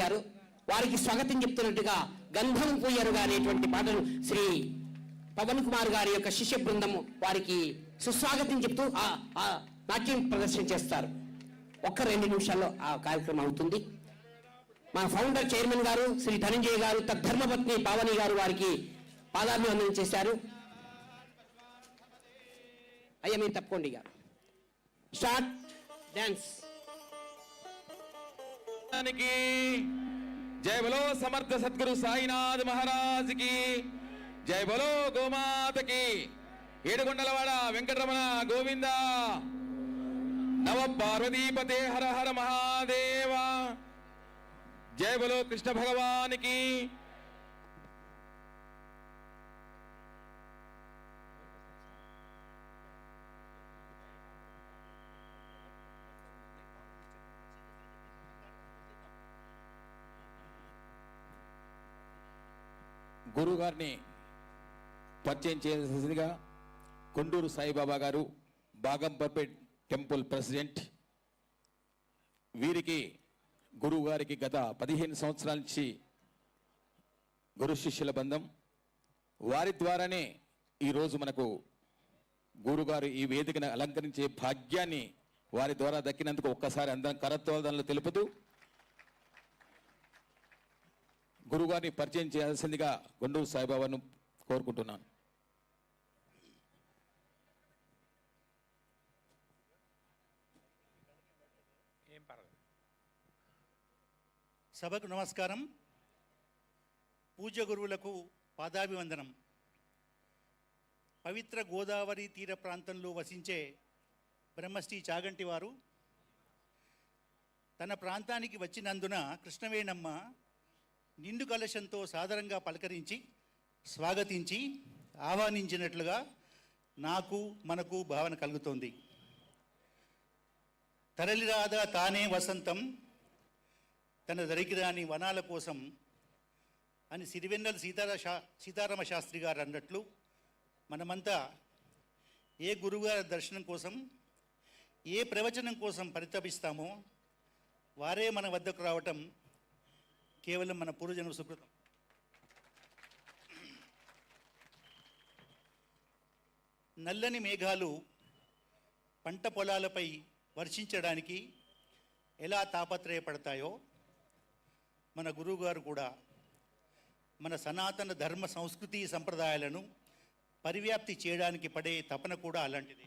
గారు వారికి స్వాగతం చెప్తున్నట్టుగా గంధం పూయరుగా అనేటువంటి పాటను శ్రీ పవన్ కుమార్ గారి యొక్క శిష్య బృందము వారికి సుస్వాగతం చెప్తూ ఆ నాట్యం ప్రదర్శన చేస్తారు. 1-2 నిమిషాల్లో ఆ కార్యక్రమం అవుతుంది. మా ఫౌండర్ చైర్మన్ గారు శ్రీ ధనంజయ్ గారు తద్ధర్మపత్ని పావని గారు వారికి పాదాభివందనం చేశారు. అయ్యా మీరు తప్పుకోండి. ఇక స్టార్ట్ డాన్స్. जय बोलो समर्थ सतगुरु साईनाथ महाराज की जय बोलो गोमात की ఏడుకొండలవాడ వెంకటరమణ గోవింద నవ పార్వతీపతే హర హర మహాదేవ జయ బోలో కృష్ణ భగవానికి. గురువు గారిని పరిచయం చేసేదిగా కొండూరు సాయిబాబా గారు బాగంపర్పేట్ టెంపుల్ ప్రెసిడెంట్. వీరికి గురువు గారికి గత 15 సంవత్సరాల నుంచి గురు శిష్యుల బంధం. వారి ద్వారానే ఈరోజు మనకు గురుగారు ఈ వేదికను అలంకరించే భాగ్యాన్ని వారి ద్వారా దక్కినందుకు ఒక్కసారి అందరం కరత్వాదనలు తెలుపుతూ గురుగారిని పరిచయం చేయాల్సిందిగా కొండూరు సాయిబాబాను కోరుకుంటున్నాను. సభకు నమస్కారం. పూజ్య గురువులకు పాదాభివందనం. పవిత్ర గోదావరి తీర ప్రాంతంలో వసించే బ్రహ్మశ్రీ చాగంటి వారు తన ప్రాంతానికి వచ్చినందున కృష్ణవేణమ్మ నిండు కలశంతో సాదరంగా పలకరించి స్వాగతించి ఆహ్వానించినట్లుగా నాకు మనకు భావన కలుగుతోంది. తరలిరాదా తానే వసంతం తన దరికిరాని వనాల కోసం అని సిరివెన్నెల సీతారామ శాస్త్రి గారు అన్నట్లు మనమంతా ఏ గురువుగారి దర్శనం కోసం ఏ ప్రవచనం కోసం పరితపిస్తామో వారే మన వద్దకు రావటం కేవలం మన పూర్వజన్మ సుకృతం. నల్లని మేఘాలు పంట పొలాలపై వర్షించడానికి ఎలా తాపత్రయపడతాయో మన గురువుగారు కూడా మన సనాతన ధర్మ సంస్కృతి సంప్రదాయాలను పరివ్యాప్తి చేయడానికి పడే తపన కూడా అలాంటిదే.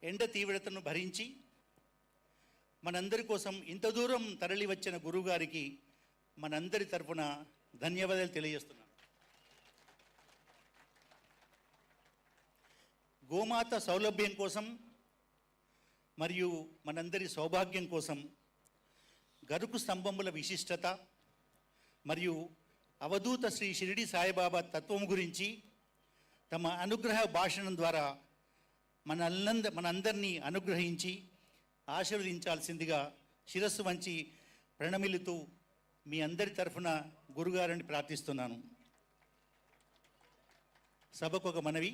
ఎండ తీవ్రతను భరించి మనందరి కోసం ఇంత దూరం తరలి వచ్చిన గురువుగారికి మనందరి తరఫున ధన్యవాదాలు తెలియజేస్తున్నాను. గోమాత సౌలభ్యం కోసం మరియు మనందరి సౌభాగ్యం కోసం గరుకు స్తంభముల విశిష్టత మరియు అవధూత శ్రీ షిరిడి సాయిబాబా తత్వం గురించి తమ అనుగ్రహ భాషణం ద్వారా మనందరినీ అనుగ్రహించి ఆశీర్వదించాల్సిందిగా శిరస్సు వంచి ప్రణమిలుతూ మీ అందరి తరఫున గురుగారిని ప్రార్థిస్తున్నాను. సభకు ఒక మనవి.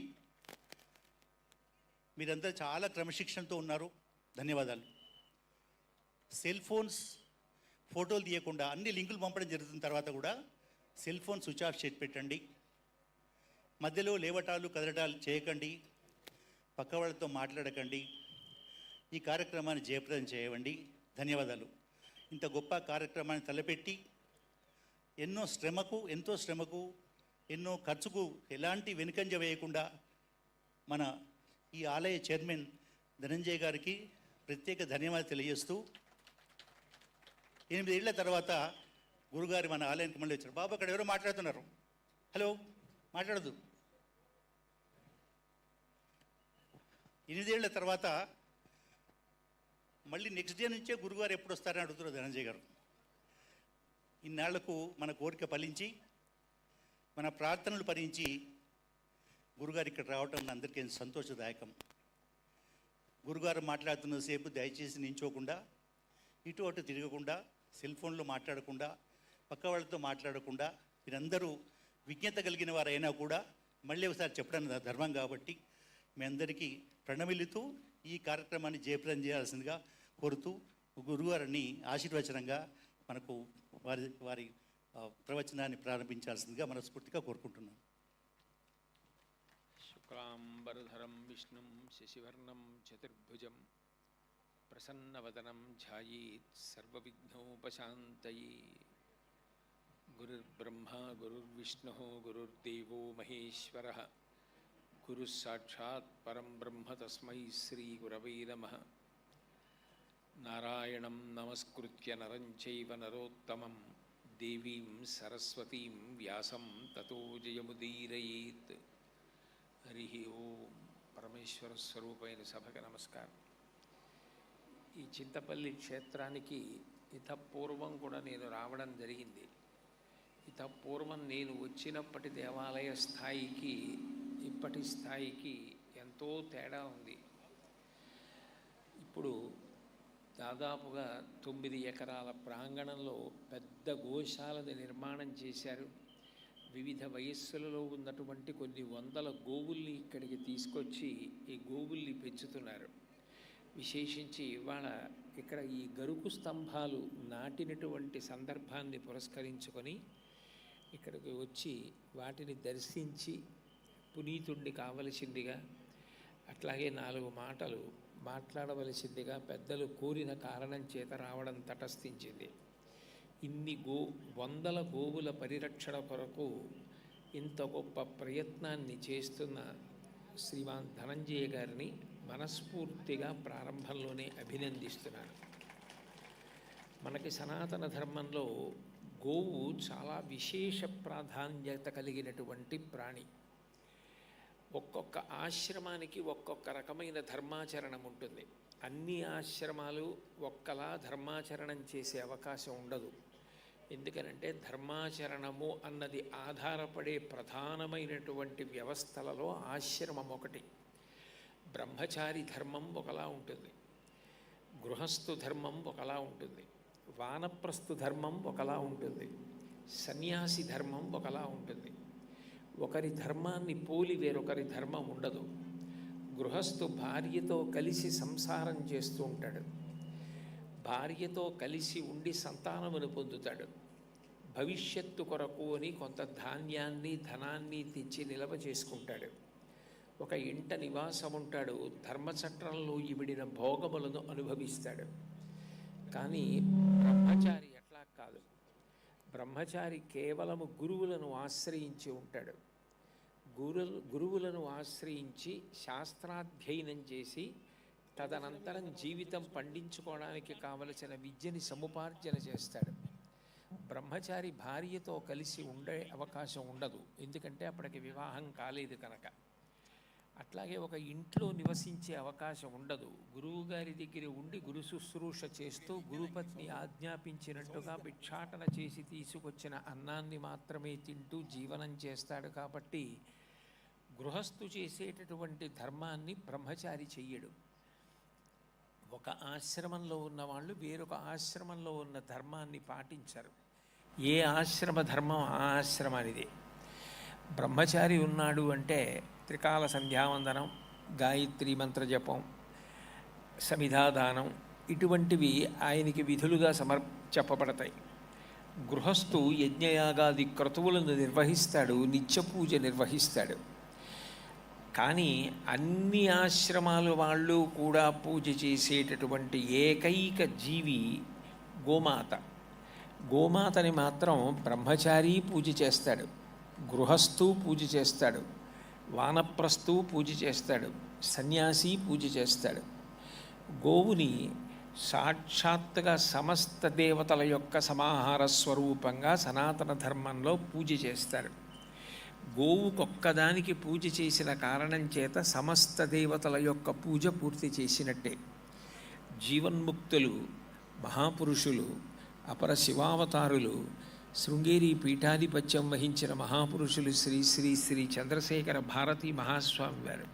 మీరందరూ చాలా క్రమశిక్షణతో ఉన్నారు. ధన్యవాదాలు. సెల్ ఫోన్స్ ఫోటోలు తీయకుండా అన్ని లింకులు పంపడం జరుగుతున్న తర్వాత కూడా సెల్ ఫోన్ స్విచ్ ఆఫ్ చేసి పెట్టండి. మధ్యలో లేవటాలు కదలటాలు చేయకండి. పక్క వాళ్ళతో మాట్లాడకండి. ఈ కార్యక్రమాన్ని జయప్రదం చేయవండి. ధన్యవాదాలు. ఇంత గొప్ప కార్యక్రమాన్ని తలపెట్టి ఎంతో శ్రమకు ఎన్నో ఖర్చుకు ఎలాంటి వెనుకంజ వేయకుండా మన ఈ ఆలయ చైర్మన్ ధనంజయ్ గారికి ప్రత్యేక ధన్యవాదాలు తెలియజేస్తూ 8 ఏళ్ల తర్వాత గురుగారు మన ఆలయానికి మళ్ళీ వచ్చారు. బాబు అక్కడ ఎవరో మాట్లాడుతున్నారు. హలో, మాట్లాడదు. 8 ఏళ్ల తర్వాత మళ్ళీ నెక్స్ట్ డే నుంచే గురుగారు ఎప్పుడు వస్తారని అడుగుతున్నారు ధనంజయ్ గారు. ఇన్నాళ్లకు మన కోరిక ఫలించి మన ప్రార్థనలు ఫలించి గురుగారు ఇక్కడ రావటం అందరికీ సంతోషదాయకం. గురుగారు మాట్లాడుతున్న సేపు దయచేసి నించోకుండా, ఇటు అటు తిరగకుండా, సెల్ ఫోన్లో మాట్లాడకుండా, పక్క వాళ్ళతో మాట్లాడకుండా, మీరందరూ విజ్ఞత కలిగిన వారైనా కూడా మళ్ళీ ఒకసారి చెప్పడానికి ధర్మం కాబట్టి మీ అందరికీ ప్రణమిలుతూ ఈ కార్యక్రమాన్ని జయప్రదం చేయాల్సిందిగా కోరుతూ గురుగారిని ఆశీర్వచనంగా మనకు వారి వారి ప్రవచనాన్ని ప్రారంభించాల్సిందిగా మనస్ఫూర్తిగా కోరుకుంటున్నాను. శుక్లాంబరధరం విష్ణుం శశివర్ణం చతుర్భుజం ప్రసన్నవదనం ధ్యాయేత్ సర్వవిఘ్నోపశాంతయే. గురుర్బ్రహ్మా గురుర్విష్ణుః గురుర్దేవో మహేశ్వరः గురుః సాక్షాత్ పరం బ్రహ్మ తస్మై శ్రీ గురవే నమః. నారాయణం నమస్కృత్య నరం చైవ నరోత్తమం దేవీం సరస్వతీం వ్యాసం తతో జయముదీరయేత్. హరి ఓం. పరమేశ్వర స్వరూపైన సభకు నమస్కారం. ఈ చింతపల్లి క్షేత్రానికి ఇతపూర్వం కూడా నేను రావడం జరిగింది. ఇతపూర్వం నేను వచ్చినప్పటి దేవాలయ స్థాయికి ఇప్పటి స్థాయికి ఎంతో తేడా ఉంది. ఇప్పుడు దాదాపుగా 9 ఎకరాల ప్రాంగణంలో పెద్ద గోశాలని నిర్మాణం చేశారు. వివిధ వయస్సులలో ఉన్నటువంటి కొన్ని వందల గోవుల్ని ఇక్కడికి తీసుకొచ్చి ఈ గోవుల్ని పెంచుతున్నారు. విశేషించి ఇవాళ ఇక్కడ ఈ గరుకు స్తంభాలు నాటినటువంటి సందర్భాన్ని పురస్కరించుకొని ఇక్కడికి వచ్చి వాటిని దర్శించి పునీతుణ్ణి కావలసిందిగా, అట్లాగే 4 మాటలు మాట్లాడవలసిందిగా పెద్దలు కోరిన కారణం చేత రావడం తటస్థించింది. ఇన్ని వందల గోవుల పరిరక్షణ కొరకు ఇంత గొప్ప ప్రయత్నాన్ని చేస్తున్న శ్రీమాన్ ధనంజయ గారిని మనస్ఫూర్తిగా ప్రారంభంలోనే అభినందిస్తున్నాను. మనకి సనాతన ధర్మంలో గోవు చాలా విశేష ప్రాధాన్యత కలిగినటువంటి ప్రాణి. ఒక్కొక్క ఆశ్రమానికి ఒక్కొక్క రకమైన ధర్మాచరణం ఉంటుంది. అన్ని ఆశ్రమాలు ఒక్కలా ధర్మాచరణం చేసే అవకాశం ఉండదు. ఎందుకనంటే ధర్మాచరణము అన్నది ఆధారపడే ప్రధానమైనటువంటి వ్యవస్థలలో ఆశ్రమం ఒకటి. బ్రహ్మచారి ధర్మం ఒకలా ఉంటుంది, గృహస్థు ధర్మం ఒకలా ఉంటుంది, వానప్రస్థు ధర్మం ఒకలా ఉంటుంది, సన్యాసి ధర్మం ఒకలా ఉంటుంది. ఒకరి ధర్మాన్ని పోలి వేరొకరి ధర్మం ఉండదు. గృహస్థు భార్యతో కలిసి సంసారం చేస్తూ ఉంటాడు, భార్యతో కలిసి ఉండి సంతానమును పొందుతాడు. భవిష్యత్తు కొరకు అని కొంత ధాన్యాన్ని ధనాన్ని తెచ్చి నిల్వ చేసుకుంటాడు. ఒక ఇంట నివాసం ఉంటాడు, ధర్మచట్రంలో ఇమిడిన భోగములను అనుభవిస్తాడు. కానీ బ్రహ్మచారి అట్లా కాదు. బ్రహ్మచారి కేవలము గురువులను ఆశ్రయించి ఉంటాడు. గురువులను ఆశ్రయించి శాస్త్రాధ్యయనం చేసి తదనంతరం జీవితం పండించుకోవడానికి కావలసిన విద్యని సముపార్జన చేస్తాడు. బ్రహ్మచారి భార్యతో కలిసి ఉండే అవకాశం ఉండదు, ఎందుకంటే అప్పటికి వివాహం కాలేదు కనుక. అట్లాగే ఒక ఇంట్లో నివసించే అవకాశం ఉండదు. గురువుగారి దగ్గర ఉండి గురు శుశ్రూష చేస్తూ గురుపత్ని ఆజ్ఞాపించినట్టుగా భిక్షాటన చేసి తీసుకొచ్చిన అన్నాన్ని మాత్రమే తింటూ జీవనం చేస్తాడు. కాబట్టి గృహస్థు చేసేటటువంటి ధర్మాన్ని బ్రహ్మచారి చెయ్యడు. ఒక ఆశ్రమంలో ఉన్నవాళ్ళు వేరొక ఆశ్రమంలో ఉన్న ధర్మాన్ని పాటించరు. ఏ ఆశ్రమ ధర్మం ఆ ఆశ్రమానిదే. బ్రహ్మచారి ఉన్నాడు అంటే త్రికాల సంధ్యావందనం, గాయత్రి మంత్ర జపం, సమిధాదానం ఇటువంటివి ఆయనకి విధులుగా చెప్పబడతాయి. గృహస్థు యజ్ఞయాగాది క్రతువులను నిర్వహిస్తాడు, నిత్య పూజ నిర్వహిస్తాడు. కానీ అన్ని ఆశ్రమాల వాళ్ళు కూడా పూజ చేసేటటువంటి ఏకైక జీవి గోమాత. గోమాతని మాత్రం బ్రహ్మచారి పూజ చేస్తాడు, గృహస్థు పూజ చేస్తాడు, వానప్రస్థు పూజ చేస్తాడు, సన్యాసి పూజ చేస్తాడు. గోవుని సాక్షాత్తుగా సమస్త దేవతల యొక్క సమాహార స్వరూపంగా సనాతన ధర్మంలో పూజ చేస్తారు. గోవుకొక్కదానికి పూజ చేసిన కారణం చేత సమస్త దేవతల యొక్క పూజ పూర్తి చేసినట్టే. జీవన్ముక్తులు, మహాపురుషులు, అపర శివావతారులు, శృంగేరి పీఠాధిపత్యం వహించిన మహాపురుషులు శ్రీ శ్రీ శ్రీ చంద్రశేఖర భారతీ మహాస్వామి వారు.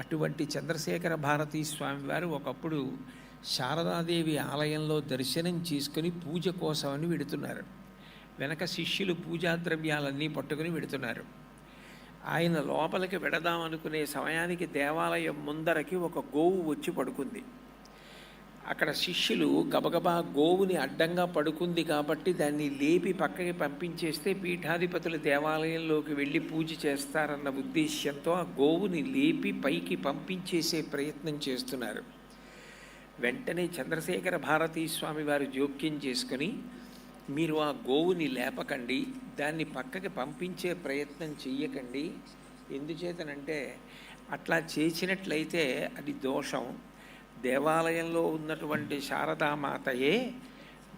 అటువంటి చంద్రశేఖర భారతీ స్వామివారు ఒకప్పుడు శారదాదేవి ఆలయంలో దర్శనం చేసుకుని పూజ కోసమని వెడుతున్నారు. వెనక శిష్యులు పూజా ద్రవ్యాలన్నీ పట్టుకుని వెడుతున్నారు. ఆయన లోపలికి వెడదామనుకునే సమయానికి దేవాలయం ముందరకి ఒక గోవు వచ్చి పడుకుంది. అక్కడ శిష్యులు గబగబా గోవుని అడ్డంగా పడుకుంది కాబట్టి దాన్ని లేపి పక్కకి పంపించేస్తే పీఠాధిపతులు దేవాలయంలోకి వెళ్ళి పూజ చేస్తారన్న ఉద్దేశ్యంతో ఆ గోవుని లేపి పైకి పంపించేసే ప్రయత్నం చేస్తున్నారు. వెంటనే చంద్రశేఖర భారతీ స్వామి వారు జోక్యం చేసుకుని, మీరు ఆ గోవుని లేపకండి, దాన్ని పక్కకి పంపించే ప్రయత్నం చెయ్యకండి. ఎందుచేతనంటే అట్లా చేసినట్లయితే అది దోషం. దేవాలయంలో ఉన్నటువంటి శారదామాతయే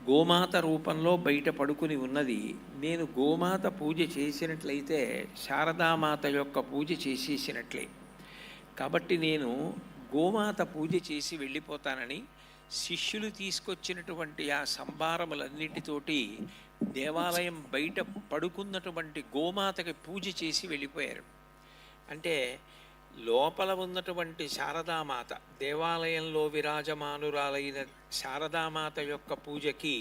గోమాత రూపంలో బయట పడుకుని ఉన్నది. నేను గోమాత పూజ చేసినట్లయితే శారదామాత యొక్క పూజ చేసేసినట్లే. కాబట్టి నేను గోమాత పూజ చేసి వెళ్ళిపోతానని శిష్యులు తీసుకొచ్చినటువంటి ఆ సంభారములన్నిటితోటి దేవాలయం బయట పడుకున్నటువంటి గోమాతకి పూజ చేసి వెళ్ళిపోయారు. అంటే లోపల ఉన్నటువంటి శారదామాత, దేవాలయంలో విరాజమానురాలైన శారదామాత యొక్క పూజకి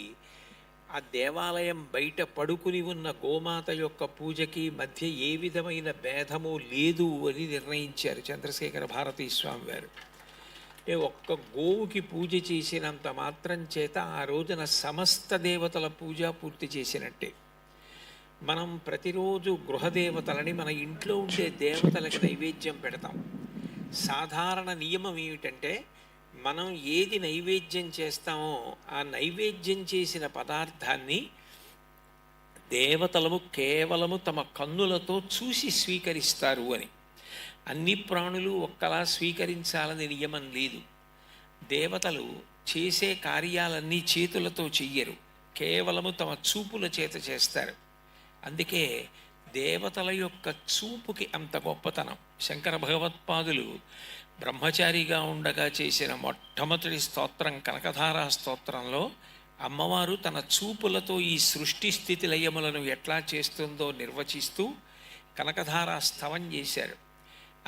ఆ దేవాలయం బయట పడుకుని ఉన్న గోమాత యొక్క పూజకి మధ్య ఏ విధమైన భేదము లేదు అని నిర్ణయించారు చంద్రశేఖర భారతీ స్వామి వారు. అంటే ఒక్క గోవుకి పూజ చేసినంత మాత్రం చేత ఆ రోజున సమస్త దేవతల పూజ పూర్తి చేసినట్టే. మనం ప్రతిరోజు గృహదేవతలని మన ఇంట్లో ఉండే దేవతలకు నైవేద్యం పెడతాం. సాధారణ నియమం ఏమిటంటే మనం ఏది నైవేద్యం చేస్తామో ఆ నైవేద్యం చేసిన పదార్థాన్ని దేవతలము కేవలము తమ కన్నులతో చూసి స్వీకరిస్తారు అని. అన్ని ప్రాణులు ఒక్కలా స్వీకరించాలని నియమం లేదు. దేవతలు చేసే కార్యాలన్నీ చేతులతో చెయ్యరు, కేవలము తమ చూపుల చేత చేస్తారు. అందుకే దేవతల యొక్క చూపుకి అంత గొప్పతనం. శంకర భగవత్పాదులు బ్రహ్మచారిగా ఉండగా చేసిన మొట్టమొదటి స్తోత్రం కనకధారా స్తోత్రంలో అమ్మవారు తన చూపులతో ఈ సృష్టి స్థితి లయములను ఎట్లా చేస్తుందో నిర్వచిస్తూ కనకధారా స్తవం చేశారు.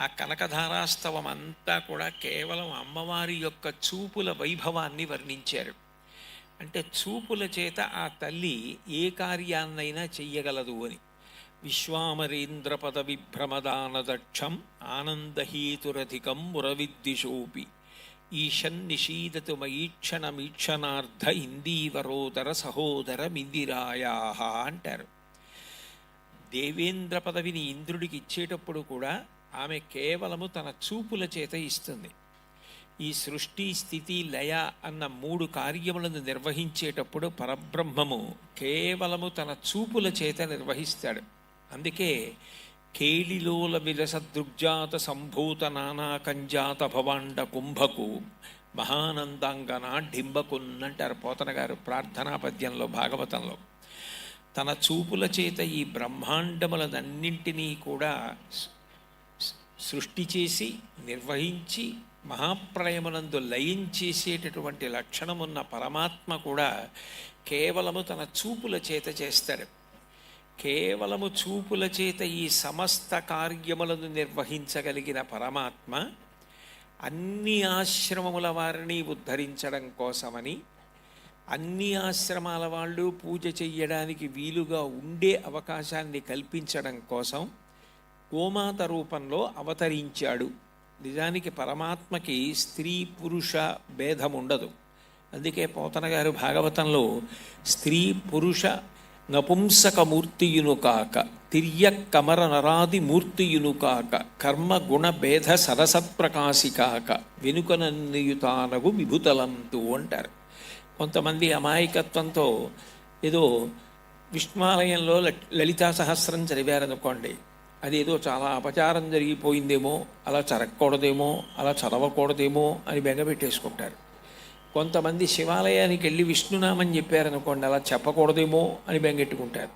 ఆ కనకధారాస్తవం అంతా కూడా కేవలం అమ్మవారి యొక్క చూపుల వైభవాన్ని వర్ణించారు. అంటే చూపుల చేత ఆ తల్లి ఏ కార్యాన్నైనా చెయ్యగలదు అని. విశ్వామరేంద్రపద విభ్రమదానదక్షం ఆనందహేతురధికం మురవిద్దిశోపి ఈశన్నిషీదతు మయీక్షణమీక్షణార్థ ఇందీవరోదర సహోదర మిందిరాయా అంటారు. దేవేంద్ర పదవిని ఇంద్రుడికి ఇచ్చేటప్పుడు కూడా ఆమె కేవలము తన చూపుల చేత ఇస్తుంది. ఈ సృష్టి స్థితి లయ అన్న 3 కార్యములను నిర్వహించేటప్పుడు పరబ్రహ్మము కేవలము తన చూపుల చేత నిర్వహిస్తాడు. అందుకే కేళిలోల విలసదృగ్జాత సంభూత నానాకంజాత భవాండ కుంభకు మహానందాంగన డింబకున్నంటారు పోతన గారు ప్రార్థనా పద్యంలో భాగవతంలో. తన చూపుల చేత ఈ బ్రహ్మాండములనన్నింటినీ కూడా సృష్టి చేసి నిర్వహించి మహాప్రళయమునందు లయం చేసేటటువంటి లక్షణమున్న పరమాత్మ కూడా కేవలము తన చూపుల చేత చేస్తాడు. కేవలము చూపుల చేత ఈ సమస్త కార్యములను నిర్వహించగలిగిన పరమాత్మ అన్ని ఆశ్రమముల వారిని ఉద్ధరించడం కోసమని, అన్ని ఆశ్రమాల వాళ్ళు పూజ చెయ్యడానికి వీలుగా ఉండే అవకాశాన్ని కల్పించడం కోసం గోమాత రూపంలో అవతరించాడు. నిజానికి పరమాత్మకి స్త్రీ పురుష భేదం ఉండదు. అందుకే పోతన గారు భాగవతంలో స్త్రీ పురుష నపుంసకమూర్తియును కాక తిర్య కమర నరాది మూర్తియును కాక కర్మ గుణ భేద సరసత్ప్రకాశి కాక వెనుకనన్నియుతానగు విభుతలంతు అంటారు. కొంతమంది అమాయకత్వంతో ఏదో విష్ణువాలయంలో లలితా సహస్రం చదివారనుకోండి, అదేదో చాలా అపచారం జరిగిపోయిందేమో, అలా జరగకూడదేమో, అలా చదవకూడదేమో అని బెంగపెట్టేసుకుంటారు. కొంతమంది శివాలయానికి వెళ్ళి విష్ణునామని చెప్పారనుకోండి, అలా చెప్పకూడదేమో అని బెంగెట్టుకుంటారు.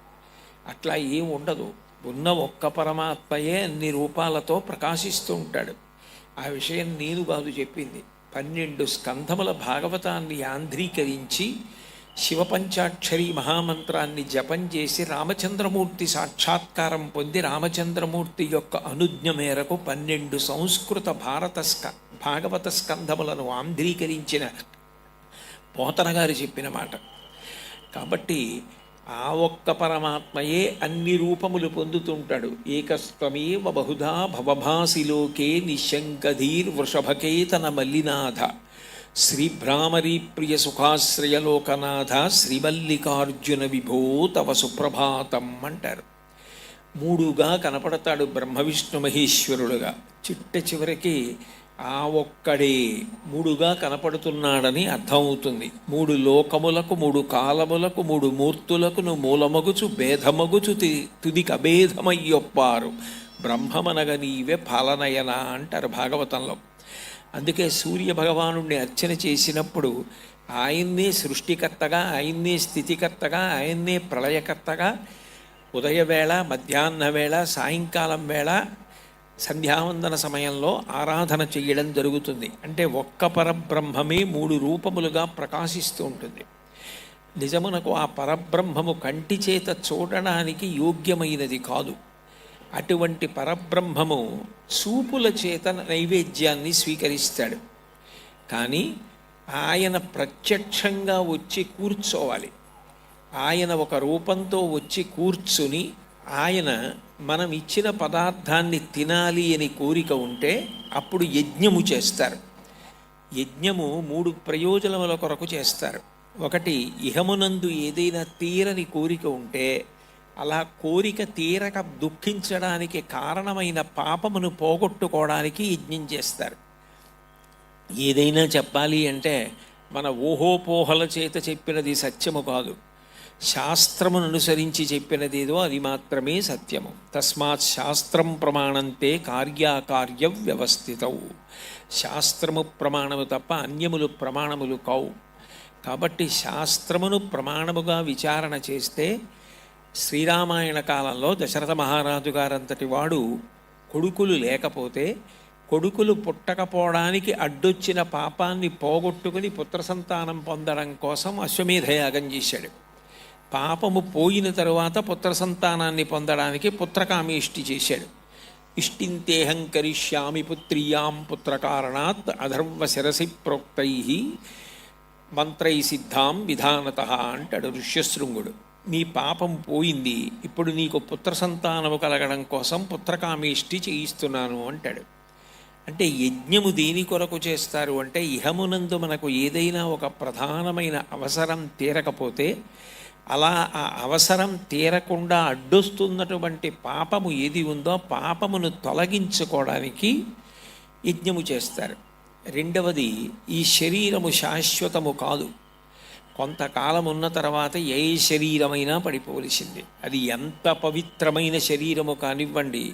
అట్లా ఏం ఉండదు. ఉన్న ఒక్క పరమాత్మయే అన్ని రూపాలతో ప్రకాశిస్తూ ఉంటాడు. ఆ విషయం నేను కాదు చెప్పింది. 12 స్కంధముల భాగవతాన్ని యాంధ్రీకరించి శివపంచాక్షరి మహామంత్రాన్ని జపం చేసి రామచంద్రమూర్తి సాక్షాత్కారం పొంది రామచంద్రమూర్తి యొక్క అనుజ్ఞ మేరకు 12 సంస్కృత భాగవత స్కంధములను ఆంధ్రీకరించిన పోతన గారు చెప్పిన మాట. కాబట్టి ఆ ఒక్క పరమాత్మయే అన్ని రూపములు పొందుతుంటాడు. ఏకస్త్వమేవ బహుధా భవభాసిలోకే నిశంకధీర్ వృషభకేతన మల్లినాథ శ్రీభ్రామరీ ప్రియ సుఖాశ్రయలోకనాథ శ్రీమల్లికార్జున విభో తవ సుప్రభాతం అంటారు. మూడుగా కనపడతాడు బ్రహ్మ విష్ణు మహేశ్వరుడుగా. చిట్ట చివరికి ఆ ఒక్కడే మూడుగా కనపడుతున్నాడని అర్థమవుతుంది. మూడు లోకములకు, మూడు కాలములకు, మూడు మూర్తులకు మూలమగుచు భేదమగుచు తుదికి అభేదమయ్యొప్పారు బ్రహ్మమనగ నీవే ఫలనయన అంటారు భాగవతంలో. అందుకే సూర్య భగవానుడిని అర్చన చేసినప్పుడు ఆయన్నే సృష్టికర్తగా, ఆయన్నే స్థితికర్తగా, ఆయన్నే ప్రళయకర్తగా ఉదయవేళ, మధ్యాహ్న వేళ, సాయంకాలం వేళ, సంధ్యావందన సమయంలో ఆరాధన చేయడం జరుగుతుంది. అంటే ఒక్క పరబ్రహ్మమే మూడు రూపములుగా ప్రకాశిస్తూ ఉంటుంది. నిజమునకు ఆ పరబ్రహ్మము కంటి చేత చూడడానికి యోగ్యమైనది కాదు. అటువంటి పరబ్రహ్మము చూపుల చేత నైవేద్యాన్ని స్వీకరిస్తాడు. కానీ ఆయన ప్రత్యక్షంగా వచ్చి కూర్చోవాలి. ఆయన ఒక రూపంతో వచ్చి కూర్చుని ఆయన మనం ఇచ్చిన పదార్థాన్ని తినాలి అని కోరిక ఉంటే అప్పుడు యజ్ఞము చేస్తారు. యజ్ఞము మూడు ప్రయోజనముల కొరకు చేస్తారు. ఒకటి, ఇహమునందు ఏదైనా తీరని కోరిక ఉంటే అలా కోరిక తీరక దుఃఖించడానికి కారణమైన పాపమును పోగొట్టుకోవడానికి యజ్ఞం చేస్తారు. ఏదైనా చెప్పాలి అంటే మన ఊహోపోహల చేత చెప్పినది సత్యము కాదు. శాస్త్రమును అనుసరించి చెప్పినదేదో అది మాత్రమే సత్యము. తస్మాత్ శాస్త్రం ప్రమాణంతే కార్యాకార్య వ్యవస్థితవు. శాస్త్రము ప్రమాణము తప్ప అన్యములు ప్రమాణములు కావు. కాబట్టి శాస్త్రమును ప్రమాణముగా విచారణ చేస్తే శ్రీరామాయణ కాలంలో దశరథ మహారాజు గారంతటి వాడు కొడుకులు లేకపోతే కొడుకులు పుట్టకపోవడానికి అడ్డొచ్చిన పాపాన్ని పోగొట్టుకుని పుత్ర సంతానం పొందడం కోసం అశ్వమేధయాగం చేశాడు. పాపము పోయిన తరువాత పుత్ర సంతానాన్ని పొందడానికి పుత్రకామేష్టి చేశాడు. ఇష్టింతేహం కరిష్యామి పుత్రియాం పుత్రకారణాత్ అధర్వ శిరసి ప్రోక్తై మంత్రై సిద్ధాం విధానత అంటాడు ఋష్యశృంగుడు. నీ పాపం పోయింది, ఇప్పుడు నీకు పుత్ర సంతానము కలగడం కోసం పుత్రకామేష్టి చేయిస్తున్నాను అంటాడు. అంటే యజ్ఞము దేని కొరకు చేస్తారు అంటే ఇహమునందు మనకు ఏదైనా ఒక ప్రధానమైన అవసరం తీరకపోతే అలా ఆ అవసరం తీరకుండా అడ్డొస్తున్నటువంటి పాపము ఏది ఉందో పాపమును తొలగించుకోవడానికి యజ్ఞము చేస్తారు. రెండవది, ఈ శరీరము శాశ్వతము కాదు. కొంతకాలం ఉన్న తర్వాత ఏ శరీరమైనా పడిపోవలసింది. అది ఎంత పవిత్రమైన శరీరము కానివ్వండి,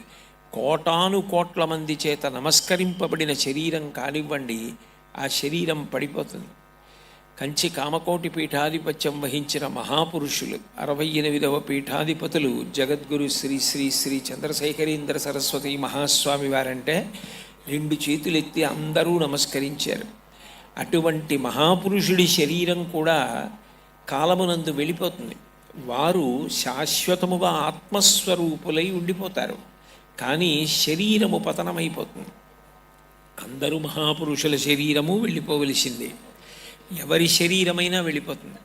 కోటాను కోట్ల మంది చేత నమస్కరింపబడిన శరీరం కానివ్వండి, ఆ శరీరం పడిపోతుంది. కంచి కామకోటి పీఠాధిపత్యం వహించిన మహాపురుషులు 68వ పీఠాధిపతులు జగద్గురు శ్రీ శ్రీ శ్రీ చంద్రశేఖరేంద్ర సరస్వతి మహాస్వామి వారంటే 2 చేతులెత్తి అందరూ నమస్కరించారు. అటువంటి మహాపురుషుడి శరీరం కూడా కాలమునందు వెళ్ళిపోతుంది. వారు శాశ్వతముగా ఆత్మస్వరూపులై ఉండిపోతారు. కానీ శరీరము పతనమైపోతుంది. అందరూ మహాపురుషుల శరీరము వెళ్ళిపోవలసిందే. ఎవరి శరీరమైనా వెళ్ళిపోతుంది.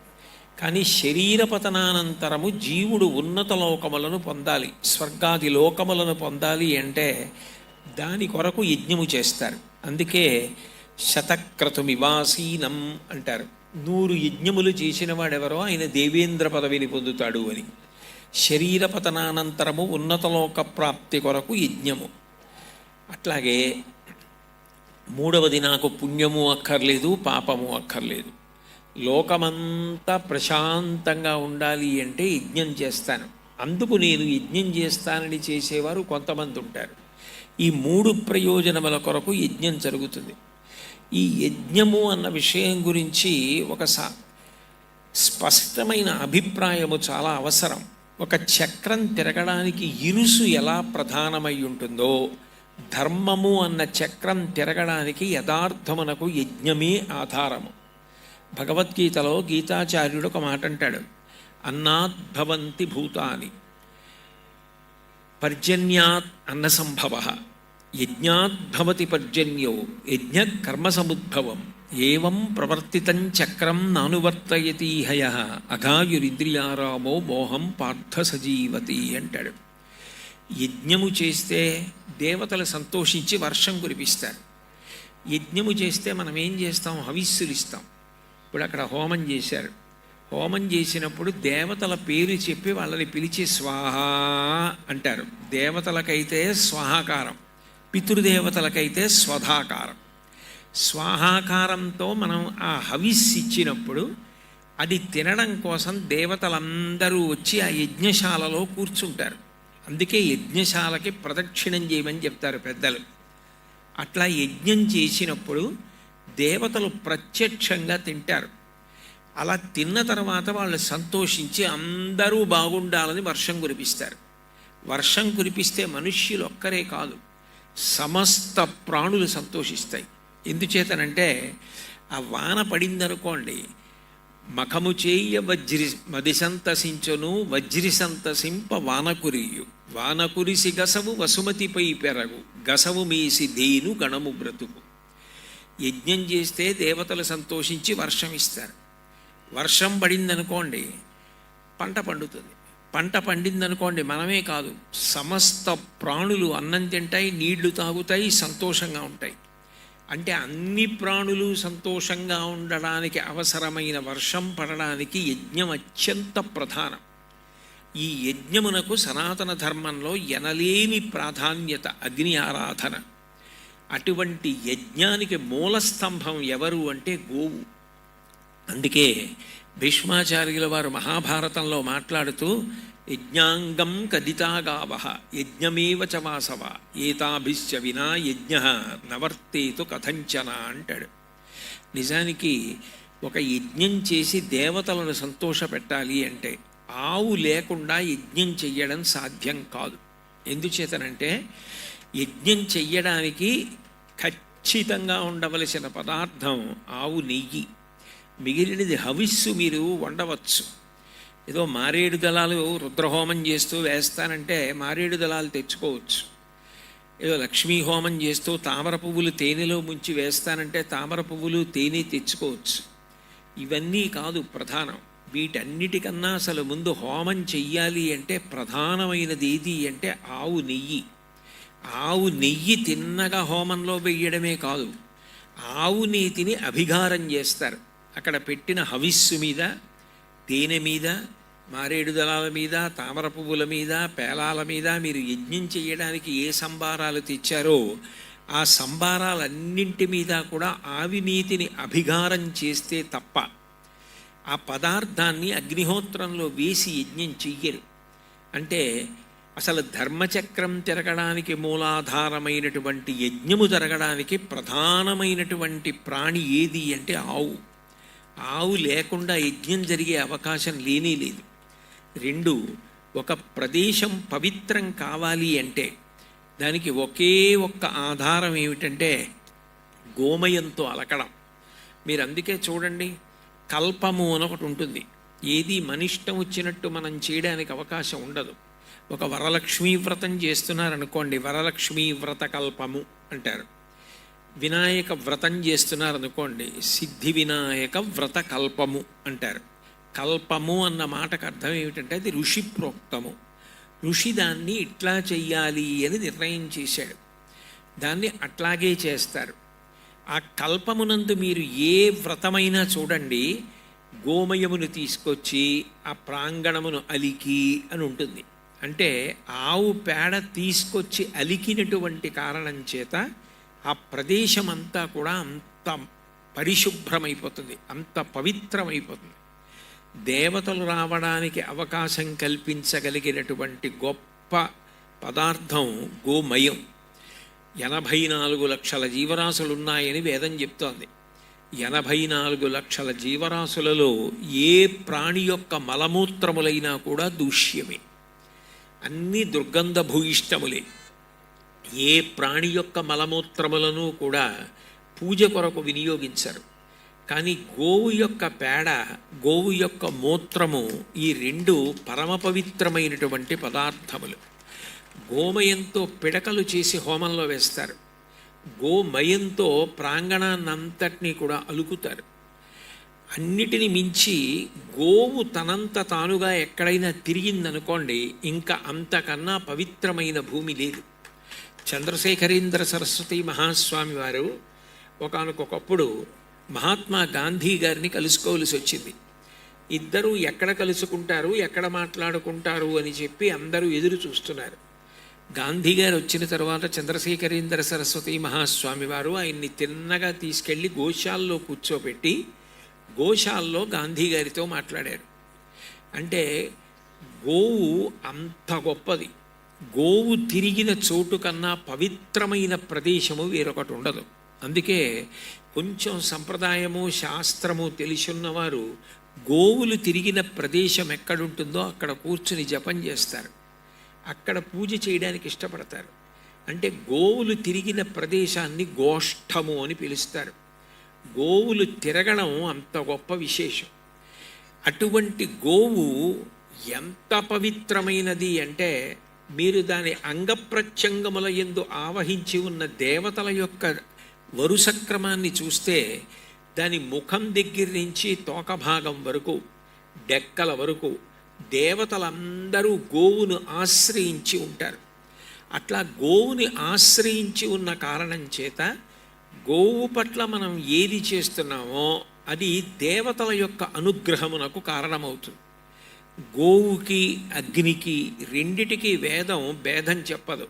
కానీ శరీర పతనానంతరము జీవుడు ఉన్నత లోకములను పొందాలి, స్వర్గాది లోకములను పొందాలి అంటే దాని కొరకు యజ్ఞము చేస్తారు. అందుకే శతక్రతుమివాసీనం అంటారు. 100 యజ్ఞములు చేసిన వాడెవరో ఆయన దేవేంద్ర పదవిని పొందుతాడు అని. శరీర పతనానంతరము ఉన్నతలోక ప్రాప్తి కొరకు యజ్ఞము. అట్లాగే మూడవది, నాకు పుణ్యము అక్కర్లేదు, పాపము అక్కర్లేదు, లోకమంతా ప్రశాంతంగా ఉండాలి అంటే యజ్ఞం చేస్తాను. అందుకు నేను యజ్ఞం చేస్తానని చేసేవారు కొంతమంది ఉంటారు. ఈ 3 ప్రయోజనముల కొరకు యజ్ఞం జరుగుతుంది. ఈ యజ్ఞము అన్న విషయం గురించి ఒక స్పష్టమైన అభిప్రాయము చాలా అవసరం. ఒక చక్రం తిరగడానికి ఇరుసు ఎలా ప్రధానమై ఉంటుందో ధర్మము అన్న చక్రం తిరగడానికి యథార్థమునకు యజ్ఞమే ఆధారము. భగవద్గీతలో గీతాచార్యుడు ఒక మాట అంటాడు, అన్నాద్భవంతి భూతాని పర్జన్యాత్ అన్నసంభవ యజ్ఞాద్భవతి పర్జన్యో యజ్ఞ కర్మ సముద్భవం ఏవం ప్రవర్తితం చక్రం నానువర్తయతి హయ అఘాయురింద్రియారామో మోహం పార్థ సజీవతి అంటాడు. యజ్ఞము చేస్తే దేవతలు సంతోషించి వర్షం కురిపిస్తారు. యజ్ఞము చేస్తే మనం ఏం చేస్తాం? హవిస్సులు ఇస్తాం. ఇప్పుడు అక్కడ హోమం చేశారు. హోమం చేసినప్పుడు దేవతల పేరు చెప్పి వాళ్ళని పిలిచి స్వాహ అంటారు. దేవతలకైతే స్వాహాకారం, పితృదేవతలకైతే స్వధాకారం. స్వాహాకారంతో మనం ఆ హవిస్ ఇచ్చినప్పుడు అది తినడం కోసం దేవతలందరూ వచ్చి ఆ యజ్ఞశాలలో కూర్చుంటారు. అందుకే యజ్ఞశాలకి ప్రదక్షిణం చేయమని చెప్తారు పెద్దలు. అట్లా యజ్ఞం చేసినప్పుడు దేవతలు ప్రత్యక్షంగా తింటారు. అలా తిన్న తర్వాత వాళ్ళు సంతోషించి అందరూ బాగుండాలని వర్షం కురిపిస్తారు. వర్షం కురిపిస్తే మనుష్యులు ఒక్కరే కాదు, సమస్త ప్రాణులు సంతోషిస్తాయి. ఎందుచేతనంటే ఆ వాన పడిందనుకోండి, మఖము చేయ మది సంతసించును వజ్రి సంతసింప వానకురియు వానకురిసి గసవు వసుమతిపై పెరగు గసవు మీసి దేను గణము బ్రతుకు. యజ్ఞం చేస్తే దేవతలు సంతోషించి వర్షం ఇస్తారు. వర్షం పడిందనుకోండి పంట పండుతుంది. పంట పండిందనుకోండి మనమే కాదు, సమస్త ప్రాణులు అన్నం తింటాయి, నీళ్లు తాగుతాయి, సంతోషంగా ఉంటాయి. అంటే అన్ని ప్రాణులు సంతోషంగా ఉండడానికి అవసరమైన వర్షం పడడానికి యజ్ఞం అత్యంత ప్రధానం. ఈ యజ్ఞమునకు సనాతన ధర్మంలో ఎనలేని ప్రాధాన్యత అగ్ని ఆరాధన. అటువంటి యజ్ఞానికి మూలస్తంభం ఎవరు అంటే గోవు. అందుకే భీష్మాచార్యుల వారు మహాభారతంలో మాట్లాడుతూ యజ్ఞాంగం కదితాగావ యజ్ఞమేవ చ వాసవ ఏతాభిశ్చ వినా యజ్ఞ నవర్తేతు కథంచన అంటాడు. నిజానికి ఒక యజ్ఞం చేసి దేవతలను సంతోషపెట్టాలి అంటే ఆవు లేకుండా యజ్ఞం చెయ్యడం సాధ్యం కాదు. ఎందుచేతనంటే యజ్ఞం చెయ్యడానికి ఖచ్చితంగా ఉండవలసిన పదార్థం ఆవు నెయ్యి. మిగిలినది హవిస్సు మీరు వండవచ్చు. ఏదో మారేడు దళాలు రుద్రహోమం చేస్తూ వేస్తానంటే మారేడు దళాలు తెచ్చుకోవచ్చు. ఏదో లక్ష్మీ హోమం చేస్తూ తామర పువ్వులు తేనెలో ముంచి వేస్తానంటే తామర పువ్వులు తేనె తెచ్చుకోవచ్చు. ఇవన్నీ కాదు ప్రధానం. వీటన్నిటికన్నా అసలు ముందు హోమం చెయ్యాలి అంటే ప్రధానమైనది ఏది అంటే ఆవు నెయ్యి. ఆవు నెయ్యి తిన్నగా హోమంలో వెయ్యడమే కాదు, ఆవు నీతిని అభిగారం చేస్తారు. అక్కడ పెట్టిన హవిస్సు మీద, తేనె మీద, మారేడు దళాల మీద, తామర పువ్వుల మీద, పేలాల మీద మీరు యజ్ఞం చేయడానికి ఏ సంబారాలు తెచ్చారో ఆ సంబారాలన్నింటి మీద కూడా ఆవినీతిని అభిగారం చేస్తే తప్ప ఆ పదార్థాన్ని అగ్నిహోత్రంలో వేసి యజ్ఞం చెయ్యరు. అంటే అసలు ధర్మచక్రం తిరగడానికి మూలాధారమైనటువంటి యజ్ఞము జరగడానికి ప్రధానమైనటువంటి ప్రాణి ఏది అంటే ఆవు. ఆవు లేకుండా యజ్ఞం జరిగే అవకాశం లేనే లేదు. రెండు, ఒక ప్రదేశం పవిత్రం కావాలి అంటే దానికి ఒకే ఒక్క ఆధారం ఏమిటంటే గోమయంతో అలకడం. మీరు అందుకే చూడండి, కల్పము అని ఒకటి ఉంటుంది. ఏది మనిష్టం వచ్చినట్టు మనం చేయడానికి అవకాశం ఉండదు. ఒక వరలక్ష్మీ వ్రతం చేస్తున్నారనుకోండి, వరలక్ష్మీ వ్రత కల్పము అంటారు. వినాయక వ్రతం చేస్తున్నారనుకోండి, సిద్ధి వినాయక వ్రత కల్పము అంటారు. కల్పము అన్న మాటకు అర్థం ఏమిటంటే అది ఋషి ప్రోక్తము. ఋషి దాన్ని ఇట్లా చెయ్యాలి అని నిర్ణయం చేశాడు, దాన్ని అట్లాగే చేస్తారు. ఆ కల్పమునందు మీరు ఏ వ్రతమైనా చూడండి, గోమయమును తీసుకొచ్చి ఆ ప్రాంగణమును అలికి అని ఉంటుంది. అంటే ఆవు పేడ తీసుకొచ్చి అలికినటువంటి కారణం చేత ఆ ప్రదేశం అంతా కూడా అంత పరిశుభ్రమైపోతుంది, అంత పవిత్రమైపోతుంది. దేవతలు రావడానికి అవకాశం కల్పించగలిగినటువంటి గొప్ప పదార్థం గోమయం. 84 లక్షల జీవరాశులు ఉన్నాయని వేదం చెప్తోంది. 84 లక్షల జీవరాశులలో ఏ ప్రాణి యొక్క మలమూత్రములైనా కూడా దూష్యమే, అన్నీ దుర్గంధ భూయిష్టములే. ఏ ప్రాణి యొక్క మలమూత్రములను కూడా పూజ కొరకు వినియోగించరు. కానీ గోవు యొక్క పేడ, గోవు యొక్క మూత్రము, ఈ రెండు పరమ పవిత్రమైనటువంటి పదార్థములు. గోమయంతో పిడకలు చేసి హోమంలో వేస్తారు. గోమయంతో ప్రాంగణాన్నంతటినీ కూడా అలుకుతారు. అన్నిటిని మించి గోవు తనంత తానుగా ఎక్కడైనా తిరిగిందనుకోండి, ఇంకా అంతకన్నా పవిత్రమైన భూమి లేదు. చంద్రశేఖరేంద్ర సరస్వతి మహాస్వామి వారు ఒకానొకప్పుడు మహాత్మా గాంధీ గారిని కలుసుకోవలసి వచ్చింది. ఇద్దరూ ఎక్కడ కలుసుకుంటారు, ఎక్కడ మాట్లాడుకుంటారు అని చెప్పి అందరూ ఎదురు చూస్తున్నారు. గాంధీ గారు వచ్చిన తర్వాత చంద్రశేఖరేంద్ర సరస్వతి మహాస్వామి వారు ఆయన్ని తిన్నగా తీసుకెళ్ళి గోశాలలో కూర్చోబెట్టి గోశాలలో గాంధీ గారితో మాట్లాడారు. అంటే గోవు అంత గొప్పది. గోవు తిరిగిన చోటు కన్నా పవిత్రమైన ప్రదేశము వేరొకటి ఉండదు. అందుకే కొంచెం సంప్రదాయము శాస్త్రము తెలిసున్నవారు గోవులు తిరిగిన ప్రదేశం ఎక్కడుంటుందో అక్కడ కూర్చుని జపం చేస్తారు, అక్కడ పూజ చేయడానికి ఇష్టపడతారు. అంటే గోవులు తిరిగిన ప్రదేశాన్ని గోష్ఠము అని పిలుస్తారు. గోవులు తిరగడం అంత గొప్ప విశేషం. అటువంటి గోవు ఎంత పవిత్రమైనది అంటే మీరు దాని అంగప్రత్యంగముల యందు ఆవహించి ఉన్న దేవతల యొక్క వరుస క్రమాన్ని చూస్తే దాని ముఖం దగ్గర నుంచి తోక భాగం వరకు, డెక్కల వరకు దేవతలందరూ గోవును ఆశ్రయించి ఉంటారు. అట్లా గోవుని ఆశ్రయించి ఉన్న కారణం చేత గోవు పట్ల మనం ఏది చేస్తున్నామో అది దేవతల యొక్క అనుగ్రహమునకు కారణమవుతుంది. గోవుకి అగ్నికి రెండిటికి వేదం భేదం చెప్పదు.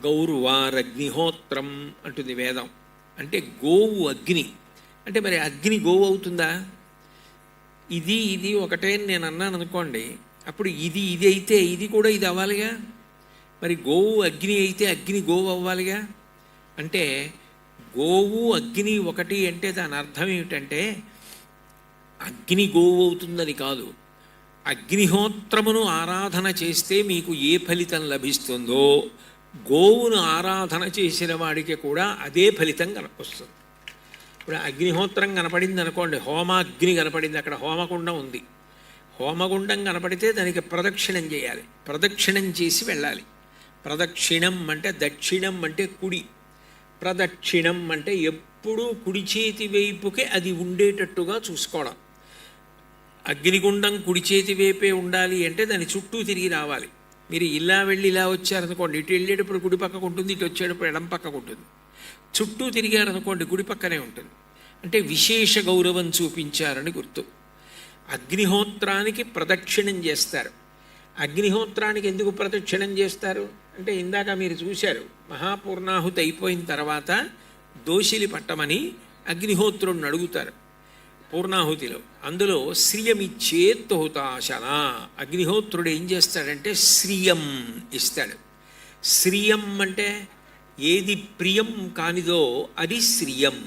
గౌర్వారగ్నిహోత్రం అంటుంది వేదం. అంటే గోవు అగ్ని అంటే మరి అగ్ని గోవు అవుతుందా? ఇది ఒకటే అని నేను అన్నాను అనుకోండి, అప్పుడు ఇది అయితే ఇది కూడా ఇది అవ్వాలిగా. మరి గోవు అగ్ని అయితే అగ్ని గోవు అవ్వాలిగా. అంటే గోవు అగ్ని ఒకటి అంటే దాని అర్థం ఏమిటంటే అగ్ని గోవు అవుతుందని కాదు, అగ్నిహోత్రమును ఆరాధన చేస్తే మీకు ఏ ఫలితం లభిస్తుందో గోవును ఆరాధన చేసిన వాడికి కూడా అదే ఫలితం వస్తుంది. ఇప్పుడు అగ్నిహోత్రం కనపడింది అనుకోండి, హోమాగ్ని కనపడింది, అక్కడ హోమగుండం ఉంది. హోమగుండం కనపడితే దానికి ప్రదక్షిణం చేయాలి, ప్రదక్షిణం చేసి వెళ్ళాలి. ప్రదక్షిణం అంటే దక్షిణం అంటే కుడి, ప్రదక్షిణం అంటే ఎప్పుడూ కుడి చేతి వైపుకే అది ఉండేటట్టుగా చూసుకోవడం. అగ్నిగుండం కుడి చేతి వైపే ఉండాలి అంటే దాని చుట్టూ తిరిగి రావాలి. మీరు ఇలా వెళ్ళి ఇలా వచ్చారనుకోండి, ఇటు వెళ్ళేటప్పుడు కుడి పక్కకు ఉంటుంది, ఇటు వచ్చేటప్పుడు ఎడం పక్కకు ఉంటుంది. చుట్టూ తిరిగారనుకోండి కుడి పక్కనే ఉంటుంది. అంటే విశేష గౌరవం చూపించారని గుర్తు. అగ్నిహోత్రానికి ప్రదక్షిణం చేస్తారు. అగ్నిహోత్రానికి ఎందుకు ప్రదక్షిణం చేస్తారు అంటే ఇందాక మీరు చూశారు, మహాపూర్ణాహుతి అయిపోయిన తర్వాత దోషిలి పట్టమని అగ్నిహోత్రుడిని అడుగుతారు పూర్ణాహుతిలో. అందులో శ్రియమిచ్చేత్తోతాశన అగ్నిహోత్రుడు ఏం చేస్తాడంటే శ్రియం ఇస్తాడు. శ్రియం అంటే ఏది ప్రియం కానిదో అది శ్రియం.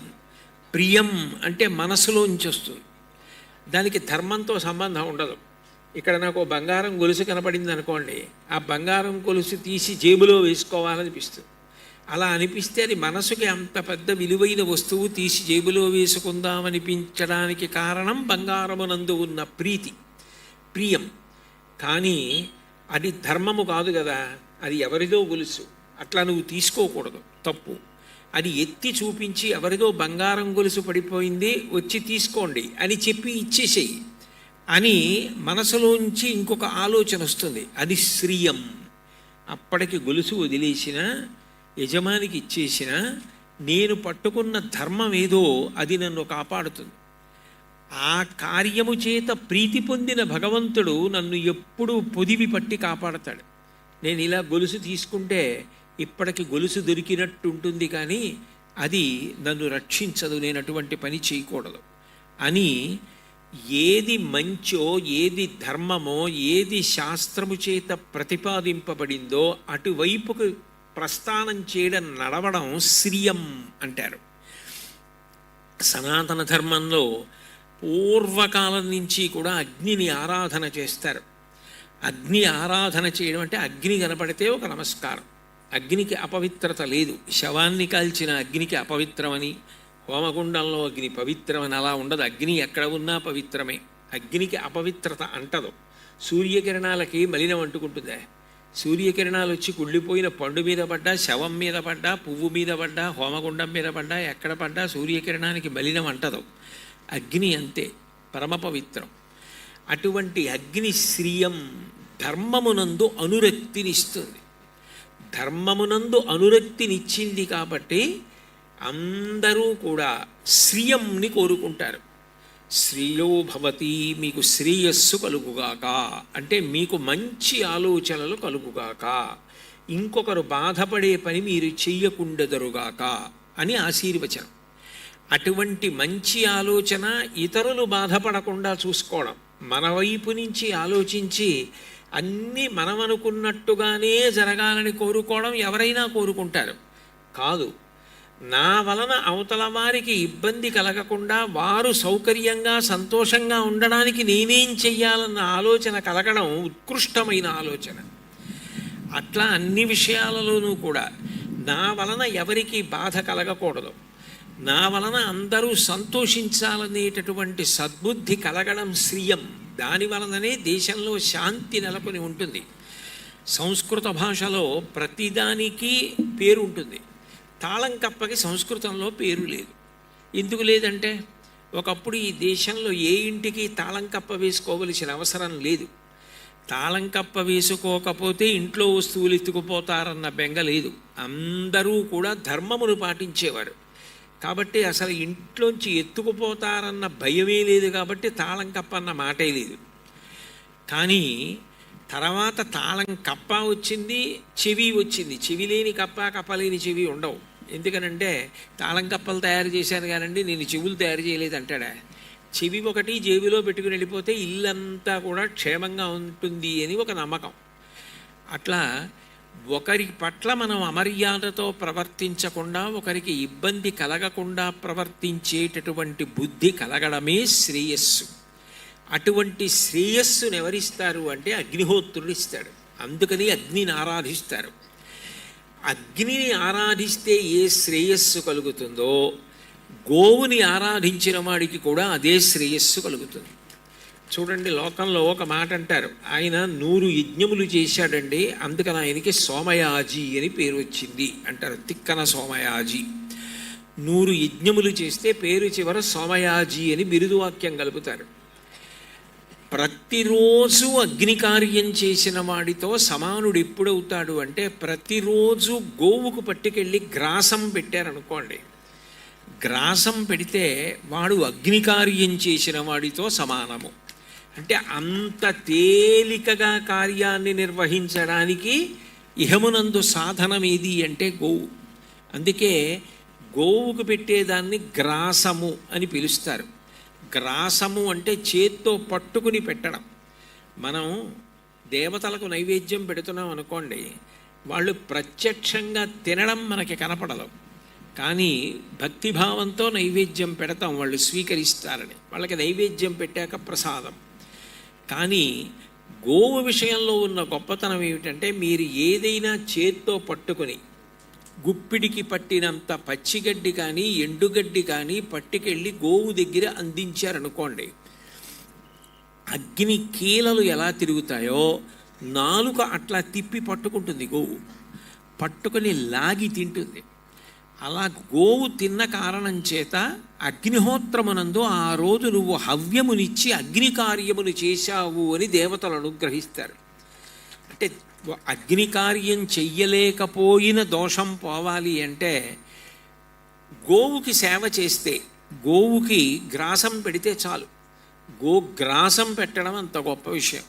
ప్రియం అంటే మనసులోంచి వస్తుంది, దానికి ధర్మంతో సంబంధం ఉండదు. ఇక్కడ నాకు బంగారం గొలుసు కనపడింది అనుకోండి, ఆ బంగారం గొలుసు తీసి జేబులో వేసుకోవాలనిపిస్తుంది. అలా అనిపిస్తే అది మనసుకి అంత పెద్ద విలువైన వస్తువు తీసి జేబులో వేసుకుందామనిపించడానికి కారణం బంగారమునందు ఉన్న ప్రీతి, ప్రియం. కానీ అది ధర్మము కాదు కదా, అది ఎవరిదో గొలుసు, అట్లా నువ్వు తీసుకోకూడదు, తప్పు. అది ఎత్తి చూపించి ఎవరిదో బంగారం గొలుసు పడిపోయింది వచ్చి తీసుకోండి అని చెప్పి ఇచ్చేసేయి అని మనసులోంచి ఇంకొక ఆలోచన వస్తుంది, అది శ్రియం. అప్పటికి గొలుసు వదిలేసిన యజమానికి ఇచ్చేసిన నేను పట్టుకున్న ధర్మం ఏదో అది నన్ను కాపాడుతుంది. ఆ కార్యము చేత ప్రీతి పొందిన భగవంతుడు నన్ను ఎప్పుడూ పొదివి పట్టి కాపాడతాడు. నేను ఇలా గొలుసు తీసుకుంటే ఇప్పటికి గొలుసు దొరికినట్టు ఉంటుంది, కానీ అది నన్ను రక్షించదు, నేను అటువంటి పని చేయకూడదు అని ఏది మంచో, ఏది ధర్మమో, ఏది శాస్త్రము చేత ప్రతిపాదింపబడిందో అటువైపుకు ప్రస్థానం చేయడం, నడవడం శ్రియం అంటారు. సనాతన ధర్మంలో పూర్వకాలం నుంచి కూడా అగ్నిని ఆరాధన చేస్తారు. అగ్ని ఆరాధన చేయడం అంటే అగ్ని కనపడితే ఒక నమస్కారం. అగ్నికి అపవిత్రత లేదు. శవాన్ని కాల్చిన అగ్నికి అపవిత్రమని, హోమగుండంలో అగ్ని పవిత్రమని అలా ఉండదు. అగ్ని ఎక్కడ ఉన్నా పవిత్రమే, అగ్నికి అపవిత్రత అంటదు. సూర్యకిరణాలకి మలినం అంటుకుంటుందా? సూర్యకిరణాలు వచ్చి కుళ్ళిపోయిన పండు మీద పడ్డా, శవం మీద పడ్డా, పువ్వు మీద పడ్డా, హోమగుండం మీద పడ్డా, ఎక్కడ పడ్డా సూర్యకిరణానికి మలినం అంటదు. అగ్ని అంతే, పరమ పవిత్రం. అటువంటి అగ్ని శ్రియం, ధర్మమునందు అనురక్తినిస్తుంది. ధర్మమునందు అనురక్తినిచ్చింది కాబట్టి అందరూ కూడా శ్రియంని కోరుకుంటారు. శ్రేయో భవతి, మీకు శ్రేయస్సు కలుగుగాక అంటే మీకు మంచి ఆలోచనలు కలుగుగాక, ఇంకొకరు బాధపడే పని మీరు చెయ్యకుండెదరుగాక అని ఆశీర్వచనం. అటువంటి మంచి ఆలోచన ఇతరులు బాధపడకుండా చూసుకోవడం, మన వైపు నుంచి ఆలోచించి అన్నీ మనం అనుకున్నట్టుగానే జరగాలని కోరుకోవడం ఎవరైనా కోరుకుంటారు. కాదు, నా వలన అవతల వారికి ఇబ్బంది కలగకుండా వారు సౌకర్యంగా సంతోషంగా ఉండడానికి నేనేం చెయ్యాలన్న ఆలోచన కలగడం ఉత్కృష్టమైన ఆలోచన. అట్లా అన్ని విషయాలలోనూ కూడా నా వలన ఎవరికి బాధ కలగకూడదు, నా వలన అందరూ సంతోషించాలనేటటువంటి సద్బుద్ధి కలగడం శ్రియం. దాని వలననే దేశంలో శాంతి నెలకొని ఉంటుంది. సంస్కృత భాషలో ప్రతిదానికి పేరు ఉంటుంది. తాళం కప్పకి సంస్కృతంలో పేరు లేదు. ఎందుకు లేదంటే ఒకప్పుడు ఈ దేశంలో ఏ ఇంటికి తాళం కప్ప వేసుకోవలసిన అవసరం లేదు. తాళం కప్ప వేసుకోకపోతే ఇంట్లో వస్తువులు ఎత్తుకుపోతారన్న బెంగ లేదు. అందరూ కూడా ధర్మమును పాటించేవారు కాబట్టి అసలు ఇంట్లోంచి ఎత్తుకుపోతారన్న భయమే లేదు. కాబట్టి తాళం కప్ప అన్న మాటే లేదు. కానీ తర్వాత తాళం కప్ప వచ్చింది, చెవి వచ్చింది. చెవి లేని కప్ప, కప్పలేని చెవి ఉండవు. ఎందుకనంటే తాళం కప్పలు తయారు చేశాను కానండి నేను చెవులు తయారు చేయలేదు అంటాడా. చెవి ఒకటి జేబులో పెట్టుకుని వెళ్ళిపోతే ఇల్లంతా కూడా క్షేమంగా ఉంటుంది అని ఒక నమ్మకం. అట్లా ఒకరి పట్ల మనం అమర్యాదతో ప్రవర్తించకుండా, ఒకరికి ఇబ్బంది కలగకుండా ప్రవర్తించేటటువంటి బుద్ధి కలగడమే శ్రేయస్సు. అటువంటి శ్రేయస్సును ఎవరిస్తారు అంటే అగ్నిహోత్రుడు ఇస్తాడు. అందుకని అగ్నిని ఆరాధిస్తారు. అగ్నిని ఆరాధిస్తే ఏ శ్రేయస్సు కలుగుతుందో గోవుని ఆరాధించిన వాడికి కూడా అదే శ్రేయస్సు కలుగుతుంది. చూడండి, లోకంలో ఒక మాట అంటారు, ఆయన 100 యజ్ఞములు చేశాడండి, అందుకని ఆయనకి సోమయాజి అని పేరు వచ్చింది అంటారు. తిక్కన సోమయాజి. 100 యజ్ఞములు చేస్తే పేరు చివర సోమయాజి అని బిరుదువాక్యం కలుపుతారు. ప్రతిరోజు అగ్నికార్యం చేసిన వాడితో సమానుడు ఎప్పుడవుతాడు అంటే ప్రతిరోజు గోవుకు పట్టుకెళ్ళి గ్రాసం పెట్టారనుకోండి, గ్రాసం పెడితే వాడు అగ్నికార్యం చేసిన వాడితో సమానము. అంటే అంత తేలికగా కార్యాన్ని నిర్వహించడానికి ఇహమునందు సాధనం ఏది అంటే గోవు. అందుకే గోవుకు పెట్టేదాన్ని గ్రాసము అని పిలుస్తారు. గ్రాసము అంటే చేత్తో పట్టుకుని పెట్టడం. మనం దేవతలకు నైవేద్యం పెడుతున్నాం అనుకోండి, వాళ్ళు ప్రత్యక్షంగా తినడం మనకి కనపడదు, కానీ భక్తిభావంతో నైవేద్యం పెడతాం, వాళ్ళు స్వీకరిస్తారని. వాళ్ళకి నైవేద్యం పెట్టాక ప్రసాదం. కానీ గోవు విషయంలో ఉన్న గొప్పతనం ఏమిటంటే మీరు ఏదైనా చేత్తో పట్టుకొని గుప్పిడికి పట్టినంత పచ్చిగడ్డి కానీ ఎండుగడ్డి కానీ పట్టుకెళ్ళి గోవు దగ్గర అందించారనుకోండి, అగ్ని కీలలు ఎలా తిరుగుతాయో నాలుక అట్లా తిప్పి పట్టుకుంటుంది గోవు, పట్టుకొని లాగి తింటుంది. అలా గోవు తిన్న కారణం చేత అగ్నిహోత్రమునందు ఆ రోజు నువ్వు హవ్యమునిచ్చి అగ్ని కార్యమును చేశావు అని దేవతలు అనుగ్రహిస్తారు. అంటే అగ్ని కార్యం చెయ్యలేకపోయిన దోషం పోవాలి అంటే గోవుకి సేవ చేస్తే, గోవుకి గ్రాసం పెడితే చాలు. గోగ్రాసం పెట్టడం అంత గొప్ప విషయం.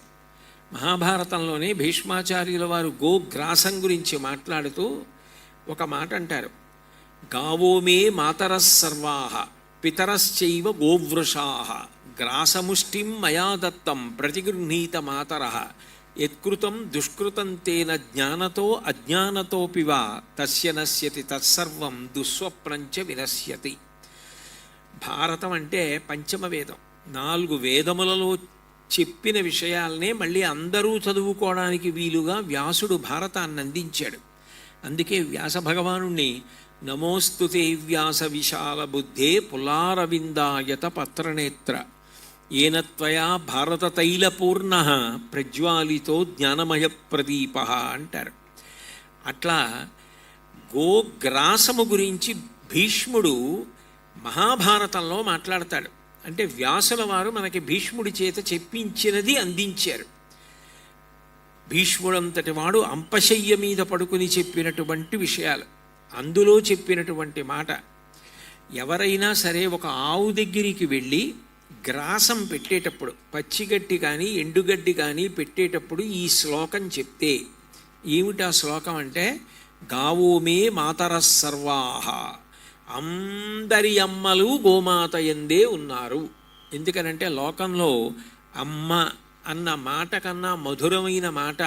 మహాభారతంలోనే భీష్మాచార్యుల వారు గోగ్రాసం గురించి మాట్లాడుతూ ఒక మాట అంటారు, గావో మే మాతరః సర్వాః పితరశ్చైవ గోవృషాః గ్రాసముష్టిం మయా దత్తం ప్రతిగృహీత మాతరః యత్కృతం దుష్కృతం తేన జ్ఞానతో అజ్ఞానతోపివా తస్య నశ్యతి తత్సర్వం దుస్వప్నంచ వినశ్యతి. భారతం అంటే పంచమ వేదం. 4 వేదములలో చెప్పిన విషయాలనే మళ్ళీ అందరూ చదువుకోవడానికి వీలుగా వ్యాసుడు భారతాన్ని అందించాడు. అందుకే వ్యాస భగవానుణ్ణి నమోస్తుతే వ్యాస విశాల బుద్ధే పులారవిందాయత పత్రనేత్ర ఏన త్వయా భారత తైలపూర్ణ ప్రజ్వాలితో జ్ఞానమయ ప్రదీప అంటారు. అట్లా గోగ్రాసము గురించి భీష్ముడు మహాభారతంలో మాట్లాడతాడు. అంటే వ్యాసుల వారు మనకి భీష్ముడి చేత చెప్పించినది అందించారు. భీష్ముడంతటి వాడు అంపశయ్య మీద పడుకుని చెప్పినటువంటి విషయాలు, అందులో చెప్పినటువంటి మాట, ఎవరైనా సరే ఒక ఆవు దగ్గరికి వెళ్ళి గ్రాసం పెట్టేటప్పుడు, పచ్చిగడ్డి కానీ ఎండుగడ్డి కానీ పెట్టేటప్పుడు ఈ శ్లోకం చెప్తే, ఏమిటి ఆ శ్లోకం అంటే, గావోమే మాతర సర్వాహ, అందరి అమ్మలు గోమాత ఎందే ఉన్నారు. ఎందుకనంటే లోకంలో అమ్మ అన్న మాట కన్నా మధురమైన మాట,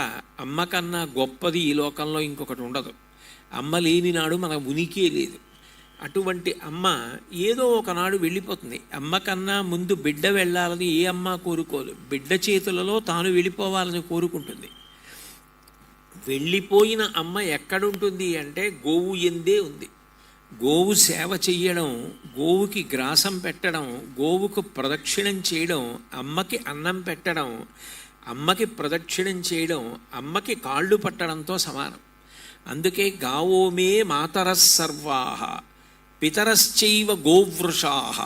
అమ్మ కన్నా గొప్పది ఈ లోకంలో ఇంకొకటి ఉండదు. అమ్మ లేని నాడు మన ఉనికే లేదు. అటువంటి అమ్మ ఏదో ఒకనాడు వెళ్ళిపోతుంది. అమ్మ కన్నా ముందు బిడ్డ వెళ్ళాలని ఏ అమ్మ కోరుకోదు. బిడ్డ చేతులలో తాను వెళ్ళిపోవాలని కోరుకుంటుంది. వెళ్ళిపోయిన అమ్మ ఎక్కడుంటుంది అంటే గోవు ఎందే ఉంది. గోవు సేవ చెయ్యడం, గోవుకి గ్రాసం పెట్టడం, గోవుకు ప్రదక్షిణం చేయడం, అమ్మకి అన్నం పెట్టడం, అమ్మకి ప్రదక్షిణం చేయడం, అమ్మకి కాళ్ళు పట్టడంతో సమానం. అందుకే గావోమే మాతర సర్వాహ పితరశ్చైవ గోవృషాహ.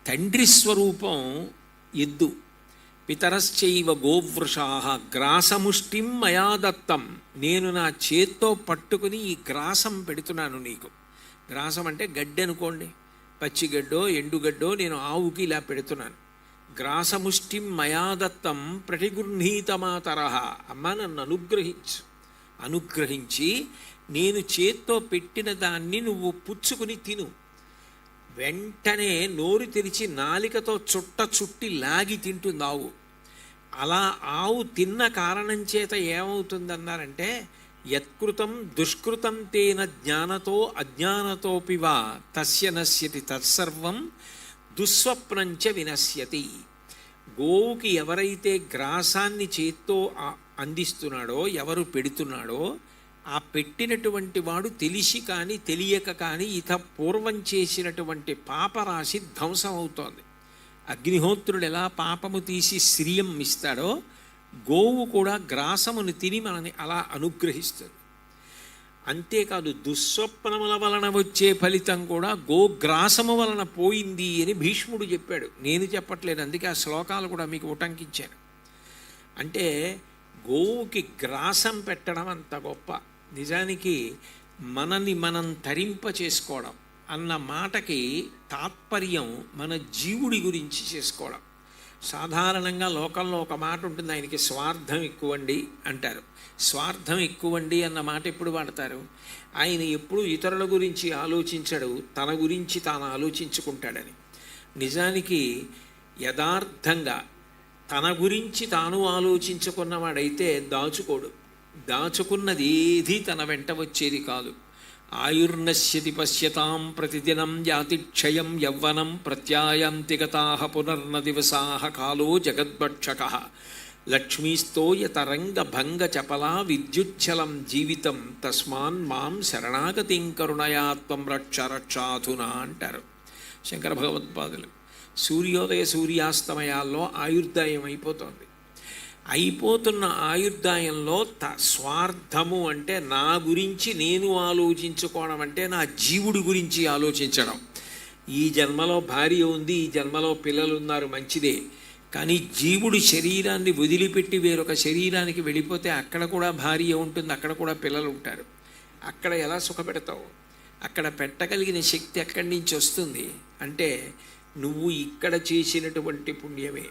తండ్రి స్వరూపం ఎద్దు. పితరశ్చైవ గోవృషాహ గ్రాసముష్టిం మయా దత్తం. నేను నా చేత్తో పట్టుకుని ఈ గ్రాసం పెడుతున్నాను నీకు. గ్రాసం అంటే గడ్డి అనుకోండి, పచ్చిగడ్డో ఎండుగడ్డో నేను ఆవుకి ఇలా పెడుతున్నాను. గ్రాసముష్టిం మయా దత్తం ప్రతిగృహీత మాతరః. అమ్మ నన్ను అనుగ్రహించి నేను చేత్తో పెట్టిన దాన్ని నువ్వు పుచ్చుకుని తిను. వెంటనే నోరు తెరిచి నాలికతో చుట్టి లాగి తింటుంది ఆవు. అలా ఆవు తిన్న కారణం చేత ఏమవుతుందన్నారంటే, యత్కృతం దుష్కృతం తేన జ్ఞానతో అజ్ఞానతోపి వా తస్య నశ్యతి తత్సర్వం దుస్వప్నంచ వినశ్యతి. గోవుకి ఎవరైతే గ్రాసాన్ని చేత్తో అందిస్తున్నాడో, ఎవరు పెడుతున్నాడో, ఆ పెట్టినటువంటి వాడు తెలిసి కానీ తెలియక కానీ పూర్వం చేసినటువంటి పాపరాశి ధ్వంసం అవుతోంది. అగ్నిహోత్రుడు ఎలా పాపము తీసి శ్రియం ఇస్తాడో, గోవు కూడా గ్రాసమును తిని మనని అలా అనుగ్రహిస్తుంది. అంతేకాదు దుస్వప్నముల వలన వచ్చే ఫలితం కూడా గోగ్రాసము వలన పోయింది అని భీష్ముడు చెప్పాడు. నేను చెప్పట్లేదు, అందుకే ఆ శ్లోకాలు కూడా మీకు ఉటంకించాను. అంటే గోవుకి గ్రాసం పెట్టడం అంత గొప్ప. నిజానికి మనని మనం తరింప చేసుకోవడం అన్న మాటకి తాత్పర్యం మన జీవుడి గురించి చేసుకోవడం. సాధారణంగా లోకంలో ఒక మాట ఉంటుంది, ఆయనకి స్వార్థం ఎక్కువండి అంటారు. స్వార్థం ఎక్కువండి అన్న మాట ఎప్పుడు వాడతారు? ఆయన ఎప్పుడు ఇతరుల గురించి ఆలోచించడు, తన గురించి తాను ఆలోచించుకుంటాడని. నిజానికి యథార్థంగా తన గురించి తాను ఆలోచించుకున్నవాడైతే దాచుకోడు. దాచుకున్నది ఏది తన వెంట వచ్చేది కాదు. ఆయుర్నశ్యతి పశ్యతాం ప్రతిదినం యాతి క్షయం యవ్వనం ప్రత్యాయాంతి గతాః పునర్న దివసాః కాలో జగద్భక్షకః లక్ష్మీస్తోయ తరంగ భంగ చపలా విద్యుచ్చలం జీవితం తస్మాన్ మాం శరణాగతిం కరుణయా త్వం రక్ష రక్షాధునా అంటారు శంకర భగవత్పాదులు. సూర్యోదయ సూర్యాస్తమయాల్లో ఆయుర్దాయం అయిపోతుంది. అయిపోతున్న ఆయుర్దాయంలో స్వార్థము అంటే నా గురించి నేను ఆలోచించుకోవడం, అంటే నా జీవుడి గురించి ఆలోచించడం. ఈ జన్మలో భార్య ఉంది, ఈ జన్మలో పిల్లలు ఉన్నారు, మంచిదే. కానీ జీవుడి శరీరాన్ని వదిలిపెట్టి వేరొక శరీరానికి వెళ్ళిపోతే అక్కడ కూడా భార్య ఉంటుంది, అక్కడ కూడా పిల్లలు ఉంటారు. అక్కడ ఎలా సుఖపెడతావు? అక్కడ పెట్టగలిగిన శక్తి ఎక్కడి నుంచి వస్తుంది అంటే నువ్వు ఇక్కడ చేసినటువంటి పుణ్యమే.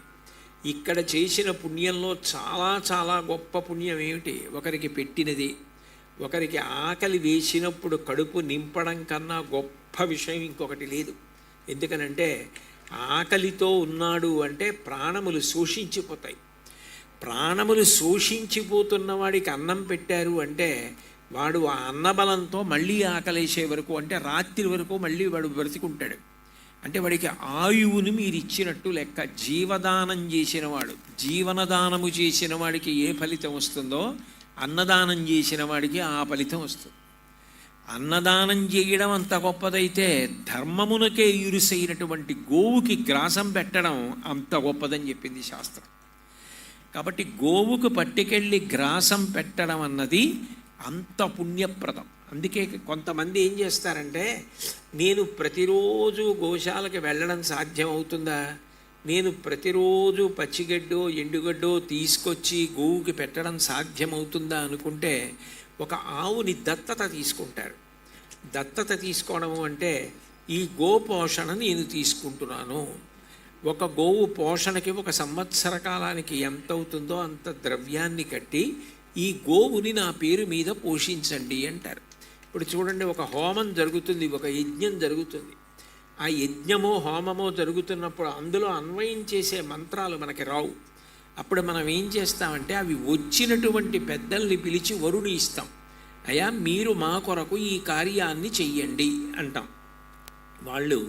ఇక్కడ చేసిన పుణ్యంలో చాలా చాలా గొప్ప పుణ్యం ఏమిటి? ఒకరికి పెట్టినది. ఒకరికి ఆకలి వేసినప్పుడు కడుపు నింపడం కన్నా గొప్ప విషయం ఇంకొకటి లేదు. ఎందుకనంటే ఆకలితో ఉన్నాడు అంటే ప్రాణములు శోషించిపోతాయి. ప్రాణములు శోషించిపోతున్న వాడికి అన్నం పెట్టారు అంటే వాడు ఆ అన్నబలంతో మళ్ళీ ఆకలేసే వరకు, అంటే రాత్రి వరకు మళ్ళీ వాడు బ్రతికుంటాడు. అంటే వాడికి ఆయువుని మీరు ఇచ్చినట్టు లెక్క. జీవదానం చేసినవాడు, జీవనదానము చేసిన వాడికి ఏ ఫలితం వస్తుందో అన్నదానం చేసిన వాడికి ఆ ఫలితం వస్తుంది. అన్నదానం చేయడం అంత గొప్పదైతే ధర్మమునకే ఇరుసైనటువంటి గోవుకి గ్రాసం పెట్టడం అంత గొప్పదని చెప్పింది శాస్త్రం. కాబట్టి గోవుకు పట్టుకెళ్ళి గ్రాసం పెట్టడం అన్నది అంత పుణ్యప్రదం. అందుకే కొంతమంది ఏం చేస్తారంటే, నేను ప్రతిరోజు గోశాలకు వెళ్ళడం సాధ్యం అవుతుందా, నేను ప్రతిరోజు పచ్చిగడ్డో ఎండుగడ్డో తీసుకొచ్చి గోవుకి పెట్టడం సాధ్యమవుతుందా అనుకుంటే ఒక ఆవుని దత్తత తీసుకుంటారు. దత్తత తీసుకోవడము అంటే ఈ గోపోషణ నేను తీసుకుంటున్నాను, ఒక గోవు పోషణకి ఒక సంవత్సర కాలానికి ఎంత అవుతుందో అంత ద్రవ్యాన్ని కట్టి ఈ గోవుని నా పేరు మీద పోషించండి అంటారు. ఇప్పుడు చూడండి, ఒక హోమం జరుగుతుంది, ఒక యజ్ఞం జరుగుతుంది. ఆ యజ్ఞమో హోమమో జరుగుతున్నప్పుడు అందులో అన్వయం చేసే మంత్రాలు మనకి రావు. అప్పుడు మనం ఏం చేస్తామంటే అవి వచ్చినటువంటి పెద్దల్ని పిలిచి వరుని ఇస్తాం. అయ్యా, మీరు మా కొరకు ఈ కార్యాన్ని చెయ్యండి అంటాం. వాళ్ళు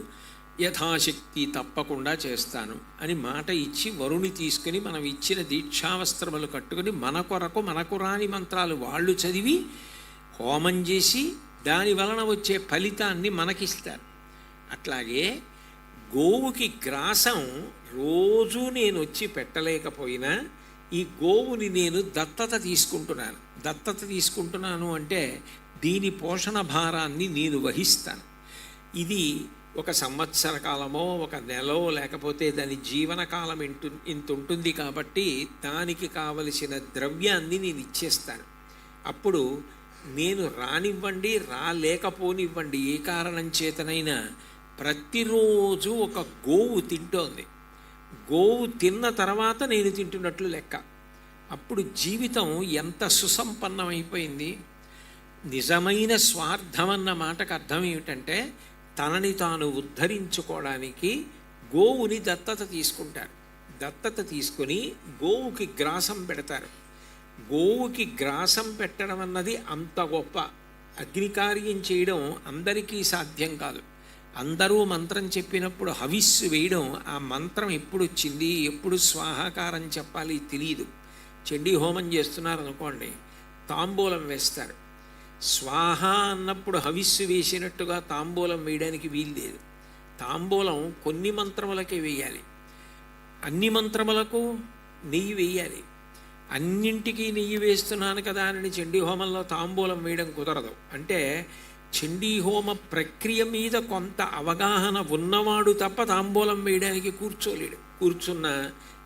యథాశక్తి తప్పకుండా చేస్తాను అని మాట ఇచ్చి వరుని తీసుకుని మనం ఇచ్చిన దీక్షావస్త్రములు కట్టుకుని మన కొరకు మనకు రాని మంత్రాలు వాళ్ళు చదివి హోమం చేసి దాని వలన వచ్చే ఫలితాన్ని మనకిస్తారు. అట్లాగే గోవుకి గ్రాసం రోజు నేను వచ్చి పెట్టలేకపోయినా ఈ గోవుని నేను దత్తత తీసుకుంటున్నాను. దత్తత తీసుకుంటున్నాను అంటే దీని పోషణ భారాన్ని నేను వహిస్తాను. ఇది ఒక సంవత్సర కాలమో ఒక నెలో లేకపోతే దాని జీవనకాలం ఇంత ఉంటుంది కాబట్టి దానికి కావలసిన ద్రవ్యాన్ని నేను ఇచ్చేస్తాను. అప్పుడు నేను రానివ్వండి రాలేకపోనివ్వండి ఏ కారణం చేతనైనా ప్రతిరోజు ఒక గోవు తింటోంది. గోవు తిన్న తర్వాత నేను తింటున్నట్లు లెక్క. అప్పుడు జీవితం ఎంత సుసంపన్నమైపోయింది. నిజమైన స్వార్థం అన్న మాటకు అర్థం ఏమిటంటే తనని తాను ఉద్ధరించుకోవడానికి గోవుని దత్తత తీసుకుంటారు. దత్తత తీసుకొని గోవుకి గ్రాసం పెడతారు. గోవుకి గ్రాసం పెట్టడం అన్నది అంత గొప్ప. అగ్నికార్యం చేయడం అందరికీ సాధ్యం కాదు. అందరూ మంత్రం చెప్పినప్పుడు హవిస్సు వేయడం, ఆ మంత్రం ఎప్పుడు వచ్చింది ఎప్పుడు స్వాహాకారం చెప్పాలి తెలియదు. చండీ హోమం చేస్తున్నారు అనుకోండి, తాంబూలం వేస్తారు. స్వాహ అన్నప్పుడు హవిస్సు వేసినట్టుగా తాంబూలం వేయడానికి వీల్లేదు. తాంబూలం కొన్ని మంత్రములకే వేయాలి, అన్ని మంత్రములకు నెయ్యి వేయాలి. అన్నింటికీ నెయ్యి వేస్తున్నాను కదా అని చండీ హోమంలో తాంబూలం వేయడం కుదరదు. అంటే చండీ హోమ ప్రక్రియ మీద కొంత అవగాహన ఉన్నవాడు తప్ప తాంబూలం వేయడానికి కూర్చోలేడు. కూర్చున్న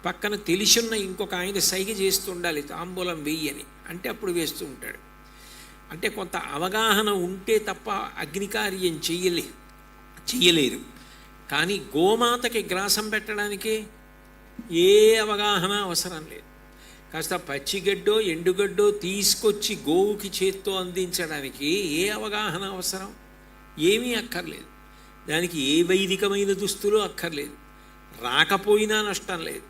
పక్కన తెలిసున్న ఇంకొక ఆయన సైగ చేస్తుండాలి తాంబూలం వేయని, అంటే అప్పుడు వేస్తూ ఉంటాడు. అంటే కొంత అవగాహన ఉంటే తప్ప అగ్నికార్యం చెయ్యలేరు. కానీ గోమాతకి గ్రాసం పెట్టడానికి ఏ అవగాహన అవసరం లేదు. కాస్త పచ్చిగడ్డో ఎండుగడ్డో తీసుకొచ్చి గోవుకి చేత్తో అందించడానికి ఏ అవగాహన అవసరం? ఏమీ అక్కర్లేదు. దానికి ఏ వైదికమైన దుస్తులు అక్కర్లేదు. రాకపోయినా నష్టం లేదు.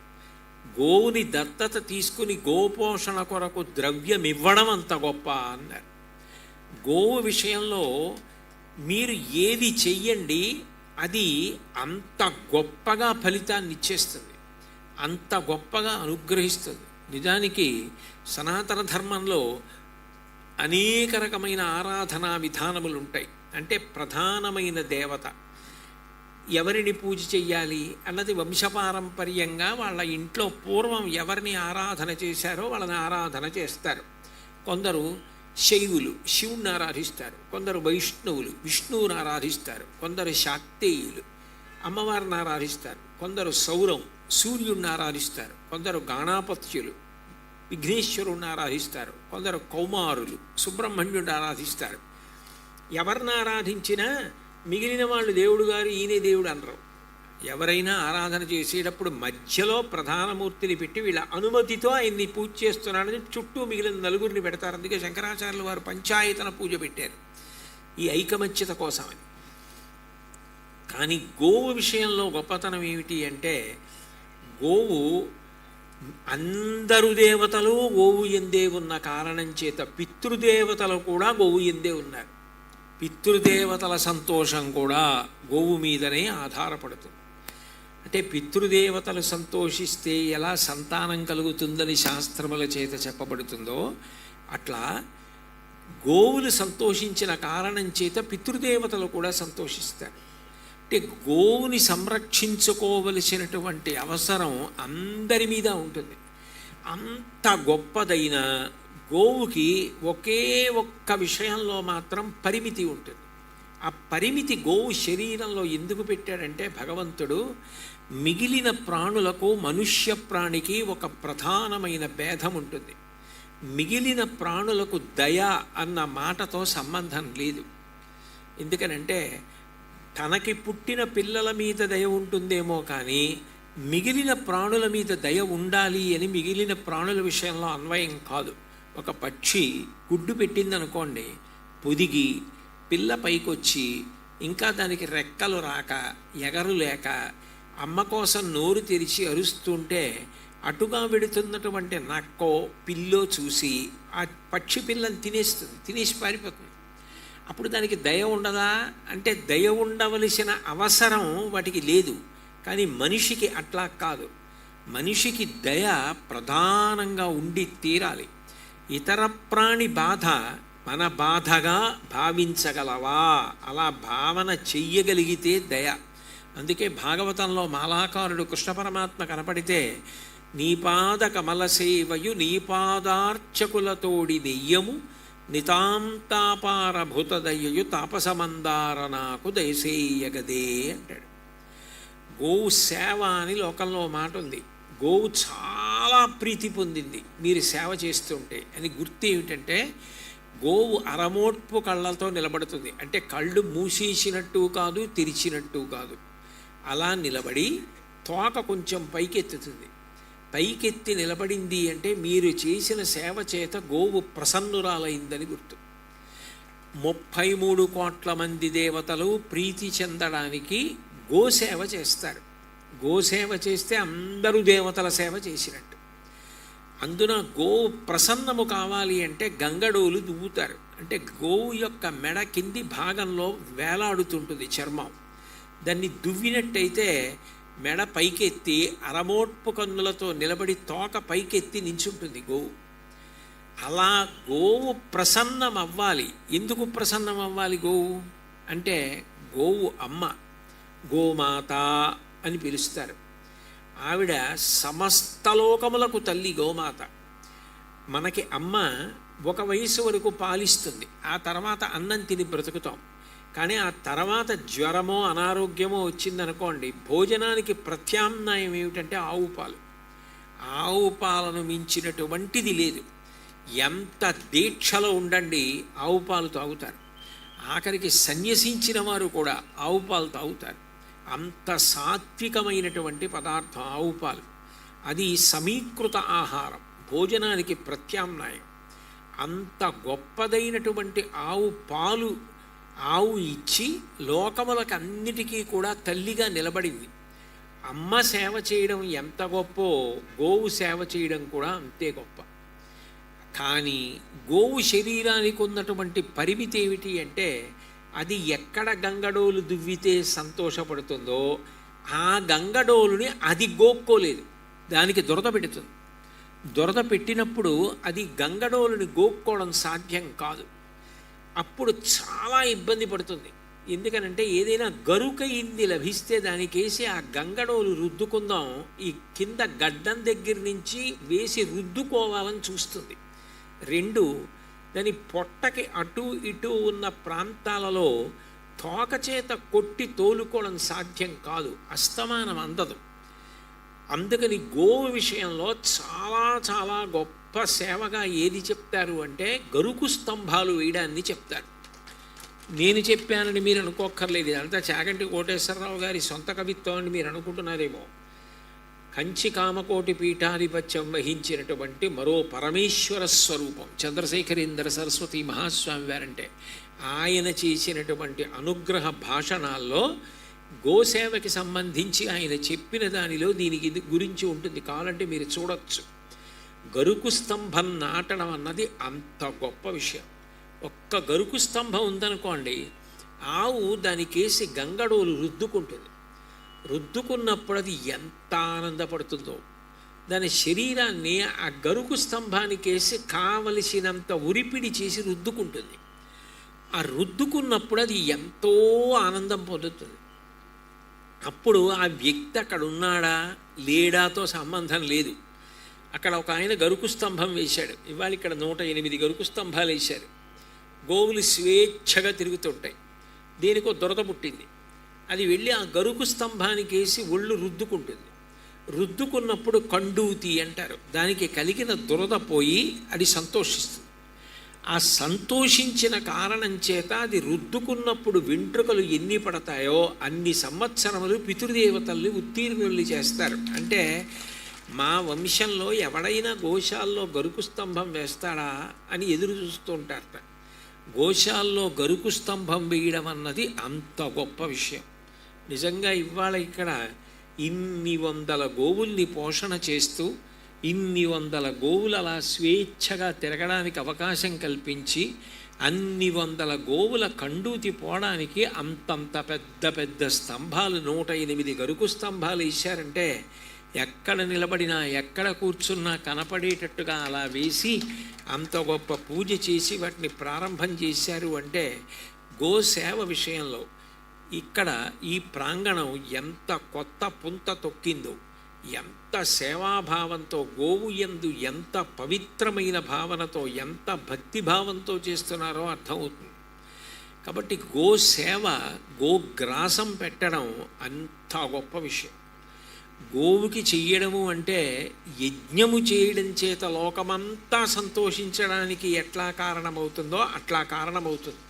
గోవుని దత్తత తీసుకుని గోపోషణ కొరకు ద్రవ్యం ఇవ్వడం అంత గొప్ప అన్నారు. గోవు విషయంలో మీరు ఏది చెయ్యండి అది అంత గొప్పగా ఫలితాన్ని ఇచ్చేస్తుంది, అంత గొప్పగా అనుగ్రహిస్తుంది. నిజానికి సనాతన ధర్మంలో అనేక రకమైన ఆరాధనా విధానములు ఉంటాయి. అంటే ప్రధానమైన దేవత ఎవరిని పూజ చెయ్యాలి అన్నది వంశపారంపర్యంగా వాళ్ళ ఇంట్లో పూర్వం ఎవరిని ఆరాధన చేశారో వాళ్ళని ఆరాధన చేస్తారు. కొందరు శైవులు శివుణ్ణి ఆరాధిస్తారు, కొందరు వైష్ణవులు విష్ణువుని ఆరాధిస్తారు, కొందరు శాక్తేయులు అమ్మవారిని ఆరాధిస్తారు, కొందరు సౌరం సూర్యుడిని ఆరాధిస్తారు, కొందరు గాణాపత్యులు విఘ్నేశ్వరుణ్ణి ఆరాధిస్తారు, కొందరు కౌమారులు సుబ్రహ్మణ్యుడిని ఆరాధిస్తారు. ఎవరిని ఆరాధించినా మిగిలిన వాళ్ళు దేవుడు గారు ఈయనే దేవుడు అనరు. ఎవరైనా ఆరాధన చేసేటప్పుడు మధ్యలో ప్రధానమూర్తిని పెట్టి వీళ్ళ అనుమతితో ఆయన్ని పూజ చేస్తున్నాడని చుట్టూ మిగిలిన నలుగురిని పెడతారు. అందుకే శంకరాచార్యుల వారు పంచాయతన పూజ పెట్టారు ఈ ఐకమత్యత కోసమని. కానీ గోవు విషయంలో గొప్పతనం ఏమిటి అంటే గోవు అందరు దేవతలు గోవు ఎందే ఉన్న కారణం చేత పితృదేవతలు కూడా గోవు ఎందే ఉన్నారు. పితృదేవతల సంతోషం కూడా గోవు మీదనే ఆధారపడుతుంది. అంటే పితృదేవతలు సంతోషిస్తే ఎలా సంతానం కలుగుతుందని శాస్త్రముల చేత చెప్పబడుతుందో అట్లా గోవులు సంతోషించిన కారణం చేత పితృదేవతలు కూడా సంతోషిస్తారు. అంటే గోవుని సంరక్షించుకోవలసినటువంటి అవసరం అందరి మీద ఉంటుంది. అంత గొప్పదైన గోవుకి ఒకే ఒక్క విషయంలో మాత్రం పరిమితి ఉంటుంది. ఆ పరిమితి గోవు శరీరంలో ఎందుకు పెట్టాడంటే భగవంతుడు మిగిలిన ప్రాణులకు మనుష్య ప్రాణికి ఒక ప్రధానమైన భేదం ఉంటుంది. మిగిలిన ప్రాణులకు దయ అన్న మాటతో సంబంధం లేదు. ఎందుకనంటే తనకి పుట్టిన పిల్లల మీద దయ ఉంటుందేమో కానీ మిగిలిన ప్రాణుల మీద దయ ఉండాలి అని మిగిలిన ప్రాణుల విషయంలో అన్వయం కాదు. ఒక పక్షి గుడ్డు పెట్టిందనుకోండి, పొదిగి పిల్ల పైకొచ్చి ఇంకా దానికి రెక్కలు రాక ఎగరు లేక అమ్మ కోసం నోరు తెరిచి అరుస్తుంటే అటుగా వెడుతున్నటువంటి నక్కో పిల్లో చూసి ఆ పక్షి పిల్లని తినేసి పారిపోతుంది. అప్పుడు దానికి దయ ఉండదా అంటే దయ ఉండవలసిన అవసరం వాటికి లేదు. కానీ మనిషికి అట్లా కాదు. మనిషికి దయ ప్రధానంగా ఉండి తీరాలి. ఇతర ప్రాణి బాధ మన బాధగా భావించగలవా, అలా భావన చెయ్యగలిగితే దయ. అందుకే భాగవతంలో మాలాకారుడు కృష్ణ పరమాత్మ కనపడితే నీపాద కమల సేవయు నీపాదార్చకులతోడి దెయ్యము నితాంతాపారభూతదయ్యయు తాపసమందార నాకు దయసేయగదే అంటాడు. గోవు సేవ అని లోకంలో మాట ఉంది. గోవు చాలా ప్రీతి పొందింది మీరు సేవ చేస్తుంటే అని. గుర్తు ఏమిటంటే గోవు అరమోట్పు కళ్ళతో నిలబడుతుంది. అంటే కళ్ళు మూసేసినట్టు కాదు, తెరిచినట్టు కాదు, అలా నిలబడి తోక కొంచెం పైకెత్తుతుంది. పైకెత్తి నిలబడింది అంటే మీరు చేసిన సేవ చేత గోవు ప్రసన్నురాలైందని గుర్తు. 33 కోట్ల మంది దేవతలు ప్రీతి చెందడానికి గోసేవ చేస్తారు. గోసేవ చేస్తే అందరూ దేవతల సేవ చేసినట్టు. అందున గోవు ప్రసన్నము కావాలి అంటే గంగడోలు దువ్వుతారు. అంటే గోవు యొక్క మెడ కింది భాగంలో వేలాడుతుంటుంది చర్మం. దాన్ని దువ్వినట్టయితే మెడ పైకెత్తి అరమోట్పు కన్నులతో నిలబడి తోక పైకెత్తి నించుంటుంది గోవు. అలా గోవు ప్రసన్నం అవ్వాలి. ఎందుకు ప్రసన్నం అవ్వాలి గోవు అంటే గోవు అమ్మ, గోమాత అని పిలుస్తారు. ఆవిడ సమస్త లోకములకు తల్లి గోమాత. మనకి అమ్మ ఒక వయసు వరకు పాలిస్తుంది, ఆ తర్వాత అన్నం తిని బ్రతుకుతాం. కానీ ఆ తర్వాత జ్వరమో అనారోగ్యమో వచ్చిందనుకోండి, భోజనానికి ప్రత్యామ్నాయం ఏమిటంటే ఆవు పాలు. ఆవు పాలను మించినటువంటిది లేదు. ఎంత దీక్షలో ఉండండి ఆవు పాలు తాగుతారు. ఆఖరికి సన్యసించిన వారు కూడా ఆవు పాలు తాగుతారు. అంత సాత్వికమైనటువంటి పదార్థం ఆవు పాలు. అది సమీకృత ఆహారం, భోజనానికి ప్రత్యామ్నాయం. అంత గొప్పదైనటువంటి ఆవు పాలు ఆవు ఇచ్చి లోకములకు అన్నిటికీ కూడా తల్లిగా నిలబడింది. అమ్మ సేవ చేయడం ఎంత గొప్పో గోవు సేవ చేయడం కూడా అంతే గొప్ప. కానీ గోవు శరీరానికి ఉన్నటువంటి పరిమితి ఏమిటి అంటే అది ఎక్కడ గంగడోలు దువ్వితే సంతోషపడుతుందో ఆ గంగడోలుని అది గోక్కోలేదు, దానికి దురద పెడుతుంది. దురద పెట్టినప్పుడు అది గంగడోలుని గోక్కోవడం సాధ్యం కాదు. అప్పుడు చాలా ఇబ్బంది పడుతుంది. ఎందుకనంటే ఏదైనా గరుకయింది లభిస్తే దానికేసి ఆ గంగడోలు రుద్దుకుందాం, ఈ కింద గడ్డం దగ్గర నుంచి వేసి రుద్దుకోవాలని చూస్తుంది. 2 దాని పొట్టకి అటు ఇటు ఉన్న ప్రాంతాలలో తోక చేత కొట్టి తోలుకోవడం సాధ్యం కాదు, అస్తమానం అందదు. అందుకని గోవు విషయంలో చాలా చాలా గొప్ప సేవగా ఏది చెప్తారు అంటే గరుకు స్తంభాలు వేయడాన్ని చెప్తారు. నేను చెప్పానని మీరు అనుకోక్కర్లేదు, ఇదంతా చాగంటి కోటేశ్వరరావు గారి సొంత కవిత్వం అని మీరు అనుకుంటున్నారేమో. కంచి కామకోటి పీఠాధిపత్యం వహించినటువంటి మరో పరమేశ్వర స్వరూపం చంద్రశేఖరేంద్ర సరస్వతి మహాస్వామి వారంటే ఆయన చేసినటువంటి అనుగ్రహ భాషణాల్లో గోసేవకి సంబంధించి ఆయన చెప్పిన దానిలో దీనికి గురించి ఉంటుంది. కావాలంటే మీరు చూడొచ్చు. గరుకు స్తంభం నాటడం అన్నది అంత గొప్ప విషయం. ఒక్క గరుకు స్తంభం ఉందనుకోండి, ఆవు దానికేసి గంగడోలు రుద్దుకుంటుంది. రుద్దుకున్నప్పుడు అది ఎంత ఆనందపడుతుందో. దాని శరీరాన్ని ఆ గరుకు స్తంభానికేసి కావలసినంత ఉరిపిడి చేసి రుద్దుకుంటుంది. ఆ రుద్దుకున్నప్పుడు అది ఎంతో ఆనందం పొందుతుంది. అప్పుడు ఆ వ్యక్తి అక్కడ ఉన్నాడా లేడాతో సంబంధం లేదు. అక్కడ ఒక ఆయన గరుకు స్తంభం వేశాడు. ఇవాళ ఇక్కడ 108 గరుకు స్తంభాలు వేశారు. గోవులు స్వేచ్ఛగా తిరుగుతుంటాయి. దేనికో దురద పుట్టింది, అది వెళ్ళి ఆ గరుకు స్తంభానికి వేసి ఒళ్ళు రుద్దుకుంటుంది. రుద్దుకున్నప్పుడు కండూతి అంటారు. దానికి కలిగిన దురద పోయి అది సంతోషిస్తుంది. ఆ సంతోషించిన కారణం చేత అది రుద్దుకున్నప్పుడు వెంట్రుకలు ఎన్ని పడతాయో అన్ని సంవత్సరములు పితృదేవతల్ని ఉత్తీర్ణుల్ని చేస్తారు. అంటే మా వంశంలో ఎవడైనా గోశాల్లో గరుకు స్తంభం వేస్తాడా అని ఎదురు చూస్తూ ఉంటారట. గోశాల్లో గరుకు స్తంభం వేయడం అన్నది అంత గొప్ప విషయం. నిజంగా ఇవాళ ఇక్కడ ఇన్ని వందల గోవుల్ని పోషణ చేస్తూ ఇన్ని వందల గోవులు అలా స్వేచ్ఛగా తిరగడానికి అవకాశం కల్పించి అన్ని వందల గోవుల కండూతి పోవడానికి అంతంత పెద్ద పెద్ద స్తంభాలు 108 గరుకు స్తంభాలు వేశారంటే ఎక్కడ నిలబడినా ఎక్కడ కూర్చున్నా కనపడేటట్టుగా అలా వేసి అంత గొప్ప పూజ చేసి వాటిని ప్రారంభం చేశారు. అంటే గోసేవ విషయంలో ఇక్కడ ఈ ప్రాంగణం ఎంత కొత్త పుంత తొక్కిందో, ఎంత సేవాభావంతో, గోవు యందు ఎంత పవిత్రమైన భావనతో, ఎంత భక్తిభావంతో చేస్తున్నారో అర్థమవుతుంది. కాబట్టి గోసేవ, గోగ్రాసం పెట్టడం అంత గొప్ప విషయం. గోవుకి చెయ్యడము అంటే యజ్ఞము చేయడం చేత లోకమంతా సంతోషించడానికి ఎట్లా కారణమవుతుందో అట్లా కారణమవుతుంది.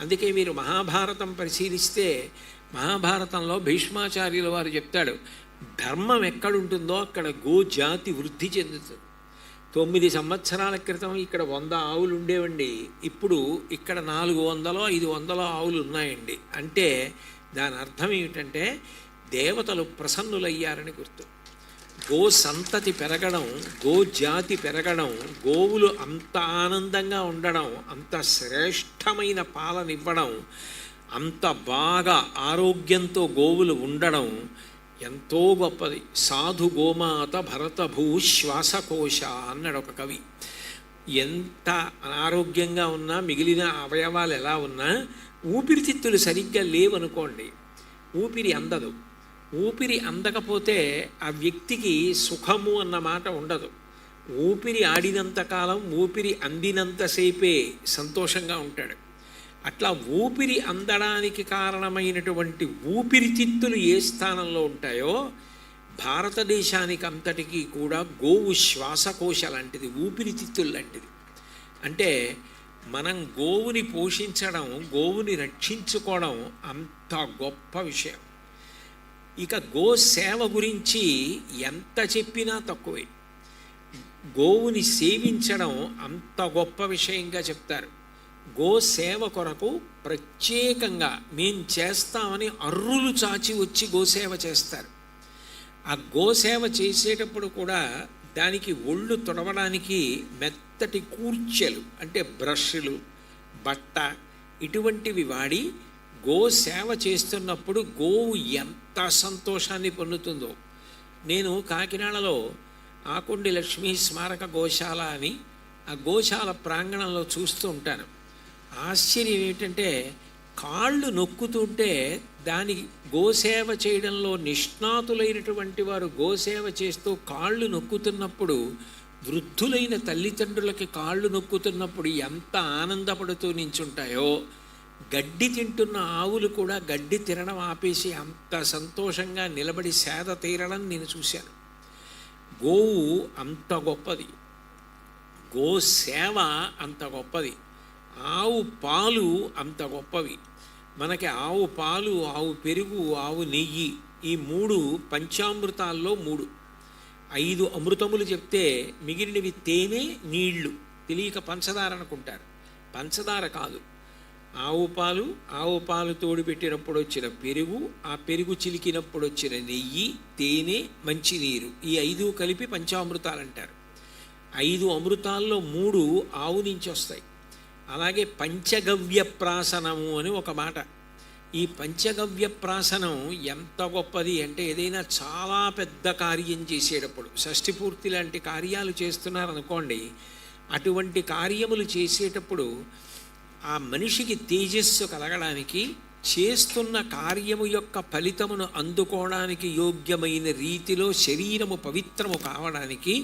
అందుకే మీరు మహాభారతం పరిశీలిస్తే మహాభారతంలో భీష్మాచార్యుల వారు చెప్తాడు, ధర్మం ఎక్కడుంటుందో అక్కడ గోజాతి వృద్ధి చెందుతుంది. 9 సంవత్సరాల క్రితం ఇక్కడ 100 ఆవులు ఉండేవండి, ఇప్పుడు ఇక్కడ 400 500 ఆవులు ఉన్నాయండి. అంటే దాని అర్థం ఏమిటంటే దేవతలు ప్రసన్నులయ్యారని గుర్తు. గో సంతతి పెరగడం, గోజాతి పెరగడం, గోవులు అంత ఆనందంగా ఉండడం, అంత శ్రేష్టమైన పాలనివ్వడం, అంత బాగా ఆరోగ్యంతో గోవులు ఉండడం ఎంతో గొప్పది. సాధు గోమాత భరతభూ శ్వాసకోశ అన్నాడు ఒక కవి. ఎంత అనారోగ్యంగా ఉన్నా, మిగిలిన అవయవాలు ఎలా ఉన్నా, ఊపిరితిత్తులు సరిగ్గా లేవనుకోండి, ఊపిరి అందదు. ఊపిరి అందకపోతే ఆ వ్యక్తికి సుఖము అన్న మాట ఉండదు. ఊపిరి ఆడినంతకాలం, ఊపిరి అందినంతసేపే సంతోషంగా ఉంటాడు. అట్లా ఊపిరి అందడానికి కారణమైనటువంటి ఊపిరితిత్తులు ఏ స్థానంలో ఉంటాయో భారతదేశానికి అంతటికీ కూడా గోవు శ్వాసకోశ లాంటిది, ఊపిరితిత్తులు లాంటిది. అంటే మనం గోవుని పోషించడం, గోవుని రక్షించుకోవడం అంత గొప్ప విషయం. ఇక గోసేవ గురించి ఎంత చెప్పినా తక్కువే. గోవుని సేవించడం అంత గొప్ప విషయంగా చెప్తారు. గోసేవ కొరకు ప్రత్యేకంగా మేం చేస్తామని అర్రులు చాచి వచ్చి గోసేవ చేస్తారు. ఆ గోసేవ చేసేటప్పుడు కూడా దానికి ఒళ్ళు తొడవడానికి మెత్తటి కూర్చెలు అంటే బ్రష్లు, బట్ట ఇటువంటివి వాడి గోసేవ చేస్తున్నప్పుడు గోవు ఎంత సంతోషాన్ని పొందుతుందో. నేను కాకినాడలో ఆకొండి లక్ష్మీ స్మారక గోశాల అని ఆ గోశాల ప్రాంగణంలో చూస్తూ ఉంటాను. ఆశ్చర్యం ఏమిటంటే కాళ్ళు నొక్కుతుంటే దానికి గోసేవ చేయడంలో నిష్ణాతులైనటువంటి వారు గోసేవ చేస్తూ కాళ్ళు నొక్కుతున్నప్పుడు, వృద్ధులైన తల్లిదండ్రులకి కాళ్ళు నొక్కుతున్నప్పుడు ఎంత ఆనందపడుతూ నించుంటాయో, గడ్డి తింటున్న ఆవులు కూడా గడ్డి తినడం ఆపేసి అంత సంతోషంగా నిలబడి సేద తీరడం నేను చూశాను. గోవు అంత గొప్పది, గోసేవ అంత గొప్పది, ఆవు పాలు అంత గొప్పవి. మనకి ఆవు పాలు, ఆవు పెరుగు, ఆవు నెయ్యి ఈ 3 పంచామృతాల్లో 3. 5 అమృతములు చెప్తే మిగిలినవి తేనె, నీళ్లు. తెలియక పంచదార అనుకుంటారు, పంచదార కాదు. ఆవు పాలు తోడు పెట్టినప్పుడు వచ్చిన పెరుగు, ఆ పెరుగు చిలికినప్పుడు వచ్చిన నెయ్యి, తేనె, మంచినీరు, ఈ 5 కలిపి పంచామృతాలు అంటారు. 5 అమృతాల్లో 3 ఆవు నుంచి వస్తాయి. అలాగే పంచగవ్య ప్రాసనము అని ఒక మాట. ఈ పంచగవ్య ప్రాసనం ఎంత గొప్పది అంటే, ఏదైనా చాలా పెద్ద కార్యం చేసేటప్పుడు, షష్ఠి పూర్తి లాంటి కార్యాలు చేస్తున్నారనుకోండి, అటువంటి కార్యములు చేసేటప్పుడు ఆ మనిషికి తేజస్సు కలగడానికి, చేస్తున్న కార్యము యొక్క ఫలితమును అందుకోవడానికి యోగ్యమైన రీతిలో శరీరము పవిత్రము కావడానికి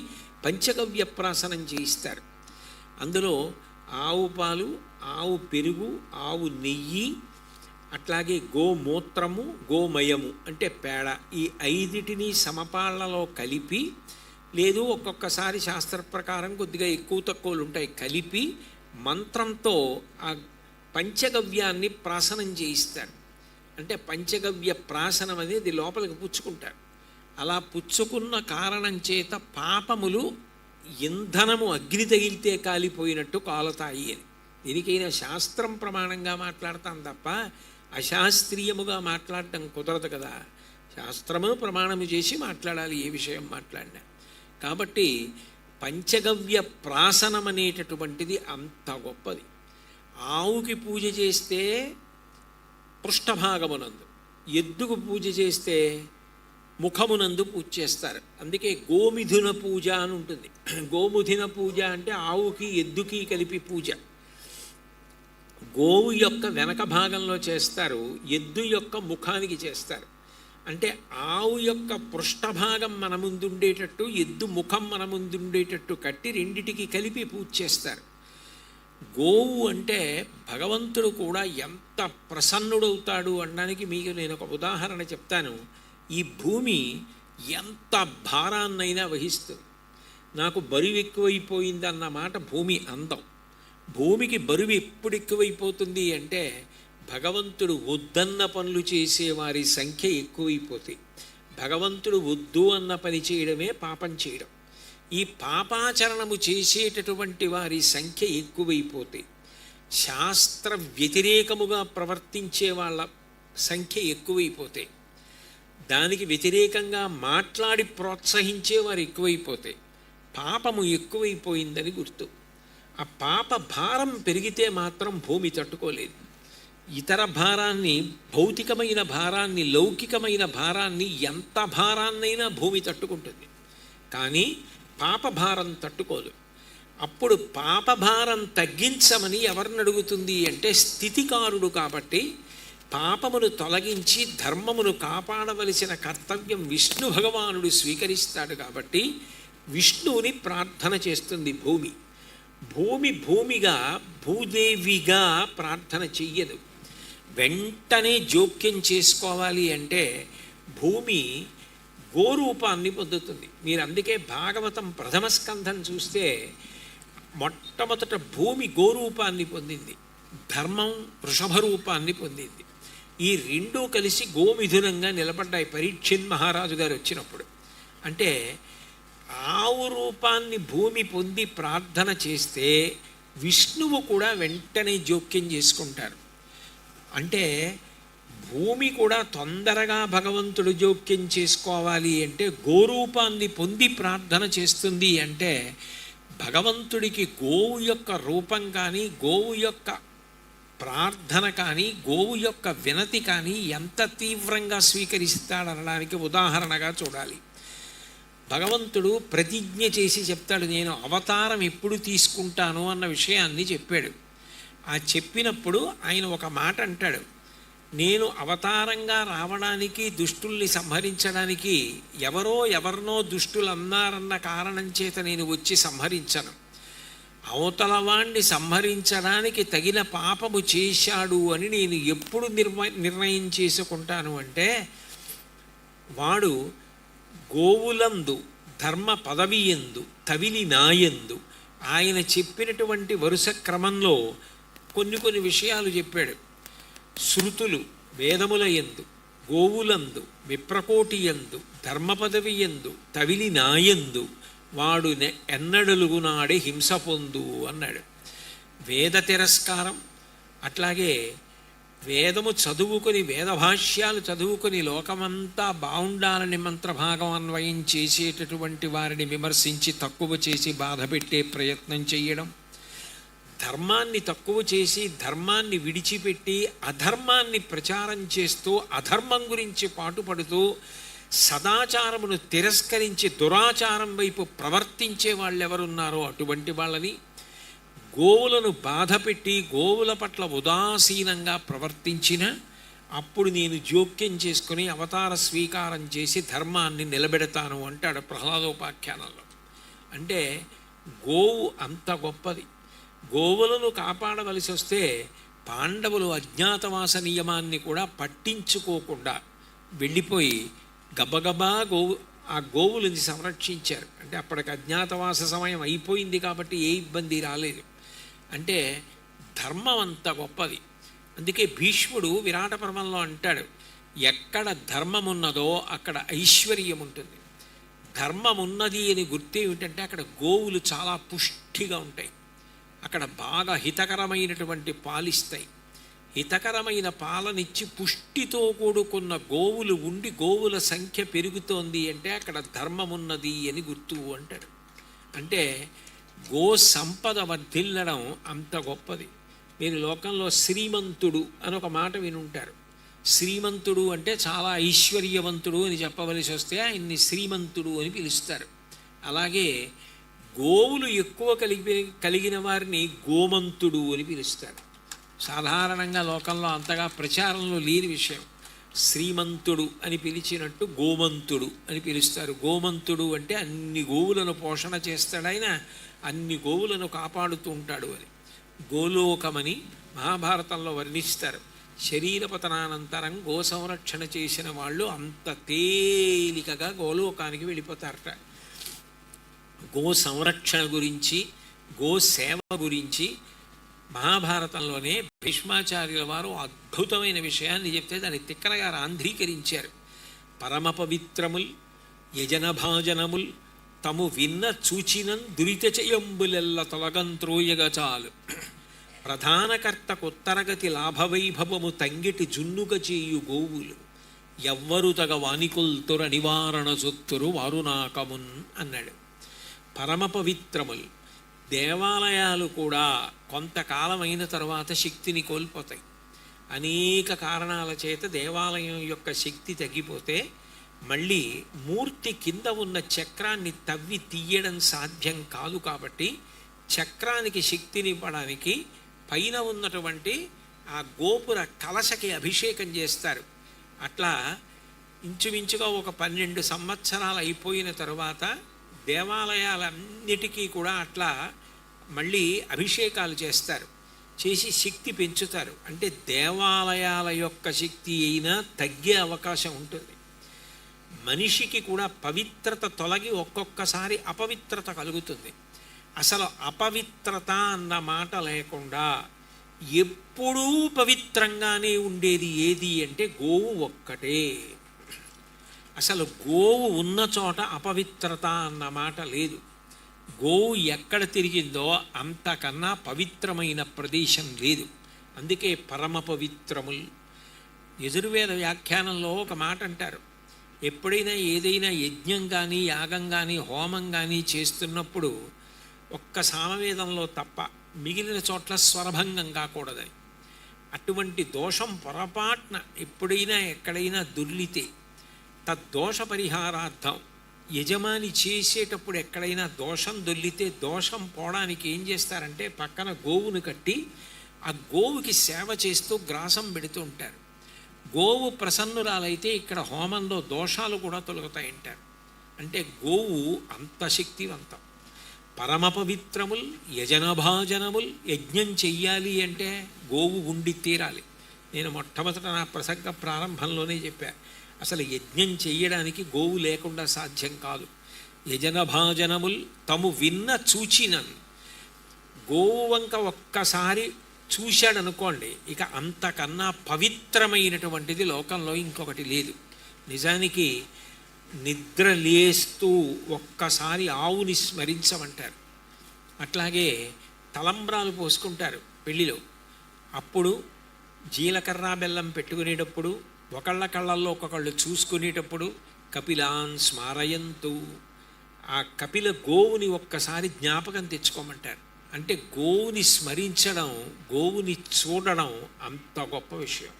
పంచగవ్య ప్రాసనం చేయిస్తారు. అందులో ఆవు పాలు, ఆవు పెరుగు, ఆవు నెయ్యి, అట్లాగే గోమూత్రము, గోమయము అంటే పేడ, ఈ 5టిని సమపాళ్లలో కలిపి, లేదు ఒక్కొక్కసారి శాస్త్ర ప్రకారం కొద్దిగా ఎక్కువ తక్కువలు ఉంటాయి, కలిపి మంత్రంతో ఆ పంచగవ్యాన్ని ప్రాసనం చేయిస్తారు. అంటే పంచగవ్య ప్రాసనం అనేది లోపలికి పుచ్చుకుంటారు. అలా పుచ్చుకున్న కారణం చేత పాపములు ఇంధనము అగ్ని తగిలితే కాలిపోయినట్టు కాలుతాయి అని. దీనికైనా శాస్త్రం ప్రమాణంగా మాట్లాడతాం తప్ప అశాస్త్రీయముగా మాట్లాడటం కుదరదు కదా. శాస్త్రమును ప్రమాణము చేసి మాట్లాడాలి ఏ విషయం మాట్లాడినా. కాబట్టి పంచగవ్య ప్రాసనం అనేటటువంటిది అంత గొప్పది. ఆవుకి పూజ చేస్తే పృష్ఠభాగమునందు, ఎద్దుకు పూజ చేస్తే ముఖమునందు పూజ చేస్తారు. అందుకే గోమిథున పూజ అని ఉంటుంది. గోముధిన పూజ అంటే ఆవుకి ఎద్దుకి కలిపి పూజ. గోవు యొక్క వెనక భాగంలో చేస్తారు, ఎద్దు యొక్క ముఖానికి చేస్తారు. అంటే ఆవు యొక్క పృష్ఠభాగం మన ముందుండేటట్టు, ఎద్దు ముఖం మన ముందుండేటట్టు కట్టి రెండిటికి కలిపి పూజ చేస్తారు. గోవు అంటే భగవంతుడు కూడా ఎంత ప్రసన్నుడవుతాడు అనడానికి మీకు నేను ఒక ఉదాహరణ చెప్తాను. ఈ భూమి ఎంత భారాన్నైనా వహిస్తుంది. నాకు బరువు ఎక్కువైపోయింది అన్న మాట భూమి అందం. భూమికి బరువు ఎప్పుడు ఎక్కువైపోతుంది అంటే భగవంతుడు వద్దన్న పనులు చేసేవారి సంఖ్య ఎక్కువైపోతాయి. భగవంతుడు వద్దు అన్న పని చేయడమే పాపం చేయడం. ఈ పాపాచరణము చేసేటటువంటి వారి సంఖ్య ఎక్కువైపోతాయి. శాస్త్ర వ్యతిరేకముగా ప్రవర్తించే వాళ్ళ సంఖ్య ఎక్కువైపోతాయి. దానికి వ్యతిరేకంగా మాట్లాడి ప్రోత్సహించేవారు ఎక్కువైపోతాయి. పాపము ఎక్కువైపోయిందని గుర్తు. ఆ పాప భారం పెరిగితే మాత్రం భూమి తట్టుకోలేదు. ఇతర భారాన్ని, భౌతికమైన భారాన్ని, లౌకికమైన భారాన్ని, ఎంత భారాన్నైనా భూమి తట్టుకుంటుంది. కానీ పాపభారం తట్టుకోదు. అప్పుడు పాపభారం తగ్గించమని ఎవరిని అడుగుతుంది అంటే స్థితికారుడు. కాబట్టి పాపమును తొలగించి ధర్మమును కాపాడవలసిన కర్తవ్యం విష్ణు భగవానుడు స్వీకరిస్తాడు. కాబట్టి విష్ణువుని ప్రార్థన చేస్తుంది భూమి. భూమి భూమిగా, భూదేవిగా ప్రార్థన చెయ్యదు. వెంటనే జోక్యం చేసుకోవాలి అంటే భూమి గోరూపాన్ని పొందుతుంది. మీరు అందుకే భాగవతం ప్రథమ స్కంధం చూస్తే మొట్టమొదట భూమి గోరూపాన్ని పొందింది, ధర్మం వృషభ రూపాన్ని పొందింది. ఈ రెండూ కలిసి గోమిథునంగా నిలబడ్డాయి పరీక్షిత్ మహారాజు గారు వచ్చినప్పుడు. అంటే ఆవు రూపాన్ని భూమి పొంది ప్రార్థన చేస్తే విష్ణువు కూడా వెంటనే జోక్యం చేసుకుంటారు. అంటే భూమి కూడా తొందరగా భగవంతుడు జోక్యం చేసుకోవాలి అంటే గోరూపాన్ని పొంది ప్రార్థన చేస్తుంది. అంటే భగవంతుడికి గోవు యొక్క రూపం కానీ, గోవు యొక్క ప్రార్థన కానీ, గోవు యొక్క వినతి కానీ ఎంత తీవ్రంగా స్వీకరిస్తాడనడానికి ఉదాహరణగా చూడాలి. భగవంతుడు ప్రతిజ్ఞ చేసి చెప్తాడు, నేను అవతారం ఎప్పుడు తీసుకుంటాను అన్న విషయాన్ని చెప్పాడు. ఆ చెప్పినప్పుడు ఆయన ఒక మాట అంటాడు, నేను అవతారంగా రావడానికి, దుష్టుల్ని సంహరించడానికి ఎవరినో దుష్టులు అన్నారన్న కారణం చేత నేను వచ్చి సంహరించను. అవతలవాణ్ణి సంహరించడానికి తగిన పాపము చేశాడు అని నేను ఎప్పుడు నిర్ణయం చేసుకుంటాను అంటే వాడు గోవులందు, ధర్మ పదవియందు, తవిలి నాయందు ఆయన చెప్పినటువంటి వరుస క్రమంలో కొన్ని విషయాలు చెప్పాడు. శృతులు వేదముల యందు, గోవులందు, విప్రకోటి యందు, ధర్మ పదవి యందు, తవిలి నాయందు వాడు ఎన్నడలుగునాడే హింస పొందు అన్నాడు. వేద తిరస్కారం, అట్లాగే వేదము చదువుకొని, వేదభాష్యాలు చదువుకొని లోకమంతా బాగుండాలని మంత్రభాగం అన్వయం చేసేటటువంటి వారిని విమర్శించి తక్కువ చేసి బాధ పెట్టే ప్రయత్నం చేయడం, ధర్మాన్ని తక్కువ చేసి ధర్మాన్ని విడిచిపెట్టి అధర్మాన్ని ప్రచారం చేస్తూ అధర్మం గురించి పాటుపడుతూ సదాచారమును తిరస్కరించి దురాచారం వైపు ప్రవర్తించే వాళ్ళు ఎవరున్నారో అటువంటి వాళ్ళని, గోవులను బాధపెట్టి గోవుల పట్ల ఉదాసీనంగా ప్రవర్తించిన అప్పుడు నేను జోక్యం చేసుకుని అవతార స్వీకారం చేసి ధర్మాన్ని నిలబెడతాను అంటాడు ప్రహ్లాదోపాఖ్యానంలో. అంటే గోవు అంత గొప్పది. గోవులను కాపాడవలసి వస్తే పాండవులు అజ్ఞాతవాస నియమాన్ని కూడా పట్టించుకోకుండా వెళ్ళిపోయి గబగబా ఆ గోవులని సంరక్షించారు. అంటే అప్పటికి అజ్ఞాతవాస సమయం అయిపోయింది కాబట్టి ఏ ఇబ్బంది రాలేదు. అంటే ధర్మం అంత గొప్పది. అందుకే భీష్ముడు విరాట పర్వంలో అంటాడు, ఎక్కడ ధర్మం ఉన్నదో అక్కడ ఐశ్వర్యం ఉంటుంది. ధర్మం ఉన్నది అని గుర్తు ఏమిటంటే అక్కడ గోవులు చాలా పుష్టిగా ఉంటాయి, అక్కడ బాగా హితకరమైనటువంటి పాలిస్తాయి. హితకరమైన పాలనిచ్చి పుష్టితో కూడుకున్న గోవులు ఉండి గోవుల సంఖ్య పెరుగుతోంది అంటే అక్కడ ధర్మం ఉన్నది అని గుర్తు అంటాడు. అంటే గో సంపద వర్ధిల్లడం అంత గొప్పది. మీరు లోకంలో శ్రీమంతుడు అని ఒక మాట వినుంటారు. శ్రీమంతుడు అంటే చాలా ఐశ్వర్యవంతుడు అని చెప్పవలసి వస్తే ఆయన్ని శ్రీమంతుడు అని పిలుస్తారు. అలాగే గోవులు ఎక్కువ కలిగిన వారిని గోమంతుడు అని పిలుస్తారు. సాధారణంగా లోకంలో అంతగా ప్రచారంలో లేని విషయం. శ్రీమంతుడు అని పిలిచినట్టు గోమంతుడు అని పిలుస్తారు. గోమంతుడు అంటే అన్ని గోవులను పోషణ చేస్తాడు ఆయన, అన్ని గోవులను కాపాడుతూ ఉంటాడు అని. గోలోకమని మహాభారతంలో వర్ణిస్తారు. శరీర పతనానంతరం గో సంరక్షణ చేసిన వాళ్ళు అంత తేలికగా గోలోకానికి వెళ్ళిపోతారట. గో సంరక్షణ గురించి, గో సేవ గురించి మహాభారతంలోనే భీష్మాచార్యుల వారు అద్భుతమైన విషయాన్ని చెప్తే దాన్ని తిక్కనగా ఆంధ్రీకరించారు. పరమ పవిత్రముల్ యజనభాజనముల్ తము విన్న చూచినం దురితచయంబులెల్ల తొలగంత్రోయగ చాలు. ప్రధానకర్తకుత్తరగతి లాభవైభవము తంగిటి జున్నుగ చేయు గోవులు ఎవ్వరు తగ వానికొల్తుర నివారణ చొత్తురు వారునాకమున్ అన్నాడు. పరమ పవిత్రములు. దేవాలయాలు కూడా కొంతకాలం అయిన తర్వాత శక్తిని కోల్పోతాయి. అనేక కారణాల చేత దేవాలయం యొక్క శక్తి తగ్గిపోతే మళ్ళీ మూర్తి కింద ఉన్న చక్రాన్ని తవ్వి తీయడం సాధ్యం కాదు. కాబట్టి చక్రానికి శక్తినివ్వడానికి పైన ఉన్నటువంటి ఆ గోపుర కలశకి అభిషేకం చేస్తారు. అట్లా ఇంచుమించుగా ఒక 12 సంవత్సరాలు అయిపోయిన తరువాత దేవాలయాలన్నిటికీ కూడా అట్లా మళ్ళీ అభిషేకాలు చేస్తారు, చేసి శక్తి పెంచుతారు. అంటే దేవాలయాల యొక్క శక్తి అయినా తగ్గే అవకాశం ఉంటుంది. మనిషికి కూడా పవిత్రత తొలగి ఒక్కొక్కసారి అపవిత్రత కలుగుతుంది. అసలు అపవిత్రత అన్న మాట లేకుండా ఎప్పుడూ పవిత్రంగానే ఉండేది ఏది అంటే గోవు ఒక్కటే. అసలు గోవు ఉన్న చోట అపవిత్రత అన్న మాట లేదు. గోవు ఎక్కడ తిరిగిందో అంతకన్నా పవిత్రమైన ప్రదేశం లేదు. అందుకే పరమ పవిత్రములు. యజుర్వేద వ్యాఖ్యానంలో ఒక మాట అంటారు, ఎప్పుడైనా ఏదైనా యజ్ఞం కానీ యాగం కానీ హోమం కానీ చేస్తున్నప్పుడు ఒక్క సామవేదంలో తప్ప మిగిలిన చోట్ల స్వరభంగం కాకూడదని. అటువంటి దోషం పొరపాటున ఎప్పుడైనా ఎక్కడైనా దొర్లితే తద్దోష పరిహారార్థం యజమాని చేసేటప్పుడు ఎక్కడైనా దోషం దొర్లితే దోషం పోవడానికి ఏం చేస్తారంటే పక్కన గోవును కట్టి ఆ గోవుకి సేవ చేస్తూ గ్రాసం పెడుతూ ఉంటారు. గోవు ప్రసన్నురాలైతే ఇక్కడ హోమంలో దోషాలు కూడా తొలగుతాయంటారు. అంటే గోవు అంత శక్తివంతం. పరమ పవిత్రముల్ యజనభాజనముల్. యజ్ఞం చెయ్యాలి అంటే గోవు ఉండి తీరాలి. నేను మొట్టమొదట నా ప్రసంగ ప్రారంభంలోనే చెప్పాను, అసలు యజ్ఞం చెయ్యడానికి గోవు లేకుండా సాధ్యం కాదు. యజనభాజనముల్ తము విన్న చూచినన్. గోవు వంక ఒక్కసారి చూశాడనుకోండి, ఇక అంతకన్నా పవిత్రమైనటువంటిది లోకంలో ఇంకొకటి లేదు. నిజానికి నిద్ర లేస్తూ ఒక్కసారి ఆవుని స్మరించమంటారు. అట్లాగే తలంబ్రాలు పోసుకుంటారు పెళ్ళిలో. అప్పుడు జీలకర్ర బెల్లం పెట్టుకునేటప్పుడు ఒకళ్ళ కళ్ళల్లో ఒక్కొక్కళ్ళు చూసుకునేటప్పుడు కపిలాన్ స్మారయంతు. ఆ కపిల గోవుని ఒక్కసారి జ్ఞాపకం తెచ్చుకోమంటారు. అంటే గోవుని స్మరించడం, గోవుని చూడడం అంత గొప్ప విషయం.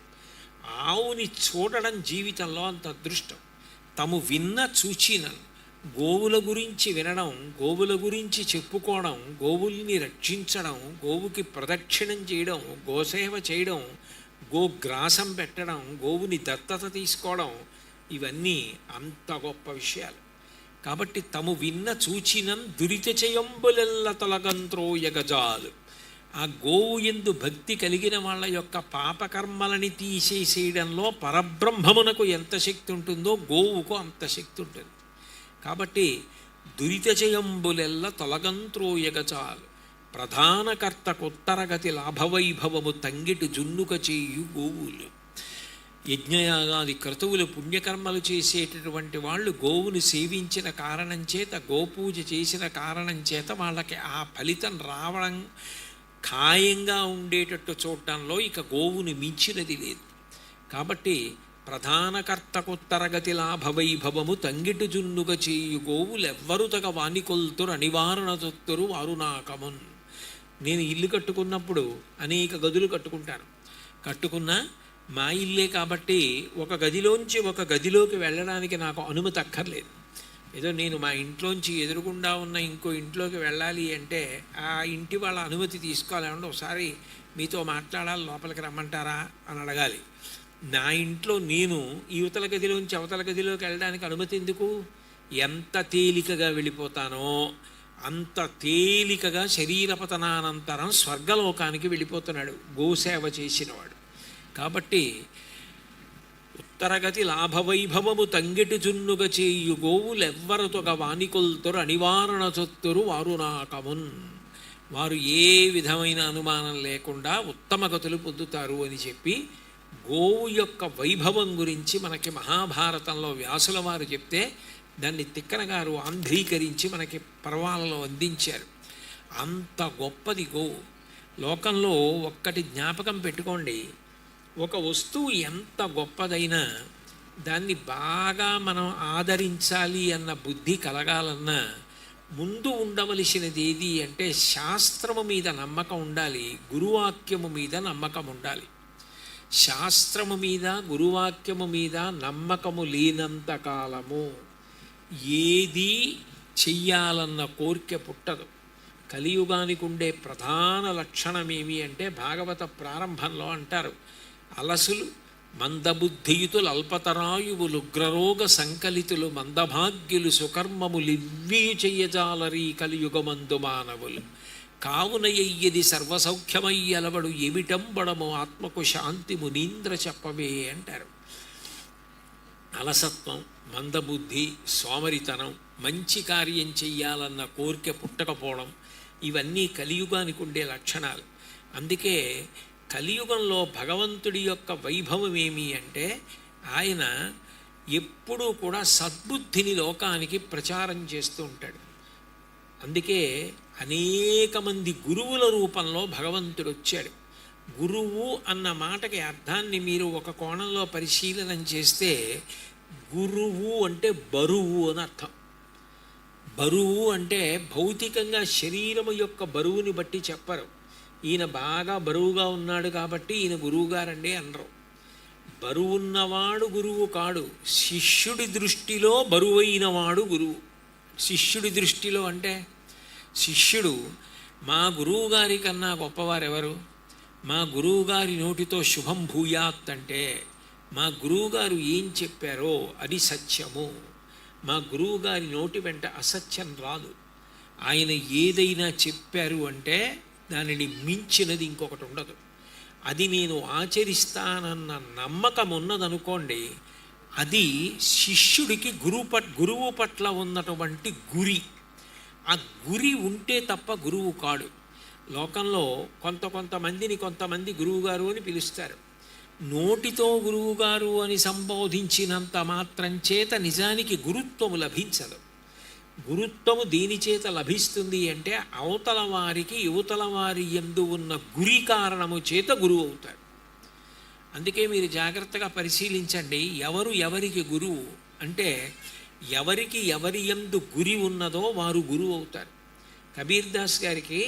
ఆవుని చూడడం జీవితంలో అంత అదృష్టం. తాము విన్న చూచిన గోవుల గురించి వినడం, గోవుల గురించి చెప్పుకోవడం, గోవుల్ని రక్షించడం, గోవుకి ప్రదక్షిణం చేయడం, గోసేవ చేయడం, గోగ్రాసం పెట్టడం, గోవుని దత్తత తీసుకోవడం, ఇవన్నీ అంత గొప్ప విషయాలు. కాబట్టి తము విన్న చూచినం దురిత చేయంబులెల్ల తొలగంత్రోయ గజాలు. ఆ గోవు యందు భక్తి కలిగిన వాళ్ళ యొక్క పాపకర్మలని తీసేసేయడంలో పరబ్రహ్మమునకు ఎంత శక్తి ఉంటుందో గోవుకు అంత శక్తి ఉంటుంది. కాబట్టి దురిత చేయంబులెల్ల తొలగంత్రోయ గజాలు. ప్రధానకర్త కొత్తరగతి లాభవైభవము తంగిటి జున్నుక చేయు గోవులు. యజ్ఞయాగాది క్రతువులు పుణ్యకర్మలు చేసేటటువంటి వాళ్ళు గోవుని సేవించిన కారణం చేత, గోపూజ చేసిన కారణం చేత వాళ్ళకి ఆ ఫలితం రావడం ఖాయంగా ఉండేటట్టు చూడటంలో ఇక గోవుని మించినది లేదు. కాబట్టి ప్రధానకర్తకొత్తరగతి లాభవైభవము తంగిటి జున్నుగ చేయు గోవులెవ్వరు తగ వానికొల్తురు అనివారణ తొత్తురు వారు నాకమున్. నేను ఇల్లు కట్టుకున్నప్పుడు అనేక గదులు కట్టుకున్నా మా ఇల్లే కాబట్టి ఒక గదిలోంచి ఒక గదిలోకి వెళ్ళడానికి నాకు అనుమతి అక్కర్లేదు. ఏదో నేను మా ఇంట్లోంచి ఎదురుగుండా ఉన్న ఇంకో ఇంట్లోకి వెళ్ళాలి అంటే ఆ ఇంటి వాళ్ళ అనుమతి తీసుకోవాలంటే ఒకసారి మీతో మాట్లాడాలి, లోపలికి రమ్మంటారా అని అడగాలి. నా ఇంట్లో నేను యువతల గదిలోంచి అవతల గదిలోకి వెళ్ళడానికి అనుమతి ఎందుకు? ఎంత తేలికగా వెళ్ళిపోతానో అంత తేలికగా శరీరపతనానంతరం స్వర్గలోకానికి వెళ్ళిపోతున్నాడు గోసేవ చేసినవాడు. కాబట్టి ఉత్తరగతి లాభవైభవము తంగిటి జున్నుగ చేయు గోవులెవ్వరతొగ వానికొల్తురు అనివారణ చొత్తురు వారు నాకమున్. వారు ఏ విధమైన అనుమానం లేకుండా ఉత్తమ గతులు పొందుతారు అని చెప్పి గోవు యొక్క వైభవం గురించి మనకి మహాభారతంలో వ్యాసుల వారు చెప్తే దాన్ని తిక్కన గారు ఆంధ్రీకరించి మనకి పర్వాలలో అందించారు. అంత గొప్పది గోవు. లోకంలో ఒక్కటి జ్ఞాపకం పెట్టుకోండి, ఒక వస్తువు ఎంత గొప్పదైనా దాన్ని బాగా మనం ఆదరించాలి అన్న బుద్ధి కలగాలన్నా ముందు ఉండవలసినది ఏది అంటే శాస్త్రము మీద నమ్మకం ఉండాలి, గురువాక్యము మీద నమ్మకం ఉండాలి. శాస్త్రము మీద గురువాక్యము మీద నమ్మకము లేనంత కాలము ఏది చెయ్యాలన్న కోరిక పుట్టదు. కలియుగానికి ఉండే ప్రధాన లక్షణం ఏమి అంటే భాగవత ప్రారంభంలో అంటారు, అలసులు మందబుద్ధియుతులు అల్పతరాయువులు ఉగ్రరోగ సంకలితులు మందభాగ్యులు సుకర్మములివ్వీ చెయ్యజాలరీ కలియుగమందు మానవులు కావున ఎయ్యది సర్వసౌఖ్యమయ్యలవడు ఏమిటంబడము ఆత్మకు శాంతి మునీంద్ర చెప్పవే అంటారు. అలసత్వం, మందబుద్ధి, సోమరితనం, మంచి కార్యం చెయ్యాలన్న కోరిక పుట్టకపోవడం ఇవన్నీ కలియుగానికి ఉండే లక్షణాలు. అందుకే కలియుగంలో భగవంతుడి యొక్క వైభవం ఏమి అంటే ఆయన ఎప్పుడూ కూడా సద్బుద్ధిని లోకానికి ప్రచారం చేస్తూ ఉంటాడు. అందుకే అనేక మంది గురువుల రూపంలో భగవంతుడు వచ్చాడు. గురువు అన్న మాటకి అర్థాన్ని మీరు ఒక కోణంలో పరిశీలన చేస్తే గురువు అంటే బరువు అని అర్థం. బరువు అంటే భౌతికంగా శరీరము యొక్క బరువుని బట్టి చెప్పరు. ఈయన బాగా బరువుగా ఉన్నాడు కాబట్టి ఈయన గురువుగారండి అనరు. బరువున్నవాడు గురువు కాడు, శిష్యుడి దృష్టిలో బరువైనవాడు గురువు. శిష్యుడి దృష్టిలో అంటే శిష్యుడు మా గురువుగారి కన్నా గొప్పవారెవరు? మా గురువుగారి నోటితో శుభం భూయాత్ అంటే మా గురువుగారు ఏం చెప్పారో అది సత్యము. మా గురువుగారి నోటి వెంట అసత్యం రాదు. ఆయన ఏదైనా చెప్పారు అంటే దానిని మించినది ఇంకొకటి ఉండదు. అది నేను ఆచరిస్తానన్న నమ్మకం ఉన్నదనుకోండి, అది శిష్యుడికి గురువు పట్ల ఉన్నటువంటి గురి. ఆ గురి ఉంటే తప్ప గురువు కాడు. లోకంలో కొంతమంది గురువుగారు అని పిలుస్తారు. నోటితో గురువుగారు అని సంబోధించినంత మాత్రం చేత నిజానికి గురుత్వము లభించదు. గురుత్వము దేని చేత లభిస్తుంది అంటే అవతల వారికి యువతల వారి యందు ఉన్న గురి కారణము చేత గురువు అవుతాడు. అందుకే మీరు జాగ్రత్తగా పరిశీలించండి, ఎవరికి గురువు అంటే ఎవరి యందు గురి ఉన్నదో వారు గురువు అవుతారు. కబీర్ దాస్ గారికి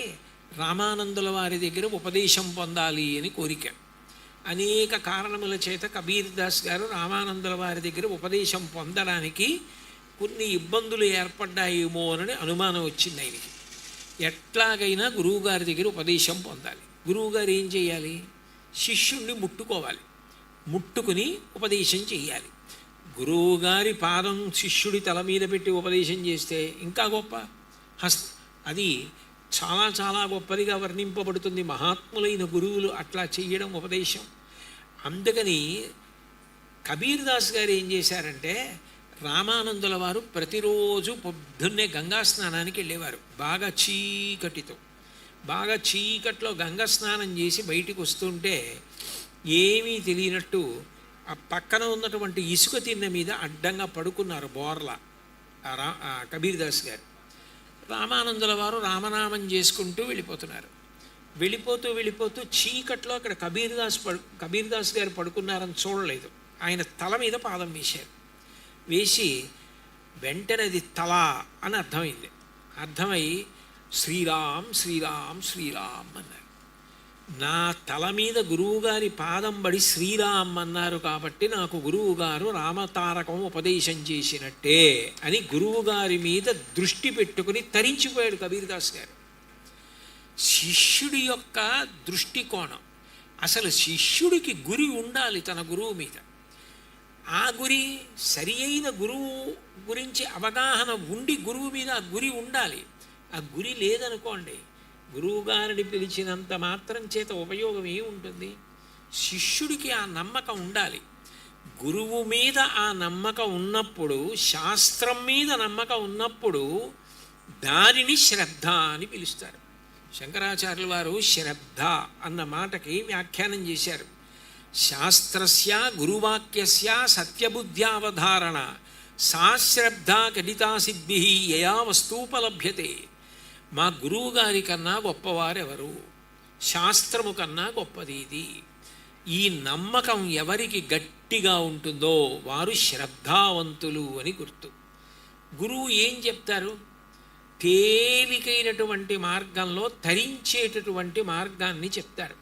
రామానందుల వారి దగ్గర ఉపదేశం పొందాలి అని కోరిక. అనేక కారణముల చేత కబీర్ దాస్ గారు రామానందుల వారి దగ్గర ఉపదేశం పొందడానికి కొన్ని ఇబ్బందులు ఏర్పడ్డాయేమో అని అనుమానం వచ్చింది ఆయనకి. ఎట్లాగైనా గురువుగారి దగ్గర ఉపదేశం పొందాలి. గురువుగారు ఏం చేయాలి? శిష్యుణ్ణి ముట్టుకోవాలి, ముట్టుకుని ఉపదేశం చేయాలి. గురువుగారి పాదం శిష్యుడి తల మీద పెట్టి ఉపదేశం చేస్తే ఇంకా గొప్ప. అది చాలా చాలా గొప్పదిగా వర్ణింపబడుతుంది. మహాత్ములైన గురువులు అట్లా చెయ్యడం ఉపదేశం. అందుకని కబీర్ దాస్ గారు ఏం చేశారంటే, రామానందుల వారు ప్రతిరోజు పొద్దున్నే గంగా స్నానానికి వెళ్ళేవారు. బాగా చీకట్లో గంగా స్నానం చేసి బయటికి వస్తుంటే ఏమీ తెలియనట్టు ఆ పక్కన ఉన్నటువంటి ఇసుక తిన్న మీద అడ్డంగా పడుకున్నారు బోర్లా కబీర్ దాస్ గారు. రామానందుల వారు రామనామం చేసుకుంటూ వెళ్ళిపోతున్నారు. వెళ్ళిపోతూ చీకట్లో అక్కడ కబీర్ దాస్ గారు పడుకున్నారని చూడలేదు. ఆయన తల మీద పాదం వేశారు. వేసి వెంటనే అది తల అని అర్థమై శ్రీరామ్ శ్రీరామ్ శ్రీరామ్ అన్నారు. నా తల మీద గురువుగారి పాదం పడి శ్రీరామ్ అన్నారు కాబట్టి నాకు గురువుగారు రామతారకం ఉపదేశం చేసినట్టే అని గురువుగారి మీద దృష్టి పెట్టుకుని తరించిపోయాడు కబీర్ దాస్ గారు. శిష్యుడి యొక్క దృష్టికోణం, అసలు శిష్యుడికి గురి ఉండాలి తన గురువు మీద. ఆ గురి సరి అయిన గురువు గురించి అవగాహన ఉండి గురువు మీద ఆ గురి ఉండాలి. ఆ గురి లేదనుకోండి, గురువుగారిని పిలిచినంత మాత్రం చేత ఉపయోగం ఏముంటుంది? శిష్యుడికి ఆ నమ్మకం ఉండాలి. గురువు మీద ఆ నమ్మకం ఉన్నప్పుడు, శాస్త్రం మీద నమ్మకం ఉన్నప్పుడు దానిని శ్రద్ధ అని పిలుస్తారు. శంకరాచార్యుల వారు శ్రద్ధ అన్న మాటకి వ్యాఖ్యానం చేశారు. శాస్త్రస్య గురువాక్యస్య సత్యబుద్ధ్యావధారణ సా శ్రద్ధ కడితా సిద్భి యయా వస్తూపలభ్యతే. మా గురువు గారి కన్నా గొప్పవారెవరు? శాస్త్రము కన్నా గొప్పది ఇది. ఈ నమ్మకం ఎవరికి గట్టిగా ఉంటుందో వారు శ్రద్ధావంతులు అని గుర్తు. గురువు ఏం చెప్తారు? తేలికైనటువంటి మార్గంలో తరించేటటువంటి మార్గాన్ని చెప్తారు.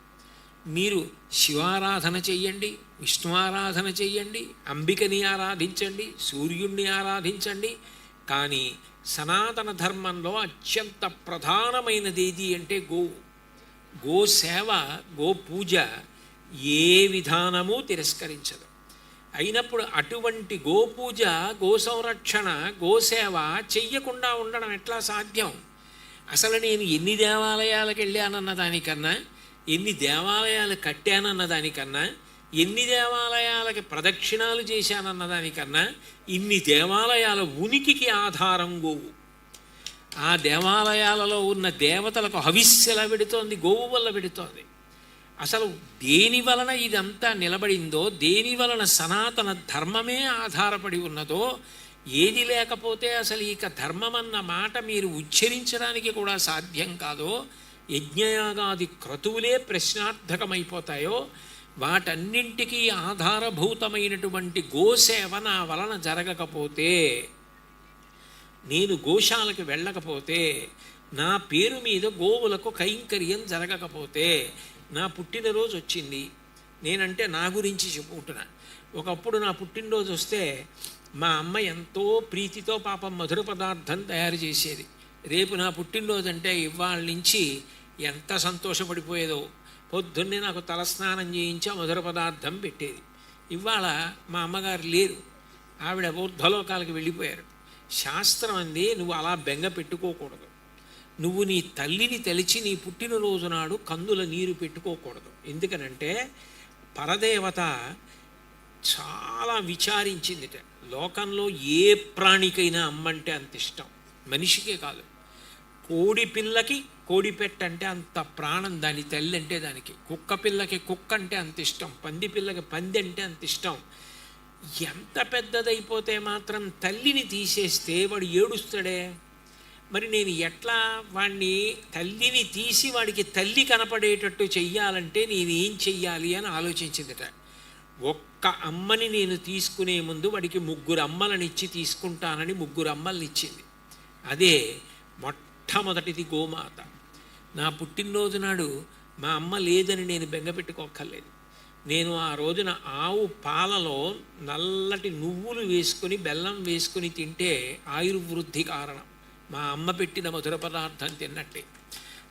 మీరు శివారాధన చెయ్యండి, విష్ణు ఆరాధన చెయ్యండి, అంబికని ఆరాధించండి, సూర్యుణ్ణి ఆరాధించండి, కానీ సనాతన ధర్మంలో అత్యంత ప్రధానమైనది ఏది అంటే గోసేవ, గోపూజ ఏ విధానము తిరస్కరించదు. అయినప్పుడు అటువంటి గోపూజ, గోసంరక్షణ, గోసేవ చెయ్యకుండా ఉండడం ఎట్లా సాధ్యం? అసలు నేను ఎన్ని దేవాలయాలకు వెళ్ళానన్న దానికన్నా, ఎన్ని దేవాలయాలు కట్టానన్న దానికన్నా, ఎన్ని దేవాలయాలకి ప్రదక్షిణాలు చేశానన్న దానికన్నా, ఇన్ని దేవాలయాల ఉనికికి ఆధారం గోవు. ఆ దేవాలయాలలో ఉన్న దేవతలకు హవిస్సు ఎలా పెడుతోంది? గోవు వల్ల పెడుతోంది. అసలు దేని వలన ఇదంతా నిలబడిందో, దేని వలన సనాతన ధర్మమే ఆధారపడి ఉన్నదో, ఏది లేకపోతే అసలు ఇక ధర్మం అన్న మాట మీరు ఉచ్చరించడానికి కూడా సాధ్యం కాదో, యజ్ఞయాగాది క్రతువులే ప్రశ్నార్థకమైపోతాయో, వాటన్నింటికీ ఆధారభూతమైనటువంటి గోసేవ నా వలన జరగకపోతే, నేను గోశాలకు వెళ్ళకపోతే, నా పేరు మీద గోవులకు కైంకర్యం జరగకపోతే, నా పుట్టినరోజు వచ్చింది, నేనంటే నా గురించి చెప్పుకుంటున్నా. ఒకప్పుడు నా పుట్టినరోజు వస్తే మా అమ్మ ఎంతో ప్రీతితో పాపం మధుర పదార్థం తయారు చేసేది. రేపు నా పుట్టినరోజు అంటే ఇవాళ నుంచి ఎంత సంతోషపడిపోయేదో. పొద్దున్నే నాకు తలస్నానం చేయించి మధుర పదార్థం పెట్టేది. ఇవాళ మా అమ్మగారు లేరు, ఆవిడ ఊర్ధ్వలోకాలకు వెళ్ళిపోయారు. శాస్త్రం అంది, నువ్వు అలా బెంగ పెట్టుకోకూడదు. నువ్వు నీ తల్లిని తలిచి నీ పుట్టినరోజు నాడు కందుల నీరు పెట్టుకోకూడదు. ఎందుకనంటే పరదేవత చాలా విచారించిందిట. లోకంలో ఏ ప్రాణికైనా అమ్మంటే అంత ఇష్టం, మనిషికే కాదు. కోడి పిల్లకి కోడి పెట్టంటే అంత ప్రాణం దాని తల్లి అంటే దానికి. కుక్క పిల్లకి కుక్క అంటే అంత ఇష్టం, పంది పిల్లకి పంది అంటే అంత ఇష్టం. ఎంత పెద్దదైపోతే మాత్రం తల్లిని తీసేస్తే వాడు ఏడుస్తాడే. మరి నేను ఎట్లా వాడిని తల్లిని తీసి వాడికి తల్లి కనపడేటట్టు చెయ్యాలంటే నేను ఏం చెయ్యాలి అని ఆలోచించిందట. ఒక్క అమ్మని నేను తీసుకునే ముందు వాడికి 3 అమ్మలనిచ్చి తీసుకుంటానని 3 అమ్మలనిచ్చింది. అదే మొట్టమొదటిది గోమాత. నా పుట్టినరోజు నాడు మా అమ్మ లేదని నేను బెంగపెట్టుకోక్కర్లేదు. నేను ఆ రోజున ఆవు పాలలో నల్లటి నువ్వులు వేసుకొని బెల్లం వేసుకొని తింటే ఆయుర్వృద్ధి కారణం. మా అమ్మ పెట్టిన మధుర పదార్థం తిన్నట్టే.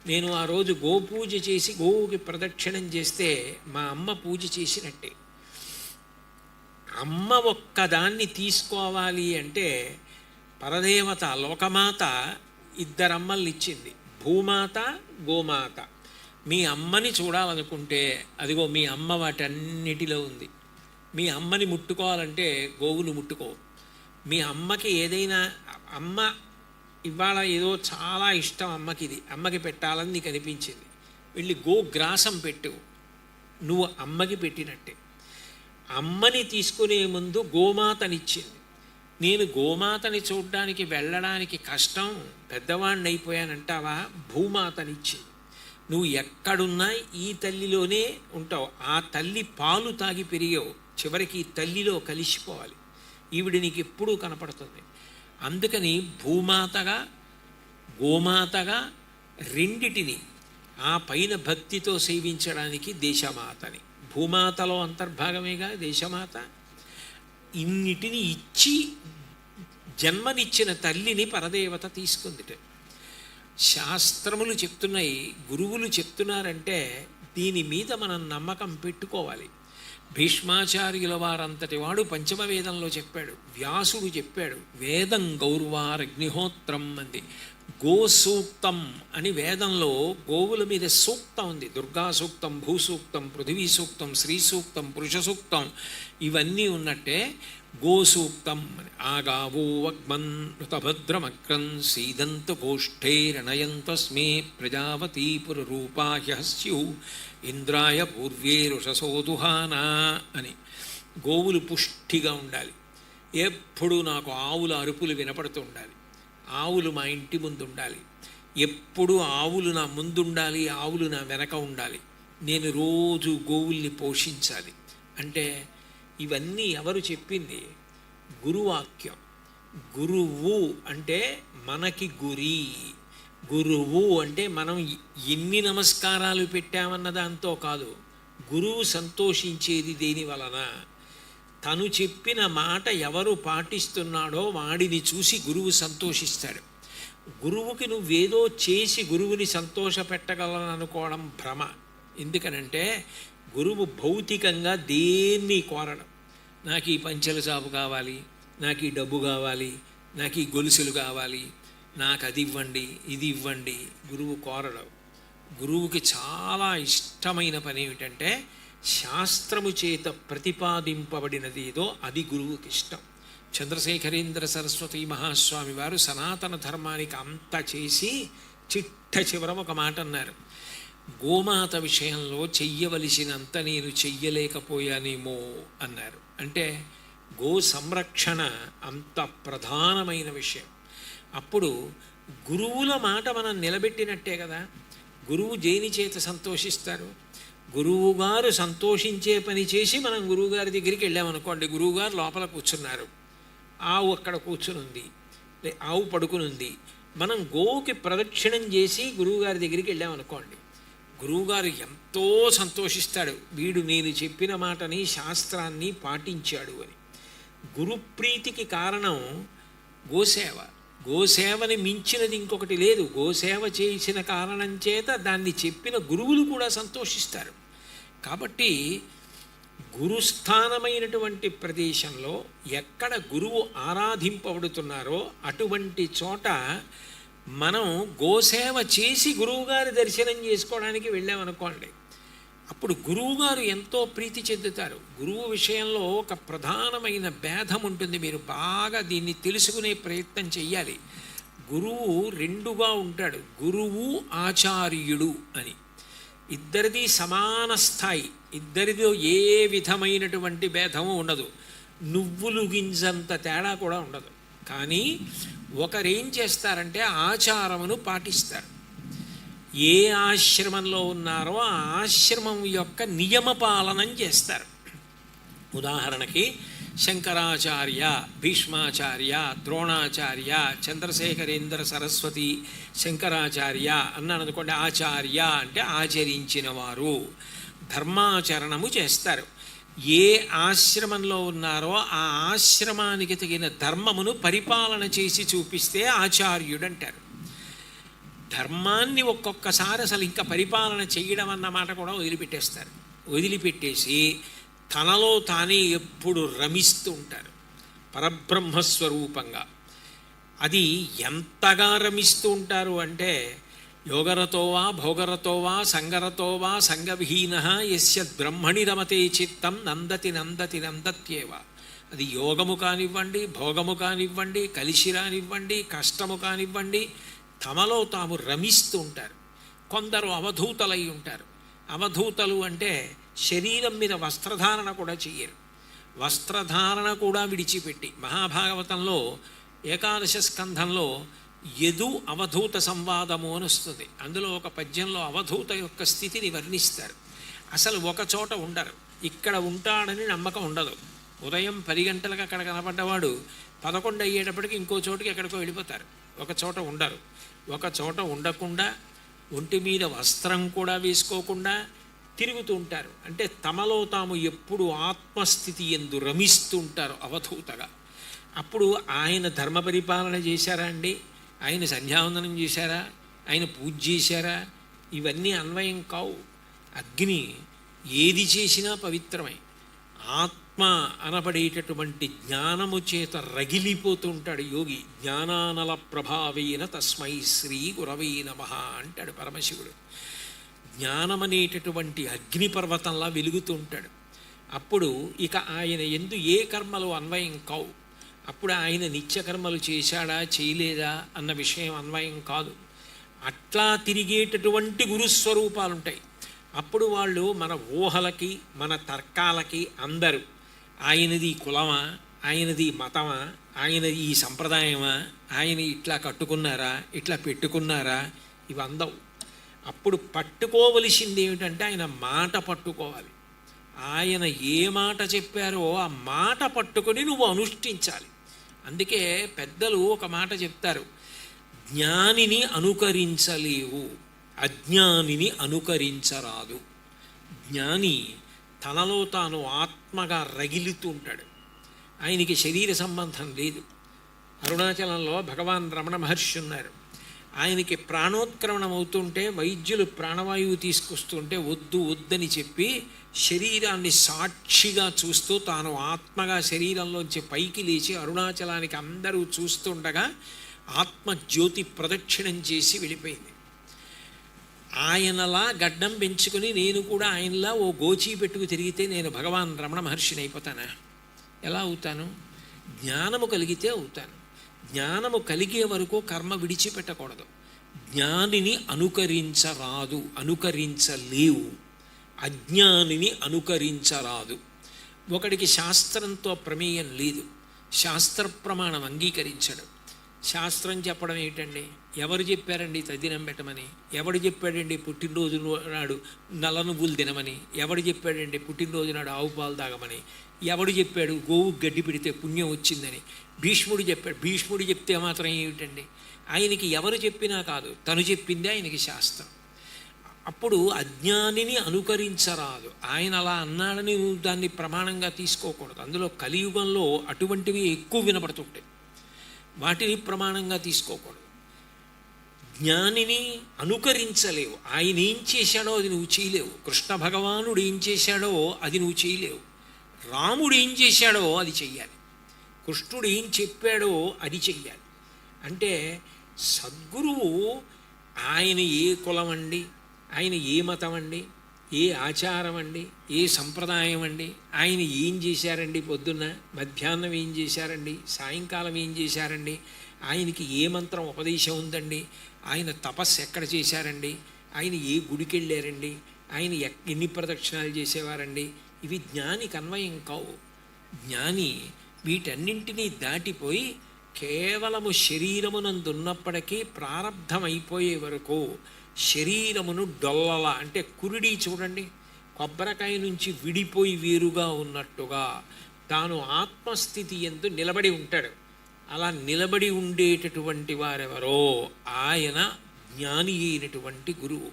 నేను ఆ రోజు గోపూజ చేసి గోవుకి ప్రదక్షిణం చేస్తే మా అమ్మ పూజ చేసినట్టే. అమ్మ ఒక్కదాన్ని తీసుకోవాలి అంటే పరదేవత లోకమాత ఇద్దరమ్మల్ని ఇచ్చింది, భూమాత గోమాత. మీ అమ్మని చూడాలనుకుంటే అదిగో మీ అమ్మ వాటన్నిటిలో ఉంది. మీ అమ్మని ముట్టుకోవాలంటే గోవులు ముట్టుకో. మీ అమ్మకి ఏదైనా అమ్మ ఇవాళ ఏదో చాలా ఇష్టం అమ్మకి, ఇది అమ్మకి పెట్టాలని నీకు అనిపించింది, వెళ్ళి గోగ్రాసం పెట్టు, నువ్వు అమ్మకి పెట్టినట్టే. అమ్మని తీసుకునే ముందు గోమాతనిచ్చింది. నేను గోమాతని చూడ్డానికి వెళ్ళడానికి కష్టం, పెద్దవాడిని అయిపోయానంటావా, భూమాతనిచ్చింది. నువ్వు ఎక్కడున్నా ఈ తల్లిలోనే ఉంటావు. ఆ తల్లి పాలు తాగి పెరిగావు, చివరికి ఈ తల్లిలో కలిసిపోవాలి. ఈవిడ నీకు ఎప్పుడూ కనపడుతుంది. అందుకని భూమాతగా గోమాతగా రెండిటిని ఆ పైన భక్తితో సేవించడానికి దేశమాతని. భూమాతలో అంతర్భాగమేగా దేశమాత. ఇన్నిటిని ఇచ్చి జన్మనిచ్చిన తల్లిని పరదేవత తీసుకుందిట. శాస్త్రములు చెప్తున్నాయి, గురువులు చెప్తున్నారంటే దీని మీద మనం నమ్మకం పెట్టుకోవాలి. భీష్మాచార్యుల వారంతటి వాడు పంచమ వేదంలో చెప్పాడు, వ్యాసుడు చెప్పాడు, వేదం గౌరవారగ్నిహోత్రం అంది. గోసూక్తం అని వేదంలో గోవుల మీద సూక్తం ఉంది. దుర్గా సూక్తం, భూసూక్తం, పృథివీ సూక్తం, శ్రీ సూక్తం, పురుష సూక్తం ఇవన్నీ ఉన్నట్టే గోసూక్తం. ఆగావో వగ్మన్ ఋతభద్రమక్రన్ సీదంత గోష్ఠేరణయంతస్మే ప్రజావతీ పురరూపాహ్యస్యు ఇంద్రాయ పూర్వేరుషసోదుహానా అని. గోవులు పుష్టిగా ఉండాలి. ఎప్పుడు నాకు ఆవుల అరుపులు వినపడుతూ ఉండాలి. ఆవులు మా ఇంటి ముందు ఉండాలి. ఎప్పుడు ఆవులు నా ముందు ఉండాలి, ఆవులు నా వెనక ఉండాలి. నేను రోజు గోవుల్ని పోషించాలి. అంటే ఇవన్నీ ఎవరు చెప్పింది? గురువాక్యం. గురువు అంటే మనకి గురి. గురువు అంటే మనం ఎన్ని నమస్కారాలు పెట్టామన్న దాంతో కాదు, గురువు సంతోషించేది దేని వలన? తను చెప్పిన మాట ఎవరు పాటిస్తున్నాడో వాడిని చూసి గురువు సంతోషిస్తాడు. గురువుకి నువ్వేదో చేసి గురువుని సంతోషపెట్టగలను అనుకోవడం భ్రమ. ఎందుకనంటే గురువు భౌతికంగా దేన్ని కోరడం. నాకు ఈ పంచెల చాపు కావాలి, నాకు ఈ డబ్బు కావాలి, నాకు ఈ గొలుసులు కావాలి, నాకు అది ఇవ్వండి, ఇది ఇవ్వండి, గురువు కోరడం. గురువుకి చాలా ఇష్టమైన పని ఏమిటంటే శాస్త్రము చేత ప్రతిపాదింపబడినది ఏదో అది గురువుకి ఇష్టం. చంద్రశేఖరేంద్ర సరస్వతి మహాస్వామి వారు సనాతన ధర్మానికి అంత చేసి చిట్ట చివరం ఒక మాట అన్నారు, గోమాత విషయంలో చెయ్యవలసినంత నేను చెయ్యలేకపోయానేమో అన్నారు. అంటే గో సంరక్షణ అంత ప్రధానమైన విషయం. అప్పుడు గురువుల మాట మనం నిలబెట్టినట్టే కదా. గురువు దేని చేత సంతోషిస్తారు? గురువుగారు సంతోషించే పని చేసి మనం గురువుగారి దగ్గరికి వెళ్ళామనుకోండి, గురువుగారు లోపల కూర్చున్నారు, ఆవు అక్కడ కూర్చుని ఉంది, ఆవు పడుకుని ఉంది, మనం గోవుకి ప్రదక్షిణం చేసి గురువుగారి దగ్గరికి వెళ్ళామనుకోండి, గురువుగారు ఎంతో సంతోషిస్తాడు, వీడు నేను చెప్పిన మాటని శాస్త్రాన్ని పాటించాడు అని. గురుప్రీతికి కారణం గోసేవ. గోసేవని మించినది ఇంకొకటి లేదు. గోసేవ చేసిన కారణం చేత దాన్ని చెప్పిన గురువులు కూడా సంతోషిస్తారు. కాబట్టి గురుస్థానమైనటువంటి ప్రదేశంలో ఎక్కడ గురువు ఆరాధింపబడుతున్నారో అటువంటి చోట మనం గోసేవ చేసి గురువుగారి దర్శనం చేసుకోవడానికి వెళ్ళామనుకోండి, అప్పుడు గురువుగారు ఎంతో ప్రీతి చెందుతారు. గురువు విషయంలో ఒక ప్రధానమైన భేదం ఉంటుంది. మీరు బాగా దీన్ని తెలుసుకునే ప్రయత్నం చెయ్యాలి. గురువు రెండుగా ఉంటాడు, గురువు ఆచార్యుడు అని. ఇద్దరిది సమాన స్థాయి, ఇద్దరిదో ఏ విధమైనటువంటి భేదము ఉండదు, నువ్వులు గింజంత తేడా కూడా ఉండదు. కానీ ఒకరేం చేస్తారంటే ఆచారమును పాటిస్తారు. ఏ ఆశ్రమంలో ఉన్నారో ఆ ఆశ్రమం యొక్క నియమ పాలనం చేస్తారు. ఉదాహరణకి శంకరాచార్య, భీష్మాచార్య, ద్రోణాచార్య, చంద్రశేఖరేంద్ర సరస్వతి, శంకరాచార్య అన్నాను అనుకోండి. ఆచార్య అంటే ఆచరించిన వారు, ధర్మాచరణము చేస్తారు. ఏ ఆశ్రమంలో ఉన్నారో ఆ ఆశ్రమానికి తగిన ధర్మమును పరిపాలన చేసి చూపిస్తే ఆచార్యుడు అంటారు. ధర్మాన్ని ఒక్కొక్కసారి అసలు ఇంకా పరిపాలన చేయడం అన్నమాట కూడా వదిలిపెట్టేస్తారు. వదిలిపెట్టేసి తనలో తానే ఎప్పుడు రమిస్తూ ఉంటారు పరబ్రహ్మస్వరూపంగా. అది ఎంతగా రమిస్తూ ఉంటారు అంటే, యోగరతో వా భోగరతో వా సంగరతో వా సంగవిహీన యస్య బ్రహ్మణి రమతే చిత్తం నందతి నందతి నందత్యేవ. అది యోగము కానివ్వండి, భోగము కానివ్వండి, కలిసి రానివ్వండి, కష్టము కానివ్వండి, తమలో తాము రమిస్తూ ఉంటారు. కొందరు అవధూతలై ఉంటారు. అవధూతలు అంటే శరీరం మీద వస్త్రధారణ కూడా చెయ్యరు. వస్త్రధారణ కూడా విడిచిపెట్టి, మహాభాగవతంలో ఏకాదశ స్కంధంలో యదు అవధూత సంవాదము అని వస్తుంది. అందులో ఒక పద్యంలో అవధూత యొక్క స్థితిని వర్ణిస్తారు. అసలు ఒక చోట ఉండరు. ఇక్కడ ఉంటాడని నమ్మకం ఉండదు. ఉదయం 10 గంటలకు అక్కడ కనపడ్డవాడు 11 అయ్యేటప్పటికి ఇంకో చోటుకి ఎక్కడికో వెళ్ళిపోతారు. ఒక చోట ఉండరు. ఒక చోట ఉండకుండా, ఒంటి మీద వస్త్రం కూడా వేసుకోకుండా తిరుగుతూ ఉంటారు. అంటే తమలో తాము ఎప్పుడు ఆత్మస్థితి ఎందు రమిస్తూ ఉంటారు అవధూతగా. అప్పుడు ఆయన ధర్మ పరిపాలన చేశారా అండి? ఆయన సంధ్యావందనం చేశారా? ఆయన పూజ చేశారా? ఇవన్నీ అన్వయం కావు. అగ్ని ఏది చేసినా పవిత్రమై ఆత్మ అనబడేటటువంటి జ్ఞానము చేత రగిలిపోతూ ఉంటాడు యోగి. జ్ఞానానల ప్రభావేన తస్మై శ్రీ గురవై నమః అంటాడు పరమశివుడు. జ్ఞానమనేటటువంటి అగ్నిపర్వతంలా వెలుగుతూ ఉంటాడు. అప్పుడు ఇక ఆయన ఎందు ఏ కర్మలు అన్వయం కావు. అప్పుడు ఆయన నిత్యకర్మలు చేశాడా చేయలేదా అన్న విషయం అన్వయం కాదు. అట్లా తిరిగేటటువంటి గురుస్వరూపాలు ఉంటాయి. అప్పుడు వాళ్ళు మన ఊహలకి, మన తర్కాలకి అందరూ ఆయనది కులమా, ఆయనది మతమా, ఆయనది ఈ సంప్రదాయమా, ఆయన ఇట్లా కట్టుకున్నారా, ఇట్లా పెట్టుకున్నారా, ఇవి అందవు. అప్పుడు పట్టుకోవలసింది ఏమిటంటే ఆయన మాట పట్టుకోవాలి. ఆయన ఏ మాట చెప్పారో ఆ మాట పట్టుకొని నువ్వు అనుష్ఠించాలి. అందుకే పెద్దలు ఒక మాట చెప్తారు, జ్ఞానిని అనుకరించలేవు, అజ్ఞానిని అనుకరించరాదు. జ్ఞాని తనలో తాను ఆత్మగా రగిలుతూ ఉంటాడు. ఆయనకి శరీర సంబంధం లేదు. అరుణాచలంలో భగవాన్ రమణ మహర్షి ఉన్నారు. ఆయనకి ప్రాణోత్క్రమణం అవుతుంటే వైద్యులు ప్రాణవాయువు తీసుకొస్తుంటే వద్దు వద్దని చెప్పి శరీరాన్ని సాక్షిగా చూస్తూ తాను ఆత్మగా శరీరంలోంచి పైకి లేచి అరుణాచలానికి అందరూ చూస్తుండగా ఆత్మజ్యోతి ప్రదక్షిణం చేసి వెళ్ళిపోయింది. ఆయనలా గడ్డం పెంచుకొని నేను కూడా ఆయనలా ఓ గోచీ పెట్టుకు తిరిగితే నేను భగవాన్ రమణ మహర్షిని అయిపోతానా? ఎలా అవుతాను? జ్ఞానము కలిగితే అవుతాను. జ్ఞానము కలిగే వరకు కర్మ విడిచిపెట్టకూడదు. జ్ఞానిని అనుకరించరాదు, అనుకరించలేవు. అజ్ఞానిని అనుకరించరాదు. ఒకడికి శాస్త్రంతో ప్రమేయం లేదు, శాస్త్ర ప్రమాణం అంగీకరించడు. శాస్త్రం చెప్పడం ఏంటండి? ఎవరు చెప్పారండి తద్దినం పెట్టమని? ఎవడు చెప్పాడండి పుట్టినరోజు నాడు నల్ల నువ్వులు తినమని? ఎవడు చెప్పాడండి పుట్టినరోజు నాడు ఆవు పాలు తాగమని? ఎవడు చెప్పాడు గోవు గడ్డి పెడితే పుణ్యం వచ్చిందని? భీష్ముడు చెప్పాడు. భీష్ముడు చెప్తే మాత్రం ఏమిటండి? ఆయనకి ఎవరు చెప్పినా కాదు, తను చెప్పిందే ఆయనకి శాస్త్రం. అప్పుడు అజ్ఞానిని అనుకరించరాదు. ఆయన అలా అన్నాడని నువ్వు దాన్ని ప్రమాణంగా తీసుకోకూడదు. అందులో కలియుగంలో అటువంటివి ఎక్కువ వినపడుతుంటాయి, వాటిని ప్రమాణంగా తీసుకోకూడదు. జ్ఞానిని అనుకరించలేవు. ఆయన ఏం చేశాడో అది నువ్వు చేయలేవు. కృష్ణ భగవానుడు ఏం చేశాడో అది నువ్వు చేయలేవు. రాముడు ఏం చేశాడో అది చెయ్యాలి. కృష్ణుడు ఏం చెప్పాడో అది చెయ్యాలి. అంటే సద్గురువు ఆయన ఏ కులం అండి, ఆయన ఏ మతం అండి, ఏ ఆచారం అండి, ఏ సంప్రదాయం అండి, ఆయన ఏం చేశారండి, పొద్దున్న మధ్యాహ్నం ఏం చేశారండి, సాయంకాలం ఏం చేశారండి, ఆయనకి ఏ మంత్రం ఉపదేశం ఉందండి, ఆయన తపస్సు ఎక్కడ చేశారండి, ఆయన ఏ గుడికి వెళ్ళారండి, ఆయన ఎన్ని ప్రదక్షిణాలు చేసేవారండి, ఇవి జ్ఞానికి అన్వయం కావు. జ్ఞాని వీటన్నింటినీ దాటిపోయి కేవలము శరీరమునందున్నప్పటికీ ప్రారంధమైపోయే వరకు శరీరమును డొల్లల అంటే కురిడి చూడండి, కొబ్బరికాయ నుంచి విడిపోయి వేరుగా ఉన్నట్టుగా తాను ఆత్మస్థితి యందు నిలబడి ఉంటాడు. అలా నిలబడి ఉండేటటువంటి వారెవరో ఆయన జ్ఞాని అయినటువంటి గురువు.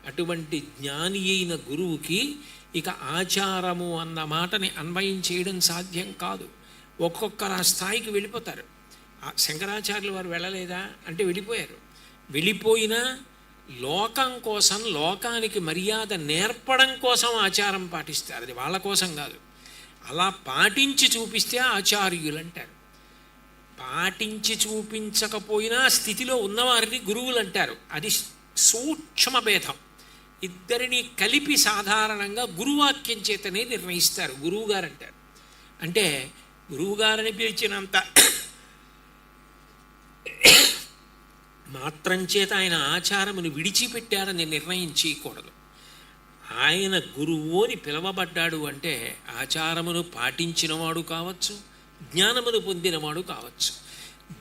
అటువంటి జ్ఞాని అయిన గురువుకి ఇక ఆచారము అన్న మాటని అన్వయం చేయడం సాధ్యం కాదు. ఒక్కొక్కరు ఆ స్థాయికి వెళ్ళిపోతారు. శంకరాచార్యులు వారు వెళ్ళలేదా అంటే వెళ్ళిపోయారు. వెళ్ళిపోయినా లోకం కోసం, లోకానికి మర్యాద నేర్పడం కోసం ఆచారం పాటిస్తారు. అది వాళ్ళ కోసం కాదు. అలా పాటించి చూపిస్తే ఆచార్యులు అంటారు. పాటించి చూపించకపోయినా స్థితిలో ఉన్నవారిని గురువులు అంటారు. అది సూక్ష్మ భేదం. ఇద్దరిని కలిపి సాధారణంగా గురువాక్యం చేతనే నిర్ణయిస్తారు. గురువుగారు అంటారు. అంటే గురువుగారని పిలిచినంత మాత్రం చేత ఆయన ఆచారమును విడిచిపెట్టారని నిర్ణయం చేయకూడదు. ఆయన గురువు అని పిలవబడ్డాడు అంటే ఆచారమును పాటించినవాడు కావచ్చు, జ్ఞానమును పొందినవాడు కావచ్చు.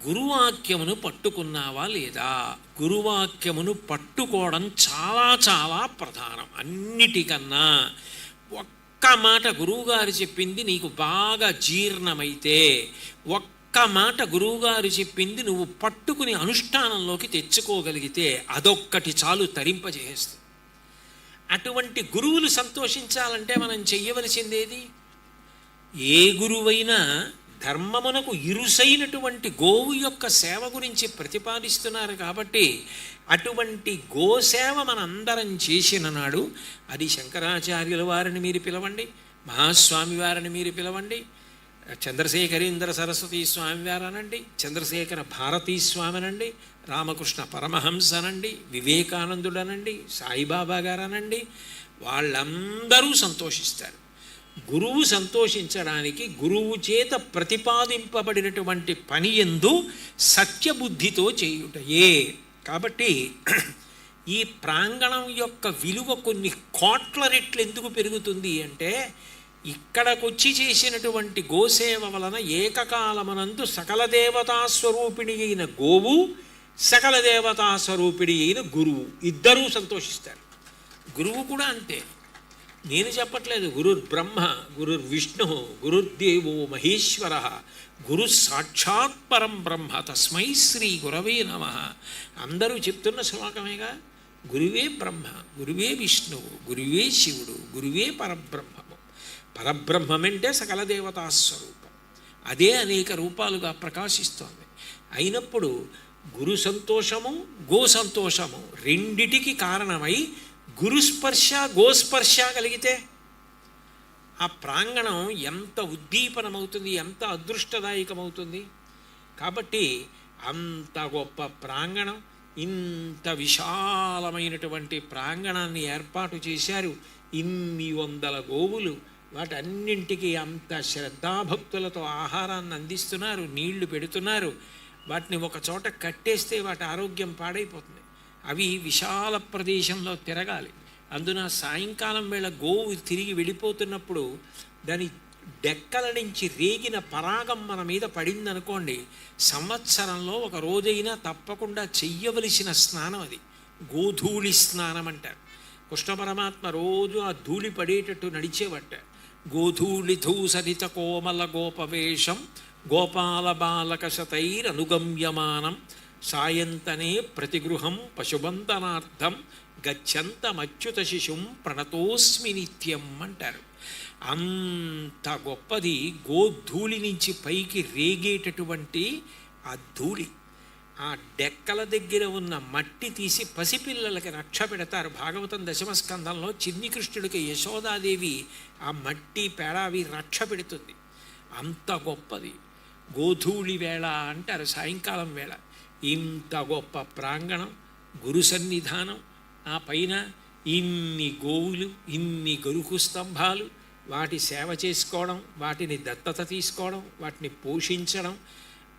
గురువాక్యమును పట్టుకున్నావా లేదా? గురువాక్యమును పట్టుకోవడం చాలా చాలా ప్రధానం. అన్నిటికన్నా ఒక్క మాట గురువుగారు చెప్పింది నీకు బాగా జీర్ణమైతే, ఒక్క మాట గురువుగారు చెప్పింది నువ్వు పట్టుకుని అనుష్ఠానంలోకి తెచ్చుకోగలిగితే అదొక్కటి చాలు తరింపజేస్తుంది. అటువంటి గురువులు సంతోషించాలంటే మనం చెయ్యవలసిందేది? ఏ గురువైనా ధర్మమునకు ఇరుసైనటువంటి గోవు యొక్క సేవ గురించి ప్రతిపాదిస్తున్నారు కాబట్టి అటువంటి గోసేవ మనందరం చేసిన నాడు అది శంకరాచార్యుల వారిని మీరు పిలవండి, మహాస్వామి వారిని మీరు పిలవండి, చంద్రశేఖరేంద్ర సరస్వతి స్వామి వారనండి, చంద్రశేఖర భారతీ స్వామి అనండి, రామకృష్ణ పరమహంస అనండి, వివేకానందుడనండి, సాయిబాబా గారనండి, వాళ్ళందరూ సంతోషిస్తారు. గురువు సంతోషించడానికి గురువు చేత ప్రతిపాదింపబడినటువంటి పని యందు సత్యబుద్ధితో చేయుటయే. కాబట్టి ఈ ప్రాంగణం యొక్క విలువ కొన్ని కోట్ల రెట్లు ఎందుకు పెరుగుతుంది అంటే ఇక్కడకొచ్చి చేసినటువంటి గోసేవ వలన ఏకకాలమనందు సకల దేవతా స్వరూపిణి అయిన గోవు, సకల దేవతా స్వరూపిణి అయిన గురువు ఇద్దరూ సంతోషిస్తారు. గురువు కూడా అంతే. నేను చెప్పట్లేదు. గురుర్ బ్రహ్మ, గురుర్ విష్ణు, గురుర్దేవో మహేశ్వర, గురు సాక్షాత్ పరం బ్రహ్మ తస్మై శ్రీ గురవే నమః. అందరూ చెప్తున్న శ్లోకమేగా. గురువే బ్రహ్మ, గురువే విష్ణువు, గురువే శివుడు, గురువే పరబ్రహ్మము. పరబ్రహ్మమంటే సకల దేవతా స్వరూపం. అదే అనేక రూపాలుగా ప్రకాశిస్తోంది. అయినప్పుడు గురు సంతోషము, గో సంతోషము రెండిటికి కారణమై గురుస్పర్శ, గోస్పర్శ కలిగితే ఆ ప్రాంగణం ఎంత ఉద్దీపనమవుతుంది, ఎంత అదృష్టదాయకమవుతుంది. కాబట్టి అంత గొప్ప ప్రాంగణం, ఇంత విశాలమైనటువంటి ప్రాంగణాన్ని ఏర్పాటు చేశారు. ఇన్ని వందల గోవులు, వాటన్నింటికి అంత శ్రద్ధాభక్తులతో ఆహారాన్ని అందిస్తున్నారు, నీళ్లు పెడుతున్నారు. వాటిని ఒక చోట కట్టేస్తే వాటి ఆరోగ్యం పాడైపోతుంది. అవి విశాల ప్రదేశంలో తిరగాలి. అందున సాయంకాలం వేళ గోవు తిరిగి వెళ్ళిపోతున్నప్పుడు దాని డెక్కల నుంచి రేగిన పరాగం మన మీద పడిందనుకోండి, సంవత్సరంలో ఒక రోజైనా తప్పకుండా చెయ్యవలసిన స్నానం అది. గోధూళి స్నానం అంటారు. కృష్ణ పరమాత్మ రోజు ఆ ధూళి పడేటట్టు నడిచేవట. గోధూళి ధూసరిత కోమల గోపవేషం గోపాల బాలక శతైరనుగమ్యమానం సాయంతనే ప్రతిగృహం పశుబంధనార్థం గచ్చంతమచ్యుత శిశుం ప్రణతోస్మి నిత్యం అంటారు. అంత గొప్పది గోధూళి నుంచి పైకి రేగేటటువంటి ఆ ధూళి. ఆ డెక్కల దగ్గర ఉన్న మట్టి తీసి పసిపిల్లలకి రక్ష పెడతారు. భాగవతం దశమస్కంధంలో చిన్ని కృష్ణుడికి యశోదాదేవి ఆ మట్టి పేడావి రక్ష పెడుతుంది. అంత గొప్పది గోధూళి వేళ అంటారు, సాయంకాలం వేళ. ఇంత గొప్ప ప్రాంగణం, గురు సన్నిధానం, ఆ పైన ఇన్ని గోవులు, ఇన్ని గరుకు స్తంభాలు, వాటి సేవ చేసుకోవడం, వాటిని దత్తత తీసుకోవడం, వాటిని పోషించడం,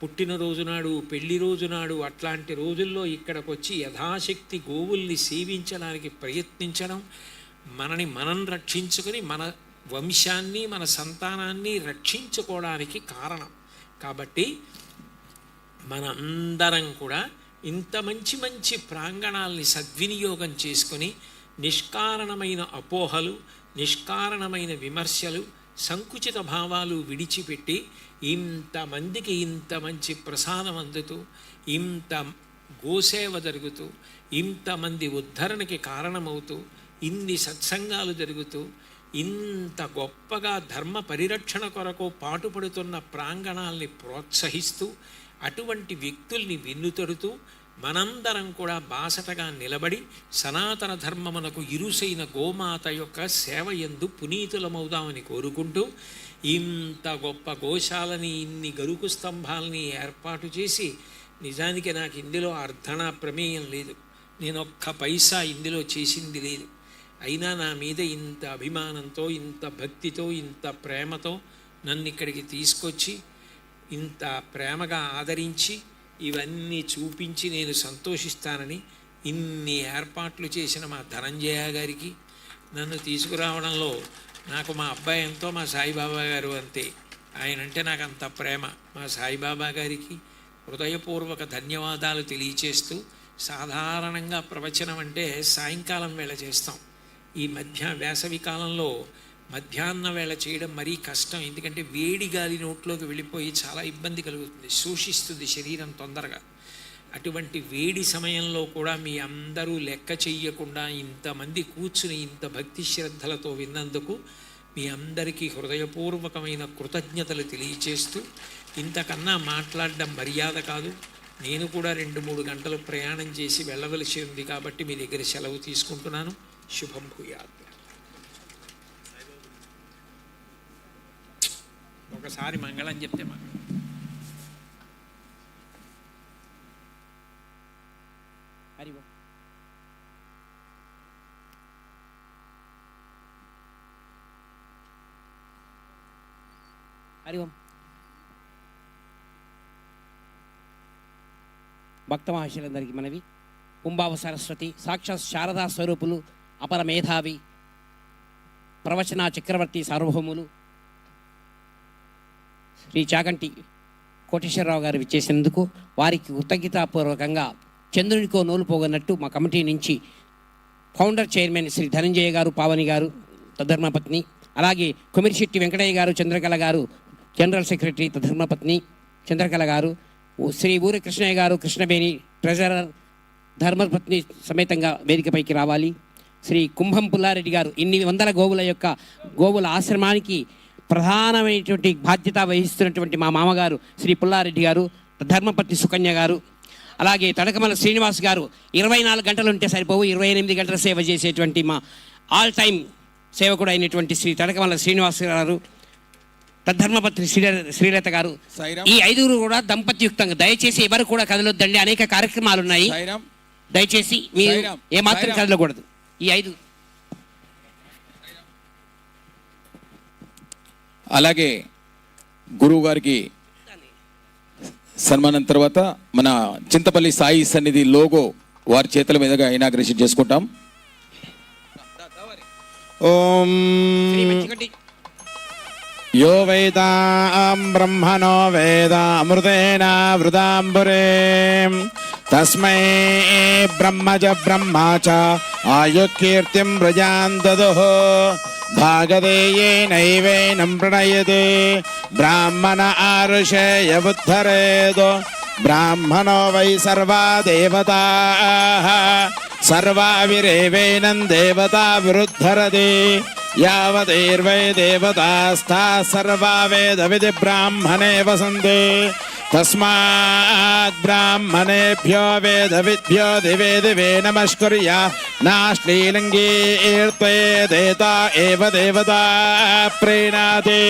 పుట్టినరోజు నాడు, పెళ్లి రోజు నాడు, అట్లాంటి రోజుల్లో ఇక్కడికి వచ్చి యథాశక్తి గోవుల్ని సేవించడానికి ప్రయత్నించడం, మనని మనం రక్షించుకొని మన వంశాన్ని, మన సంతానాన్ని రక్షించుకోవడానికి కారణం. కాబట్టి మనందరం కూడా ఇంత మంచి మంచి ప్రాంగణాలని సద్వినియోగం చేసుకొని నిష్కారణమైన అపోహలు, నిష్కారణమైన విమర్శలు, సంకుచిత భావాలు విడిచిపెట్టి ఇంతమందికి ఇంత మంచి ప్రసాదం అందుతూ, ఇంత గోసేవ జరుగుతూ, ఇంతమంది ఉద్ధరణకి కారణమవుతూ, ఇన్ని సత్సంగాలు జరుగుతూ, ఇంత గొప్పగా ధర్మ పరిరక్షణ కొరకు పాటుపడుతున్న ప్రాంగణాల్ని ప్రోత్సహిస్తూ, అటువంటి వ్యక్తుల్ని వెన్నుతడుతూ మనందరం కూడా బాసటగా నిలబడి సనాతన ధర్మమునకు ఇరుసైన గోమాత యొక్క సేవ యందు పునీతులమవుదామని కోరుకుంటూ, ఇంత గొప్ప గోశాలని, ఇన్ని గరుకు స్తంభాలని ఏర్పాటు చేసి, నిజానికి నాకు ఇందులో అర్ధనా ప్రమేయం లేదు, నేను ఒక్క పైసా ఇందులో చేసింది లేదు. అయినా నా మీద ఇంత అభిమానంతో, ఇంత భక్తితో, ఇంత ప్రేమతో నన్ను ఇక్కడికి తీసుకొచ్చి ఇంత ప్రేమగా ఆదరించి ఇవన్నీ చూపించి నేను సంతోషిస్తానని ఇన్ని ఏర్పాట్లు చేసిన మా ధనంజయ గారికి, నన్ను తీసుకురావడంలో నాకు మా అబ్బాయి ఎంతో, మా సాయిబాబా గారు అంతే, ఆయన అంటే నాకు అంత ప్రేమ. మా సాయిబాబా గారికి హృదయపూర్వక ధన్యవాదాలు తెలియచేస్తూ, సాధారణంగా ప్రవచనం అంటే సాయంకాలం వేళ చేస్తాం. ఈ వేసవి కాలంలో మధ్యాహ్నం వేళ చేయడం మరీ కష్టం, ఎందుకంటే వేడి గాలి నోట్లోకి వెళ్ళిపోయి చాలా ఇబ్బంది కలుగుతుంది, శోషిస్తుంది శరీరం తొందరగా. అటువంటి వేడి సమయంలో కూడా మీ అందరూ లెక్క చెయ్యకుండా ఇంతమంది కూర్చుని ఇంత భక్తి శ్రద్ధలతో విన్నందుకు మీ అందరికీ హృదయపూర్వకమైన కృతజ్ఞతలు తెలియచేస్తూ, ఇంతకన్నా మాట్లాడడం మర్యాద కాదు. నేను కూడా 2-3 గంటలు ప్రయాణం చేసి వెళ్ళవలసి ఉంది కాబట్టి మీ దగ్గర సెలవు తీసుకుంటున్నాను. శుభం భూయాత్. ఒకసారి మంగళం చెప్తే మంగళం. హరి ఓం. హరి ఓం. భక్త మహర్షులందరికీ మనవి. కుంభావ సరస్వతి సాక్షాత్ శారదా స్వరూపులు, అపర మేధావి, ప్రవచన చక్రవర్తి సార్వభౌములు శ్రీ చాగంటి కోటేశ్వరరావు గారు విచ్చేసినందుకు వారికి కృతజ్ఞతాపూర్వకంగా చంద్రునికో నూలు పోగొన్నట్టు మా కమిటీ నుంచి ఫౌండర్ చైర్మన్ శ్రీ ధనంజయ గారు, పావని గారు, తద్ధర్మపత్ని, అలాగే కొమిరిశెట్టి వెంకటయ్య గారు, చంద్రకళ గారు జనరల్ సెక్రటరీ, తద్ధర్మపత్ని చంద్రకళ గారు, శ్రీ ఊరి కృష్ణయ్య గారు కృష్ణబేని ట్రెజరర్, ధర్మపత్ని సమేతంగా వేదికపైకి రావాలి. శ్రీ కుంభం పుల్లారెడ్డి గారు ఇన్ని వందల గోవుల ఆశ్రమానికి ప్రధానమైనటువంటి బాధ్యత వహిస్తున్నటువంటి మా మామగారు శ్రీ పుల్లారెడ్డి గారు, ధర్మపత్ని సుకన్య గారు, అలాగే తడకమల శ్రీనివాస్ గారు 24 గంటలు ఉంటే సరిపోవు, 28 గంటల సేవ చేసేటువంటి మా ఆల్ టైమ్ సేవకుడు అయినటువంటి శ్రీ తడకమల శ్రీనివాస్ గారు, ధర్మపత్ని శ్రీలత గారు, ఈ 5 కూడా దంపత్యుక్తంగా. దయచేసి ఎవరు కూడా కదలొద్దండి, అనేక కార్యక్రమాలు ఉన్నాయి, దయచేసి మీరు ఏమాత్రం కదలకూడదు. ఈ 5 అలాగే గురువు గారికి సన్మానం తర్వాత మన చింతపల్లి సాయి సన్నిధి లోగో వారి చేతుల మీదుగా ఇనాగ్రేషన్ చేసుకుంటాం. ఓం యో వేదాం బ్రహ్మణో వేద అమృతేన వృదాంబురే తస్మై బ్రహ్మజ బ్రహ్మా చ ఆయుకీర్తిం ప్రజాం దదుః భాగదేయేనైవేనం ప్రణయతే బ్రాహ్మణ ఆరుషేయముద్ధరేదో బ్రాహ్మణో వై సర్వా దేవతాః సర్వావిరేవేనం దేవతా విరుద్ధరతి యావదేర్వై దేవతాస్థాః సర్వా వేద విధి బ్రాహ్మణే వసంతే తస్మాత్ బ్రాహ్మణేభ్యో వేదవిద్భ్యో దివే దివే నమస్కుర్యా నాశ్లీలింగీర్తేదేత ఏవ దేవతా ప్రీణాతి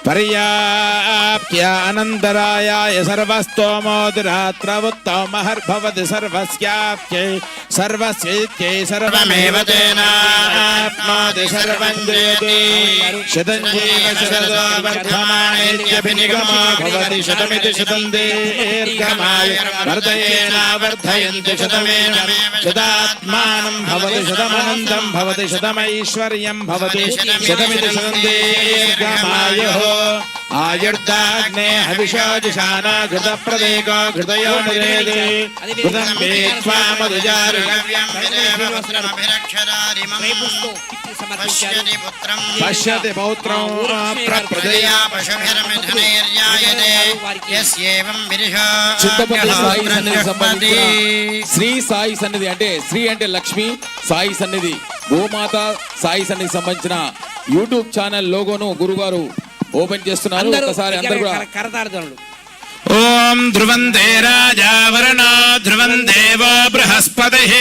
పర్యాప్త్య అనంతరాయాయ సర్వస్తోమోదిరాత్రవుత్తమహర్భవతి సర్వస్యాప్త్యై సర్వస్యైత్యై సర్వమేవ తేనాప్నోతి సర్వం జయతి శతం జీవ శరదో వర్ధమానేత్యభినిగమో భవతి శతమితి శతం దీర్ఘమాయు వర్ధయేన వర్ధయంతి శతమేన శతాత్మానం భవతి శతమనంతం భవతి శతమైశ్వర్యం భవతి శతమితి శతం దీర్ఘమాయుః ఆయుర్దాగ్నే హవిషోజుషానా ఘృతప్రదేకో ఘృతయో నిరేదే ఘృతం వేత్వా మధుజారు రేపుతో కిట్టి సమర్పించారు. పశ్యతి పౌత్రం ప్రప్రదయా చింతపల్లి సాయి సన్నిధి సంబంధించిన శ్రీ సాయి సన్నిధి అంటే శ్రీ అంటే లక్ష్మి, సాయి సన్నిధి గోమాత సాయి సన్నిధి సంబంధించిన యూట్యూబ్ ఛానల్ లోగోను గురుగారు ఓపెన్ చేస్తున్నారు. ఒకసారి అందరూ కూడా కరతాళధ్వనులు. ఓం ధ్రువంతే రాజా వరుణో ధ్రువం దేవో బృహస్పతిః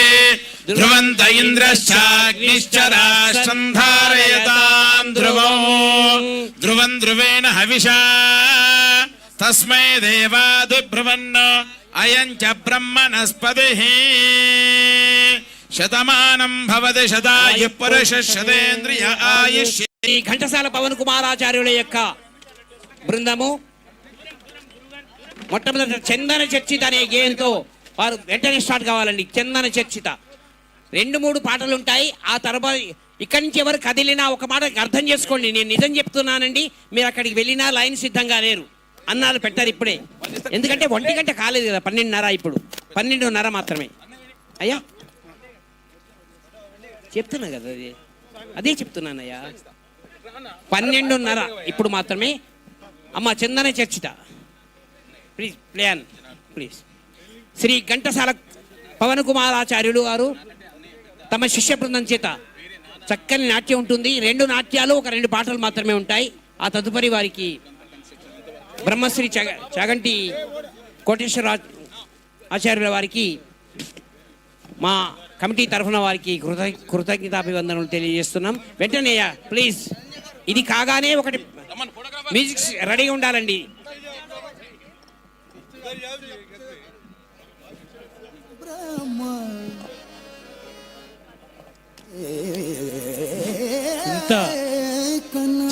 ధ్రువంత ఇంద్రశ్చాగ్నిశ్చ రాష్ట్రం ధారయతాం ధ్రువం ధ్రువం ధ్రువేణ హవిషా తస్మై దేవాదుబ్రువన్నో అయం చ బ్రహ్మణస్పతిః శతమానం భవతి శతాయు పురుష శతేంద్రియ ఆయుష్. ఈ ఘంటసాల పవన్ కుమారాచార్యుల యొక్క బృందము మొట్టమొదటి చందన చర్చిత అనే గేయంతో వారు వెంటనే స్టార్ట్ కావాలండి. చందన చర్చిత 2-3 పాటలు ఉంటాయి. ఆ తర్వాత ఇక్కడి నుంచి ఎవరు కదిలినా ఒక మాట అర్థం చేసుకోండి, నేను నిజం చెప్తున్నానండి. మీరు అక్కడికి వెళ్ళినా లైన్ సిద్ధంగా లేరు అన్నాలు పెట్టారు ఇప్పుడే. ఎందుకంటే 1 గంట కాలేదు కదా, 12:30. ఇప్పుడు 12:30 మాత్రమే. అయ్యా చెప్తున్నా కదా, అదే చెప్తున్నానయ్యా. 12:30 ఇప్పుడు మాత్రమే. అమ్మ చందన చర్చిత please plan please. Shri Ghantasala Pavan Kumaracharyulu గారు తమ శిష్య బృందం చేత చక్కని నాట్యం ఉంటుంది. 2 నాట్యాలు, ఒక 2 పాటలు మాత్రమే ఉంటాయి. ఆ తదుపరి వారికి బ్రహ్మశ్రీ చాగంటి కోటేశ్వర ఆచార్యుల వారికి మా కమిటీ తరఫున వారికి కృతజ్ఞతాభివందనలు తెలియజేస్తున్నాం. వెంటనే ప్లీజ్ ఇది కాగానే ఒకటి మ్యూజిక్ రెడీగా ఉండాలండి.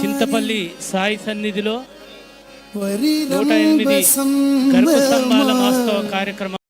చింతపల్లి సాయి సన్నిధిలో 108 గర్భ స్తంభాల వాస్తవ కార్యక్రమం